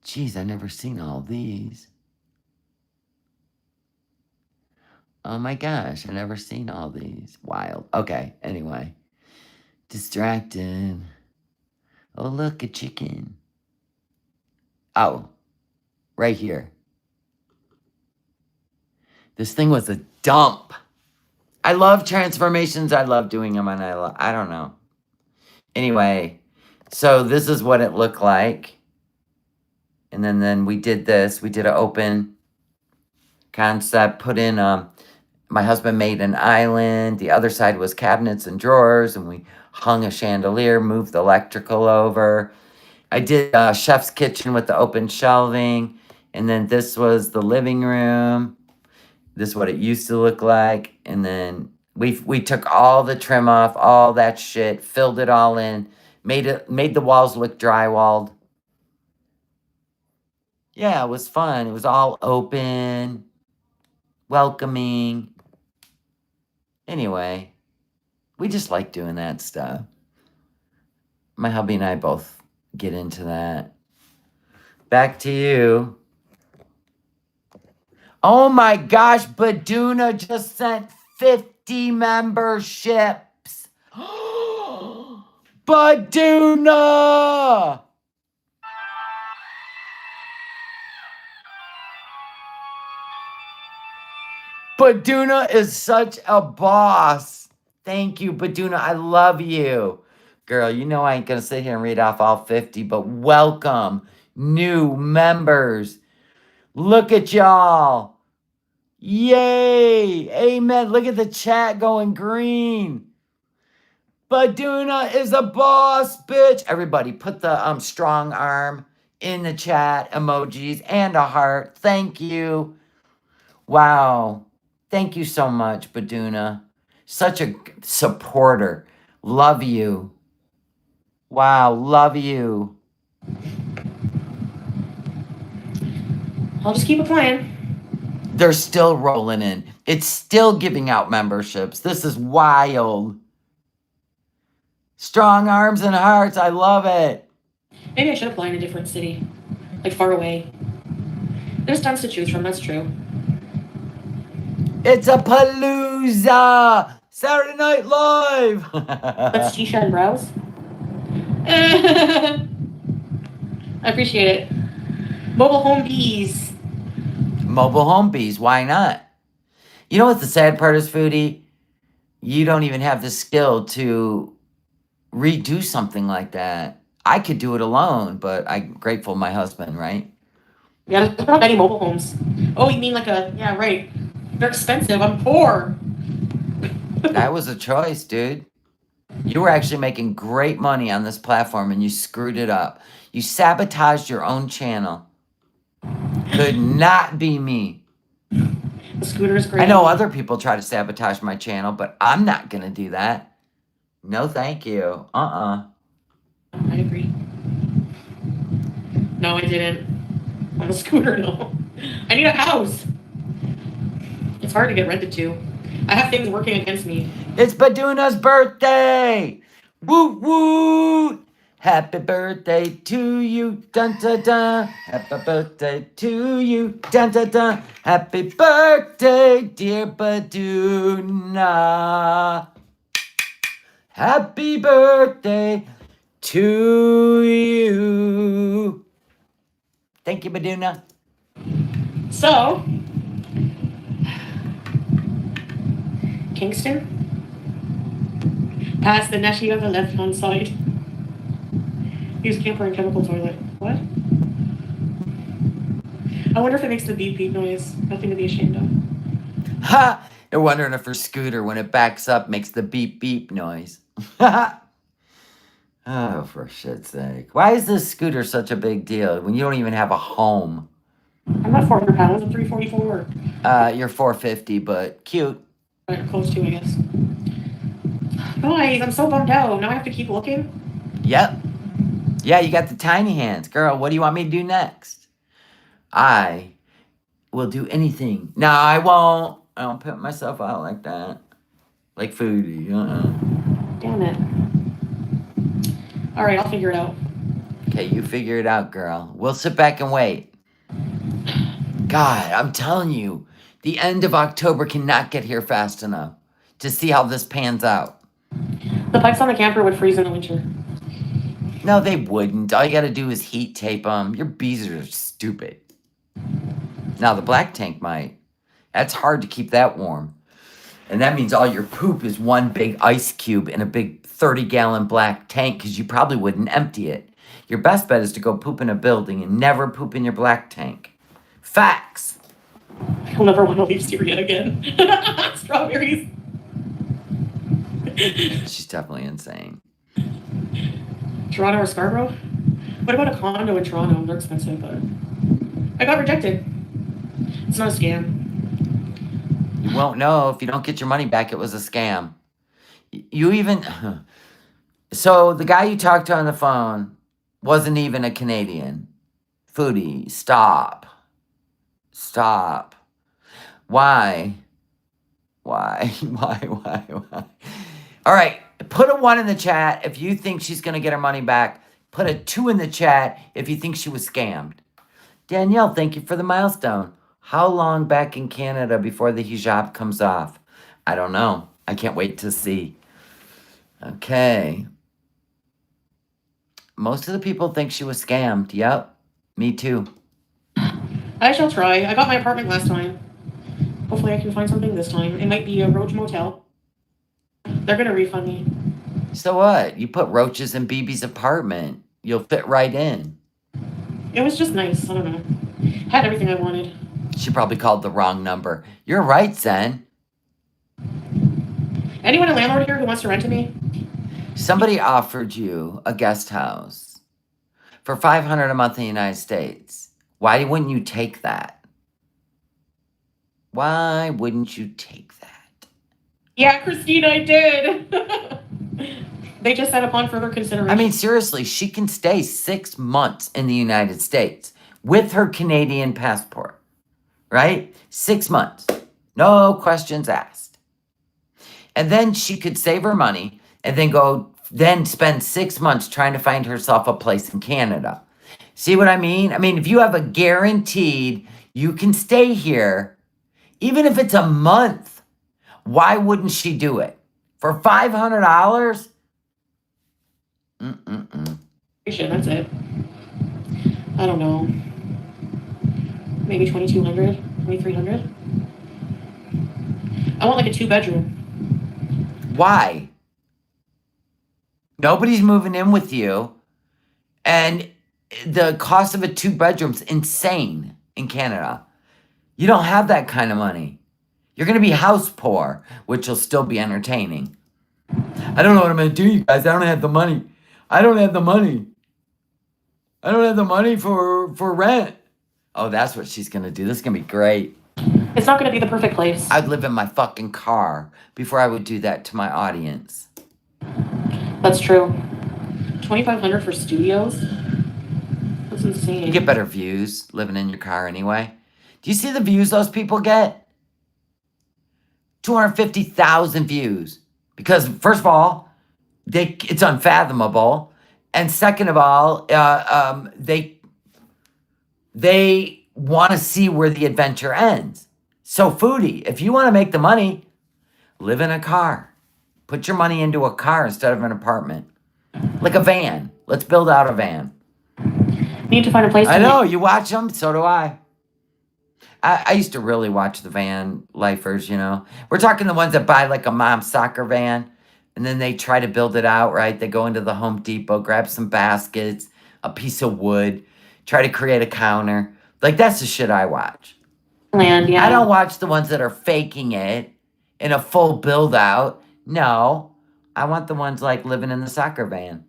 Geez, I've never seen all these. Oh my gosh, I've never seen all these. Wild. Okay, anyway. Distracted. Oh, look, a chicken. Oh, right here. This thing was a dump. I love transformations. I love doing them, and I don't know. Anyway, so this is what it looked like. And then we did this. We did an open concept, put in, my husband made an island. The other side was cabinets and drawers, and we hung a chandelier, moved the electrical over. I did a chef's kitchen with the open shelving. And then this was the living room. This is what it used to look like. And then we took all the trim off, all that shit, filled it all in, made the walls look drywalled. Yeah, it was fun. It was all open, welcoming. Anyway, we just like doing that stuff. My hubby and I both get into that. Back to you. Oh my gosh, Baduna just sent 50 memberships. Baduna! Baduna is such a boss. Thank you, Baduna. I love you. Girl, you know I ain't going to sit here and read off all 50, but welcome, new members. Look at y'all. Yay. Amen. Look at the chat going green. Baduna is a boss, bitch. Everybody, put the strong arm in the chat emojis and a heart. Thank you. Wow. Thank you so much, Baduna. Such a supporter. Love you. Wow, love you. I'll just keep it playing. They're still rolling in. It's still giving out memberships. This is wild. Strong arms and hearts. I love it. Maybe I should apply in a different city, like far away. There's tons to choose from, that's true. It's a palooza. Saturday Night Live. Let's Tisha and browse. I appreciate it. Mobile home bees. Mobile home bees. Why not? You know what the sad part is, Foodie? You don't even have the skill to redo something like that. I could do it alone, but I'm grateful my husband, right? Yeah, there's not many mobile homes. Oh, you mean like yeah, right. They're expensive. I'm poor. That was a choice, dude. You were actually making great money on this platform, and you screwed it up. You sabotaged your own channel. Could not be me. The scooter's great. I know other people try to sabotage my channel, but I'm not going to do that. No, thank you. I agree. No, I didn't. On a scooter, no. I need a house. It's hard to get rented to. I have things working against me. It's Baduna's birthday. Woo woo. Happy birthday to you. Dun dun dun. Happy birthday to you. Dun dun dun. Happy birthday, dear Baduna. Happy birthday to you. Thank you, Baduna. So, Kingston, past the Nessie on the left-hand side. Use camper and chemical toilet. What? I wonder if it makes the beep beep noise. Nothing to be ashamed of. Ha! You're wondering if her scooter, when it backs up, makes the beep beep noise. Oh, for shit's sake. Why is this scooter such a big deal when you don't even have a home? I'm not 400 pounds. I'm 344. You're 450, but cute. Right, close to, I guess. Guys, I'm so bummed out. Now I have to keep looking. Yep. Yeah, you got the tiny hands. Girl, what do you want me to do next? I will do anything. No, I won't. I don't put myself out like that. Like Foodie. Damn it. All right, I'll figure it out. Okay, you figure it out, girl. We'll sit back and wait. God, I'm telling you, the end of October cannot get here fast enough to see how this pans out. The pipes on the camper would freeze in the winter. No, they wouldn't. All you got to do is heat tape them. Your bees are stupid. Now, the black tank might. That's hard to keep that warm. And that means all your poop is one big ice cube in a big 30-gallon black tank because you probably wouldn't empty it. Your best bet is to go poop in a building and never poop in your black tank. Facts. I'll never want to leave Syria again. Strawberries. She's definitely insane. Toronto or Scarborough? What about a condo in Toronto? They're expensive, but I got rejected. It's not a scam. You won't know if you don't get your money back. It was a scam. You even... So the guy you talked to on the phone wasn't even a Canadian. Foodie, stop. Stop. Why? Why? All right, put a 1 in the chat if you think she's going to get her money back. Put a 2 in the chat if you think she was scammed. Danielle, thank you for the milestone. How long back in Canada before the hijab comes off? I don't know. I can't wait to see. Okay. Most of the people think she was scammed. Yep, me too. I shall try. I got my apartment last time. Hopefully I can find something this time. It might be a Roach Motel. They're going to refund me. So what? You put roaches in BB's apartment. You'll fit right in. It was just nice. I don't know. Had everything I wanted. She probably called the wrong number. You're right, Zen. Anyone a landlord here who wants to rent to me? Somebody offered you a guest house for $500 a month in the United States. Why wouldn't you take that? Why wouldn't you take that? Yeah, Christine, I did. They just said upon further consideration. I mean, seriously, she can stay 6 months in the United States with her Canadian passport, right? 6 months. No questions asked. And then she could save her money and then spend 6 months trying to find herself a place in Canada. See what I mean? I mean, if you have a guaranteed, you can stay here, even if it's a month, why wouldn't she do it? For $500? That's it. I don't know. Maybe 2,200, 2,300. I want like a 2-bedroom. Why? Nobody's moving in with you. And the cost of a 2-bedroom's insane in Canada. You don't have that kind of money. You're going to be house poor, which will still be entertaining. I don't know what I'm going to do, you guys. I don't have the money. I don't have the money for rent. Oh, that's what she's going to do. This is going to be great. It's not going to be the perfect place. I'd live in my fucking car before I would do that to my audience. That's true. 2,500 for studios? That's You insane. get better views living in your car anyway. Do you see the views those people get? 250,000 views. Because first of all, it's unfathomable, and second of all, they want to see where the adventure ends. So Foodie, if you want to make the money, live in a car. Put your money into a car instead of an apartment. Like a van. Let's build out a van. Need to find a place to I know, you watch them, so do I used to really watch the van lifers, you know. We're talking the ones that buy like a mom's soccer van, and then they try to build it out, right? They go into the Home Depot, grab some baskets, a piece of wood, try to create a counter. Like, that's the shit I watch. land, yeah. I don't watch the ones that are faking it in a full build out. No, I want the ones like living in the soccer van.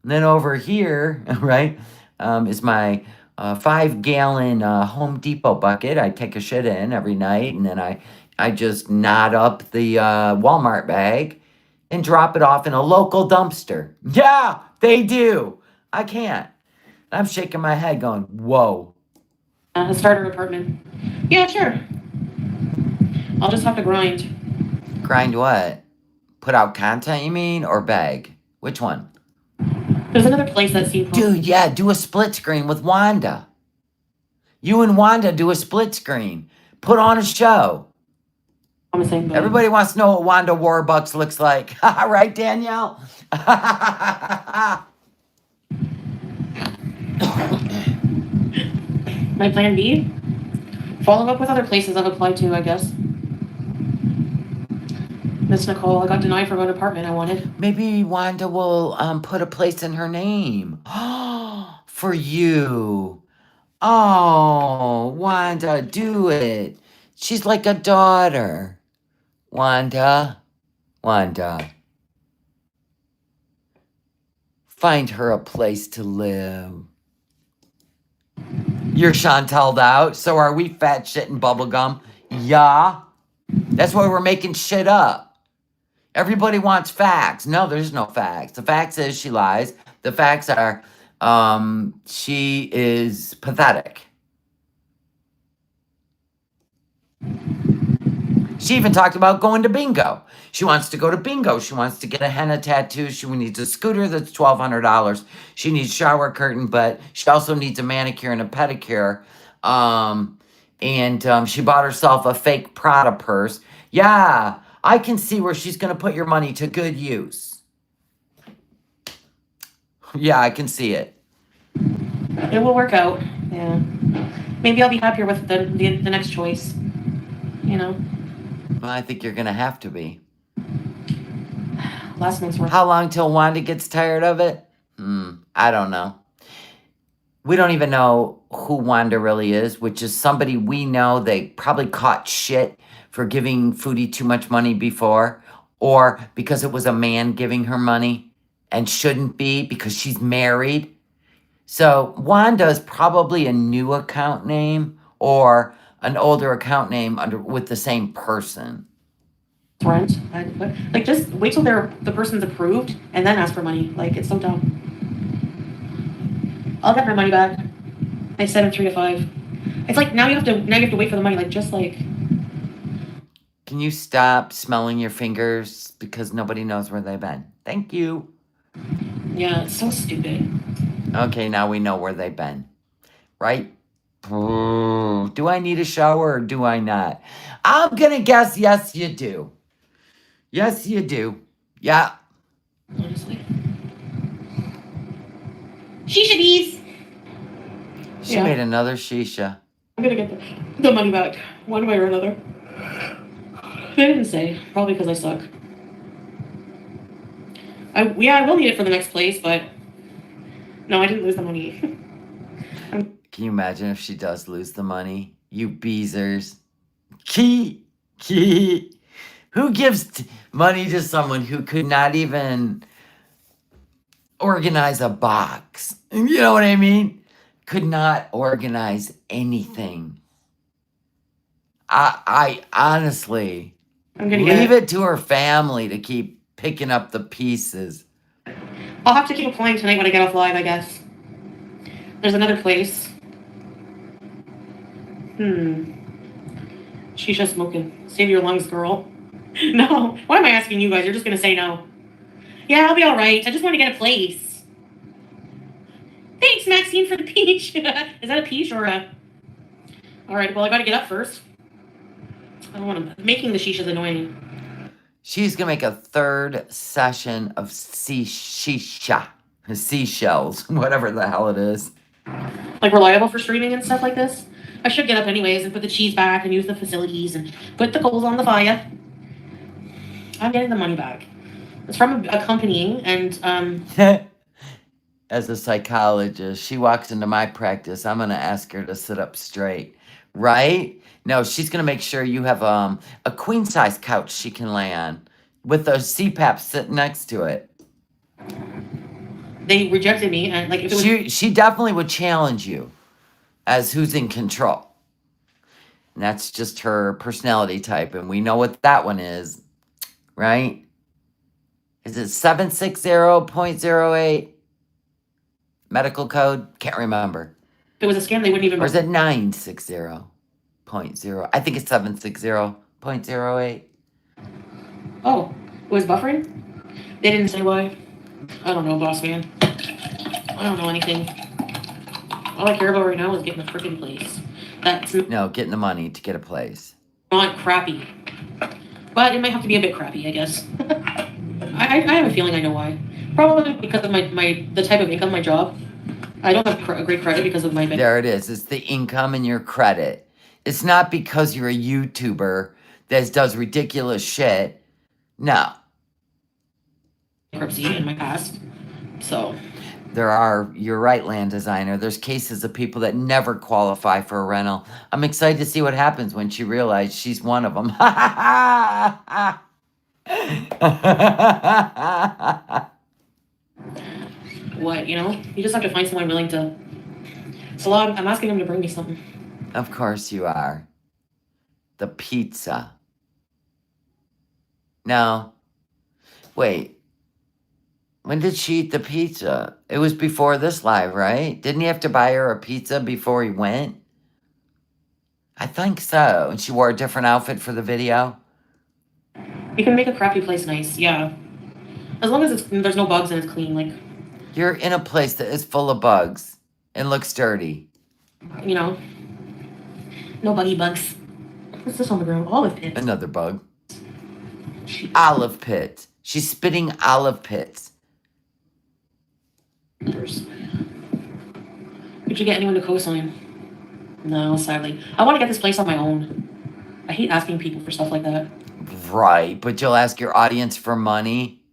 And then over here, right, is my 5-gallon Home Depot bucket. I take a shit in every night, and then I just knot up the Walmart bag and drop it off in a local dumpster. Yeah, they do. I can't. I'm shaking my head going, whoa. A starter apartment. Yeah, sure. I'll just have to grind. Grind what? Put out content, you mean, or beg? Which one? There's another place that seemed Dude, yeah, do a split screen with Wanda. You and Wanda do a split screen. Put on a show. promising. But Everybody wants to know what Wanda Warbucks looks like. Right, Danielle? my plan B? Follow up with other places I've applied to, I guess. Miss Nicole, I got denied for an apartment I wanted. Maybe Wanda will put a place in her name. For you. Oh, Wanda, do it. She's like a daughter. Wanda. Find her a place to live. You're Chantel'd out. So are we, fat shit and bubblegum. Yeah. That's why we're making shit up. Everybody wants facts. No, there's no facts. The facts is she lies. The facts are she is pathetic. She even talked about going to bingo. She wants to go to bingo. She wants to get a henna tattoo. She needs a scooter that's $1,200. She needs shower curtain, but she also needs a manicure and a pedicure. And she bought herself a fake Prada purse. Yeah, I can see where she's going to put your money to good use. Yeah, I can see it. It will work out. Yeah. Maybe I'll be happier with the next choice. You know. Well, I think you're going to have to be. Last month's work. How long till Wanda gets tired of it? I don't know. We don't even know who Wanda really is, which is somebody we know they probably caught shit for giving Foodie too much money before, or because it was a man giving her money and shouldn't be because she's married. So Wanda is probably a new account name or an older account name with the same person. Rent. Like, just wait till the person's approved and then ask for money. Like, it's so dumb. I'll get my money back. I said in 3 to 5. It's like now you have to wait for the money. Like, just like. Can you stop smelling your fingers because nobody knows where they've been? Thank you. Yeah, it's so stupid. Okay, now we know where they've been. Right? Do I need a shower or do I not? I'm going to guess yes, you do. Yes, you do. Yeah. Honestly. Shisha bees! She made another shisha. I'm going to get the money back, one way or another. They didn't say. Probably because I suck. I will need it for the next place, but... No, I didn't lose the money. Can you imagine if she does lose the money? You beezers. Key. Who gives money to someone who could not even organize a box? You know what I mean? Could not organize anything. I honestly I'm gonna leave get. it to her family to keep picking up the pieces. I'll have to keep applying tonight when I get off live, I guess. There's another place. Shisha smoking. Save your lungs, girl. No. Why am I asking you guys? You're just gonna say no. Yeah, I'll be all right. I just want to get a place. Thanks, Maxine, for the peach. Is that a peach or a? All right. Well, I gotta get up first. I don't want to. Making the shisha is annoying. She's gonna make a third session of shisha, seashells, whatever the hell it is. Like reliable for streaming and stuff like this. I should get up anyways and put the cheese back and use the facilities and put the coals on the fire. I'm getting the money back. It's from accompanying and As a psychologist, she walks into my practice. I'm gonna ask her to sit up straight, right? No, she's gonna make sure you have a queen size couch she can lay on with a CPAP sitting next to it. they rejected me and like if it was She definitely would challenge you as who's in control. And that's just her personality type, and we know what that one is, right? Is it 760.08 medical code? Can't remember. if it was a scam, they wouldn't even. Or is it 960.0? I think it's 760.08. Oh, it was buffering? They didn't say why. I don't know, boss man. I don't know anything. All I care about right now is getting a freaking place. That's No, getting the money to get a place. not crappy. But it might have to be a bit crappy, I guess. I have a feeling I know why. Probably because of the type of income, my job. I don't have great credit because of my bank. There it is. It's the income and your credit. It's not because you're a YouTuber that does ridiculous shit. No. Bankruptcy in my past. So You're right, land designer. There's cases of people that never qualify for a rental. I'm excited to see what happens when she realizes she's one of them. what, you just have to find someone willing to. Salah, I'm asking him to bring me something. Of course you are. The pizza. No. Wait. When did she eat the pizza? It was before this live, right? Didn't he have to buy her a pizza before he went? I think so. And she wore a different outfit for the video? You can make a crappy place nice, yeah. As long as there's no bugs and it's clean, like. You're in a place that is full of bugs and looks dirty. No buggy bugs. What's this on the ground? Olive pits. Another bug. Olive pits. She's spitting olive pits. Could you get anyone to co-sign? No, sadly. I want to get this place on my own. I hate asking people for stuff like that. Right, but you'll ask your audience for money?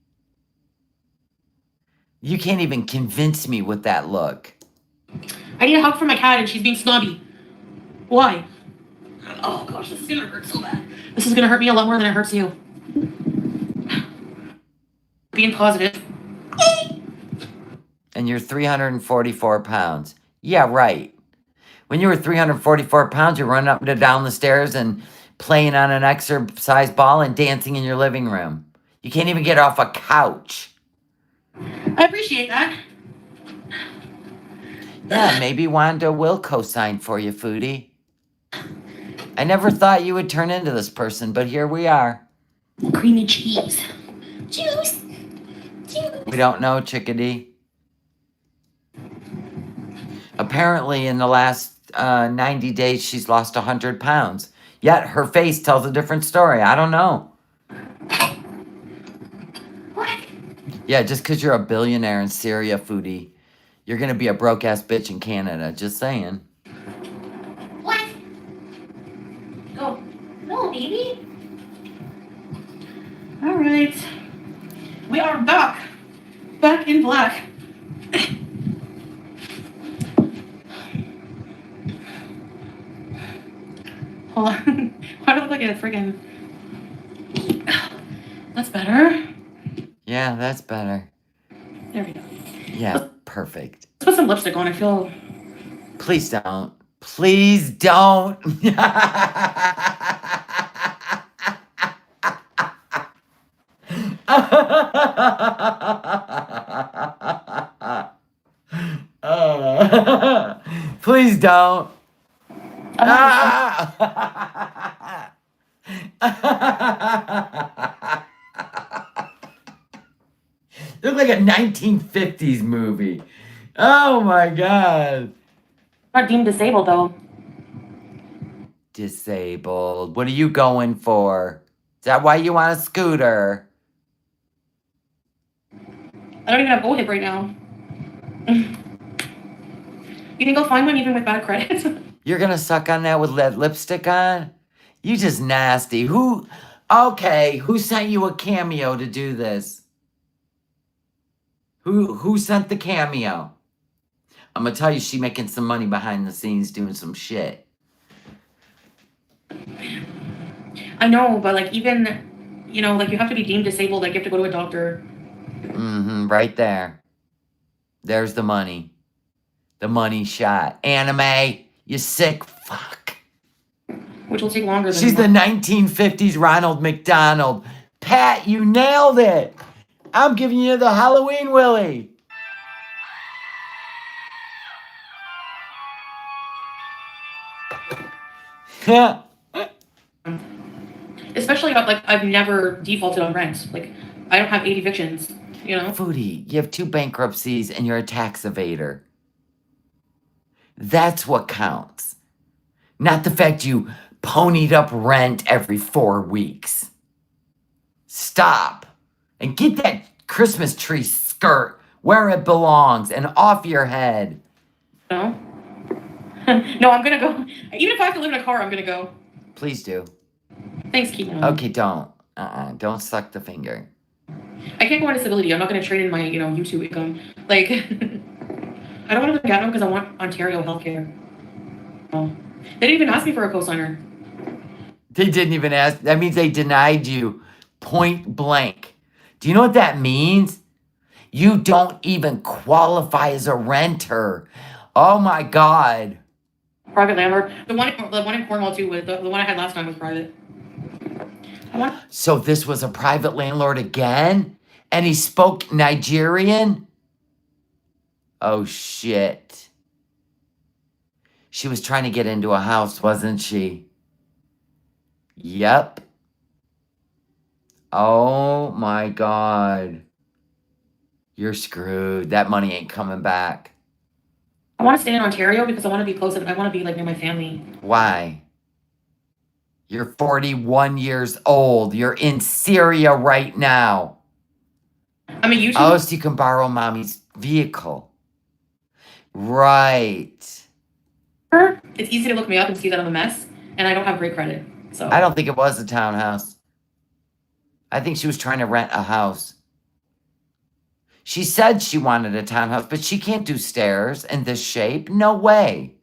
You can't even convince me with that look. I need a hug from my cat and she's being snobby. Why? Oh gosh, this is gonna hurt so bad. This is gonna hurt me a lot more than it hurts you. Being positive. And you're 344 pounds. Yeah, right. When you were 344 pounds, you're running up and down the stairs and playing on an exercise ball and dancing in your living room. You can't even get off a couch. I appreciate that. Yeah, maybe Wanda will co-sign for you, Foodie. I never thought you would turn into this person, but here we are. Creamy cheese. Juice. We don't know, chickadee. Apparently, in the last 90 days, she's lost 100 pounds. Yet, her face tells a different story. I don't know. What? Yeah, just because you're a billionaire in Syria, Foodie, you're going to be a broke-ass bitch in Canada. Just saying. What? Go. No, baby. All right. We are back. Back in black. Hold on. Why do I look like a friggin'... That's better. Yeah, that's better. There we go. Yeah, perfect. Let's put some lipstick on. I feel... Please don't. Please don't. Please don't. I'm not Look like a 1950s movie. Oh my god. not deemed disabled though. Disabled. What are you going for? Is that why you want a scooter? I don't even have OHIP right now. You think I'll find one even with bad credit? You're gonna suck on that with that lipstick on? You just nasty. Okay, who sent you a cameo to do this? Who sent the cameo? I'm gonna tell you, she making some money behind the scenes doing some shit. I know, but like even, you know, like you have to be deemed disabled, like you have to go to a doctor. Right there. There's the money. The money shot. Anime, you sick fuck. Which will take longer than She's the 1950s Ronald McDonald. Pat, you nailed it. I'm giving you the Halloween Willy. Yeah. Especially about like I've never defaulted on rent. Like I don't have 8 evictions, you know? Foodie, you have 2 bankruptcies and you're a tax evader. That's what counts. Not the fact you ponied up rent every 4 weeks. Stop. And get that Christmas tree skirt where it belongs and off your head. No? No, I'm gonna go. Even if I have to live in a car, I'm gonna go. Please do. Thanks, Keaton. Okay, don't. Don't suck the finger. I can't go on disability. I'm not gonna trade in my, YouTube income. Like, I don't want to get them because I want Ontario healthcare. Oh. They didn't even ask me for a cosigner. They didn't even ask. That means they denied you point blank. Do you know what that means? You don't even qualify as a renter. Oh my God. Private landlord. The one in Cornwall too. The one I had last time was private. So this was a private landlord again? And he spoke Nigerian? Oh shit. She was trying to get into a house, wasn't she? Yep. Oh my God. You're screwed. That money ain't coming back. I want to stay in Ontario because I want to be close. I want to be like near my family. Why? You're 41 years old. You're in Syria right now. I'm a YouTuber. Oh, so you can borrow mommy's vehicle. Right. It's easy to look me up and see that I'm a mess, and I don't have great credit. So I don't think it was a townhouse. I think she was trying to rent a house. She said she wanted a townhouse, but she can't do stairs in this shape. No way.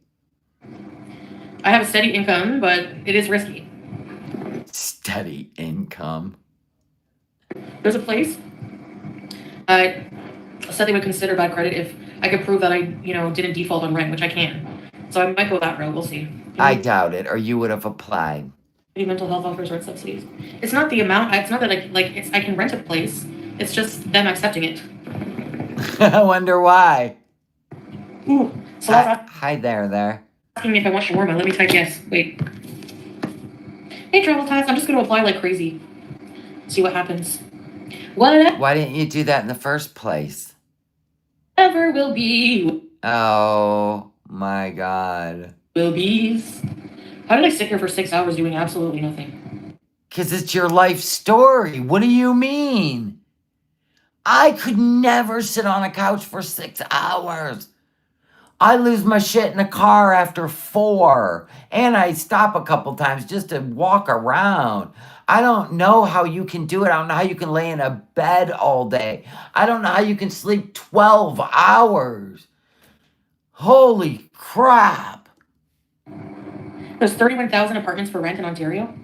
I have a steady income, but it is risky. Steady income. There's a place said they would consider bad credit if I could prove that I, didn't default on rent, which I can. So I might go that route. We'll see. I doubt it, or you would have applied. Mental health offers rent subsidies. It's not the amount. It's not that I can rent a place. It's just them accepting it. I wonder why. Ooh, Salah hi there. Asking me if I want shawarma. Let me type yes. Wait. Hey, travel task. I'm just going to apply like crazy. See what happens. Why didn't you do that in the first place? Whatever will be. Oh my God. Will be. How did I sit here for 6 hours doing absolutely nothing? Because it's your life story. What do you mean? I could never sit on a couch for 6 hours. I lose my shit in the car after 4. And I stop a couple times just to walk around. I don't know how you can do it. I don't know how you can lay in a bed all day. I don't know how you can sleep 12 hours. Holy crap. There's 31,000 apartments for rent in Ontario.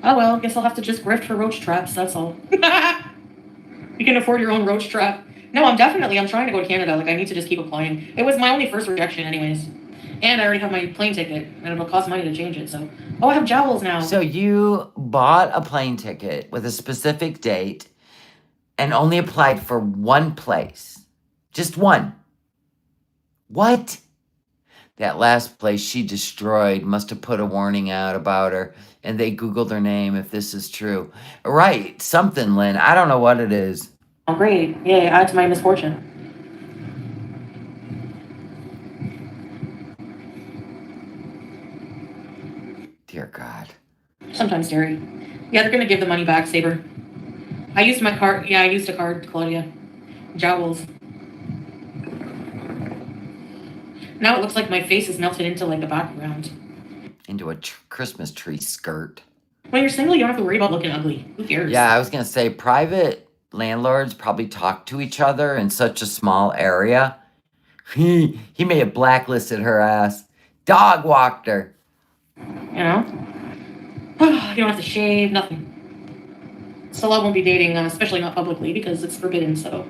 Oh well, guess I'll have to just grift for roach traps, that's all. You can afford your own roach trap. No, I'm trying to go to Canada. Like, I need to just keep applying. It was my only first rejection anyways. And I already have my plane ticket, and it'll cost money to change it, so... Oh, I have jowls now. So you bought a plane ticket with a specific date, and only applied for one place. Just one. What? That last place she destroyed must have put a warning out about her, and they Googled her name if this is true. Right, something, Lynn. I don't know what it is. Oh, great. Yay, add to my misfortune. Dear God. Sometimes, Terry. Yeah, they're gonna give the money back, Saber. I used my card. Yeah, I used a card, Claudia. Jowls. Now it looks like my face is melted into like the background. Into a Christmas tree skirt. When you're single, you don't have to worry about looking ugly. Who cares? Yeah, I was going to say private landlords probably talk to each other in such a small area. He may have blacklisted her ass. Dog walked her. You know? You don't have to shave, nothing. Salah won't be dating, especially not publicly, because it's forbidden, so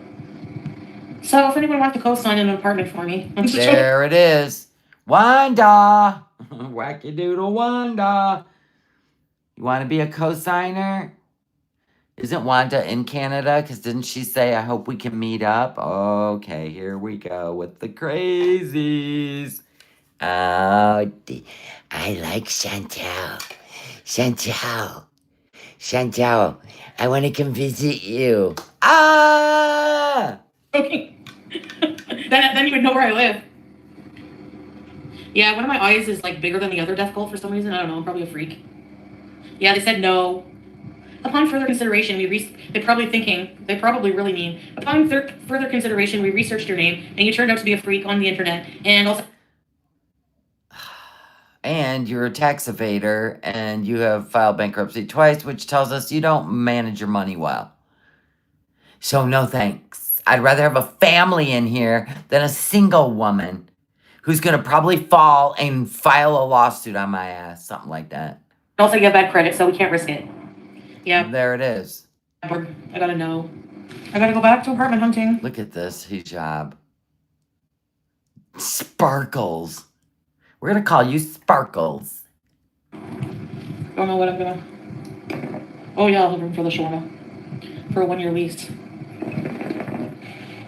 if anyone wants to co-sign an apartment for me. There it is. Wanda. Wackadoodle Wanda. You want to be a co-signer? Isn't Wanda in Canada? Because didn't she say, I hope we can meet up? Okay, here we go with the crazies. Oh, I like Chantal. Chantal, I want to come visit you. Ah! Okay. then you would know where I live. Yeah, one of my eyes is like bigger than the other death cult for some reason. I don't know. I'm probably a freak. Yeah, they said no. Upon further consideration, they're they probably really mean, upon further consideration, we researched your name, and you turned out to be a freak on the internet, and also... And you're a tax evader, and you have filed bankruptcy twice, which tells us you don't manage your money well. So no thanks. I'd rather have a family in here than a single woman who's going to probably fall and file a lawsuit on my ass, something like that. Also, you have bad credit, so we can't risk it. Yeah. There it is. I gotta know. I gotta go back to apartment hunting. Look at this hijab. Sparkles. We're going to call you Sparkles. Don't know what I'm gonna... Oh yeah, I'll have room for the shawarma. For a 1-year lease.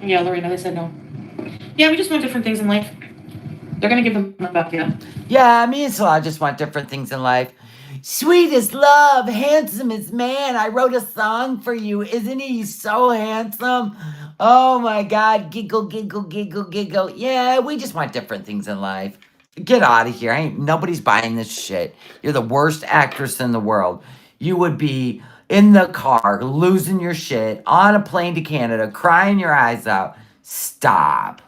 Yeah, Lorena, they said no. Yeah, we just want different things in life. They're gonna give them back, yeah. Yeah, me and Salah just want different things in life. Sweetest love, handsomest man. I wrote a song for you. Isn't he so handsome? Oh my God. Giggle, giggle, giggle, giggle. Yeah, we just want different things in life. Get out of here. Nobody's buying this shit. You're the worst actress in the world. You would be in the car, losing your shit, on a plane to Canada, crying your eyes out. Stop.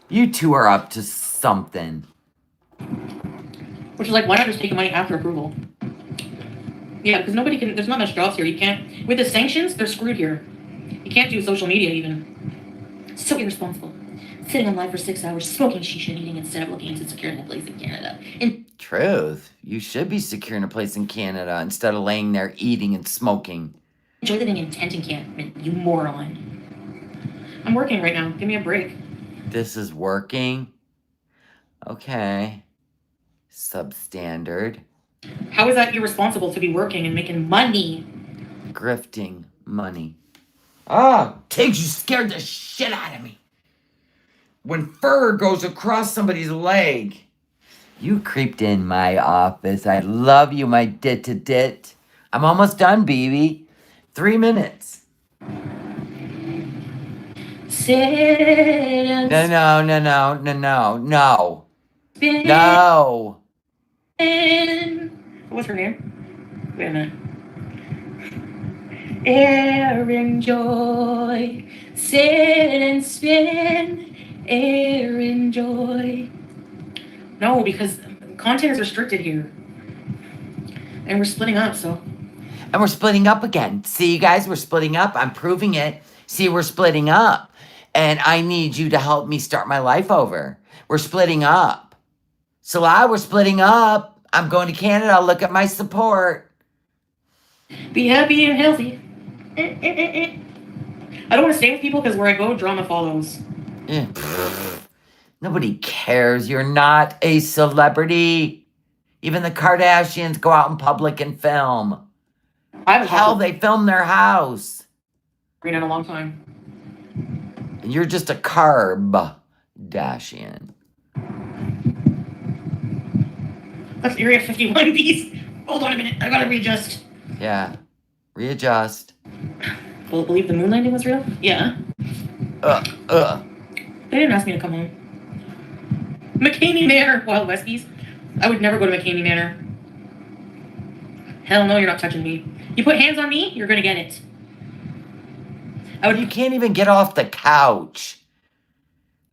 You two are up to something. Which is like, why not just take the money after approval? Yeah, because there's not much jobs here. You can't, with the sanctions, they're screwed here. You can't do social media even. So irresponsible. Sitting on live for 6 hours, smoking shisha and eating instead of looking into securing a place in Canada. Truth. You should be securing a place in Canada instead of laying there eating and smoking. Enjoy living in tent encampment, you moron. I'm working right now. Give me a break. This is working? Okay. Substandard. How is that irresponsible to be working and making money? Grifting money. Ah, Tiggs, you scared the shit out of me. When fur goes across somebody's leg. You creeped in my office. I love you, my dit-to-dit. I'm almost done, baby. 3 minutes. Sit No. No. What's her name? Wait a minute. Air and joy. Sit and spin. Air and joy. No, because content is restricted here. And we're splitting up, so. And we're splitting up again. See, you guys, we're splitting up. I'm proving it. See, we're splitting up. And I need you to help me start my life over. We're splitting up. Salah, we're splitting up. I'm going to Canada. I'll look at my support. Be happy and healthy. I don't want to stay with people because where I go, drama follows. Yeah. Nobody cares. You're not a celebrity. Even the Kardashians go out in public and film. Hell, they film their house. in a long time. And you're just a carb Dashian. That's Area 51 bees. Hold on a minute. I gotta readjust. Yeah. Readjust. Will it believe the moon landing was real? Yeah. They didn't ask me to come home. McCamey Manor, Wild West bees. I would never go to McCamey Manor. Hell no, you're not touching me. You put hands on me, you're gonna get it. You can't even get off the couch.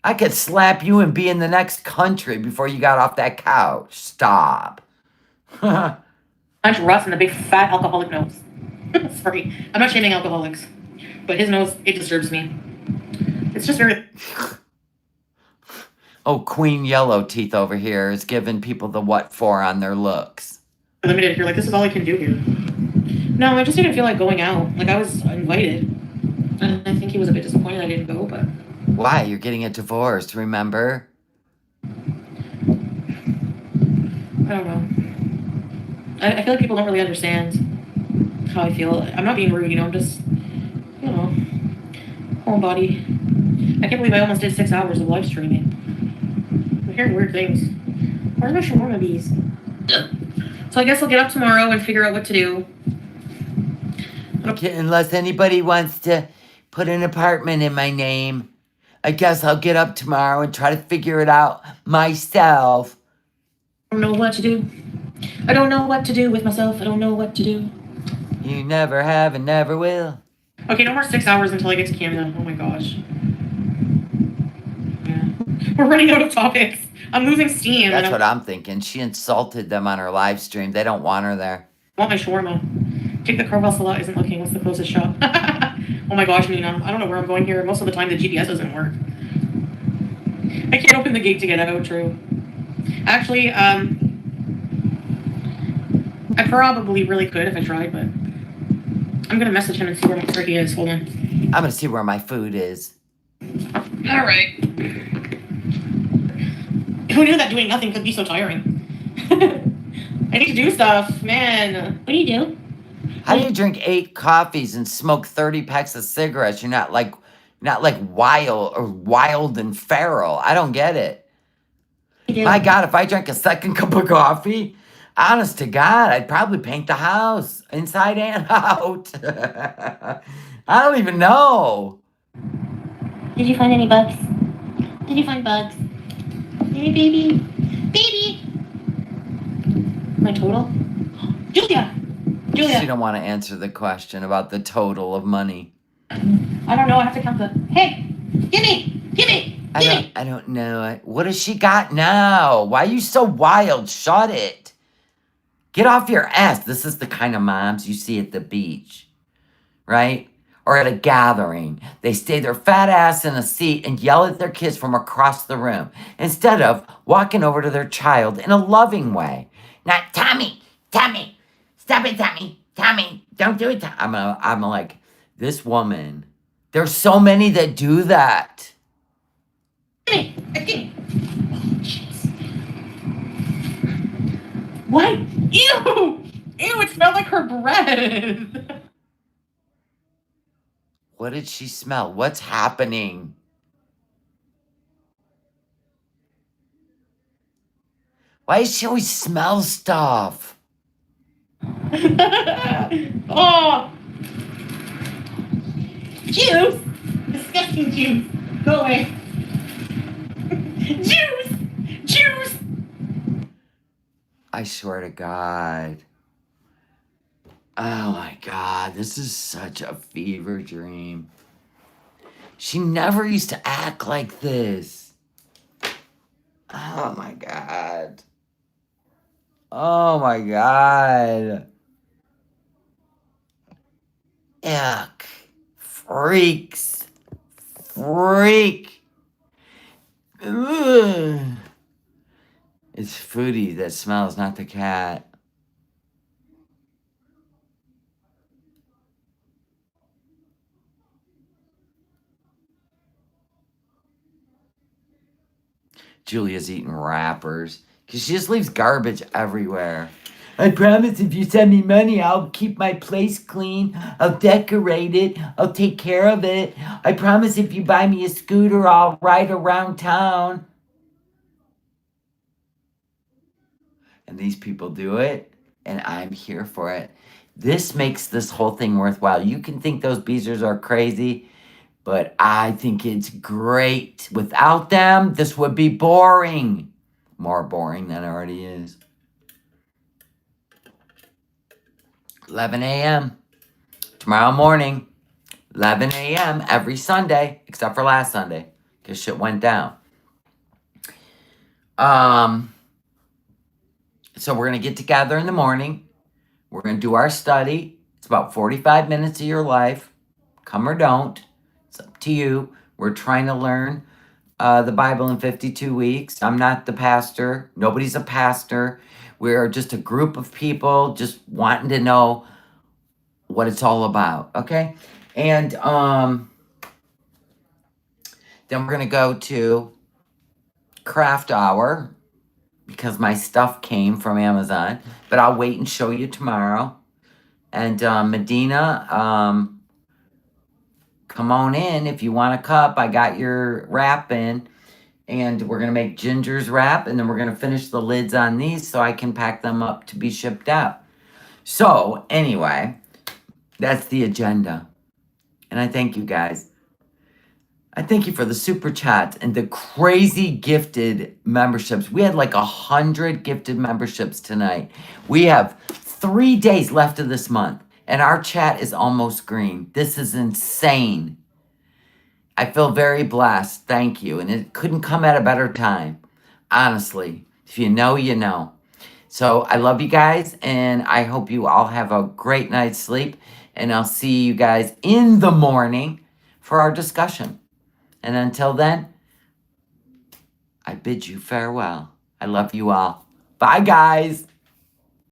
I could slap you and be in the next country before you got off that couch. Stop. Punch Russ in the big fat alcoholic nose. Sorry, I'm not shaming alcoholics, but his nose, it disturbs me. It's just very... Oh, Queen Yellow Teeth over here is giving people the what for on their looks. Limited. You're like, this is all I can do here. No, I just didn't feel like going out. Like, I was invited. And I think he was a bit disappointed I didn't go, but... Why? You're getting a divorce, remember? I don't know. I feel like people don't really understand how I feel. I'm not being rude, I'm just, homebody. I can't believe I almost did 6 hours of live streaming. I'm hearing weird things. Where's my shawarma bees? So I guess I'll get up tomorrow and figure out what to do. Okay, unless anybody wants to put an apartment in my name, I guess I'll get up tomorrow and try to figure it out myself. I don't know what to do. I don't know what to do with myself. I don't know what to do. You never have and never will. Okay, no more 6 hours until I get to Canada. Oh my gosh. Yeah. We're running out of topics. I'm losing steam. That's what I'm thinking. She insulted them on her live stream. They don't want her there. I want my shawarma. Take the car while Salah isn't looking. What's the closest shop? Oh my gosh, Nina. I don't know where I'm going here. Most of the time the GPS doesn't work. I can't open the gate to get out, true. Actually, I probably really could if I tried, but I'm gonna message him and see where he is. Hold on. I'm gonna see where my food is. All right. Who knew that doing nothing could be so tiring? I need to do stuff, man. What do you do? How do you drink 8 coffees and smoke 30 packs of cigarettes? You're not like wild and feral. I don't get it. My God, if I drank a second cup of coffee, honest to God, I'd probably paint the house inside and out. I don't even know. Did you find any bugs? Did you find bugs? Hey, baby. Baby! My total? Julia! She don't want to answer the question about the total of money. I don't know. I have to count the... Hey! Give me! I don't know. What has she got now? Why are you so wild? Shut it. Get off your ass. This is the kind of moms you see at the beach, right? Or at a gathering. They stay their fat ass in a seat and yell at their kids from across the room instead of walking over to their child in a loving way. Not, Tommy, stop it, Tommy, don't do it. I'm like, this woman, there's so many that do that. Give me. Oh, jeez. What? Ew! It smelled like her breath. What did she smell? What's happening? Why does she always smell stuff? Oh! Juice! Disgusting juice. Go away. Juice! I swear to God. Oh my God, this is such a fever dream. She never used to act like this. Oh my God. Oh my God. Yuck. Freaks. Freak. Ugh. It's Foodie that smells, not the cat. Julia's eating wrappers because she just leaves garbage everywhere. I promise if you send me money, I'll keep my place clean. I'll decorate it. I'll take care of it. I promise if you buy me a scooter, I'll ride around town. And these people do it, and I'm here for it. This makes this whole thing worthwhile. You can think those Beezers are crazy, but I think it's great. Without them, this would be boring. More boring than it already is. 11 a.m. tomorrow morning. 11 a.m. every Sunday, except for last Sunday, because shit went down. So we're going to get together in the morning. We're going to do our study. It's about 45 minutes of your life. Come or don't. It's up to you. We're trying to learn the Bible in 52 weeks. I'm not the pastor. Nobody's a pastor. We're just a group of people just wanting to know what it's all about, okay? And then we're going to go to craft hour because my stuff came from Amazon, but I'll wait and show you tomorrow. And Medina, come on in if you want a cup. I got your wrap in, and we're going to make Ginger's wrap, and then we're going to finish the lids on these so I can pack them up to be shipped out. So anyway, that's the agenda. And I thank you guys. I thank you for the super chats and the crazy gifted memberships. We had like 100 gifted memberships tonight. We have 3 days left of this month, and our chat is almost green. This is insane. I feel very blessed. Thank you. And it couldn't come at a better time. Honestly, if you know, you know. So I love you guys, and I hope you all have a great night's sleep. And I'll see you guys in the morning for our discussion. And until then, I bid you farewell. I love you all. Bye, guys.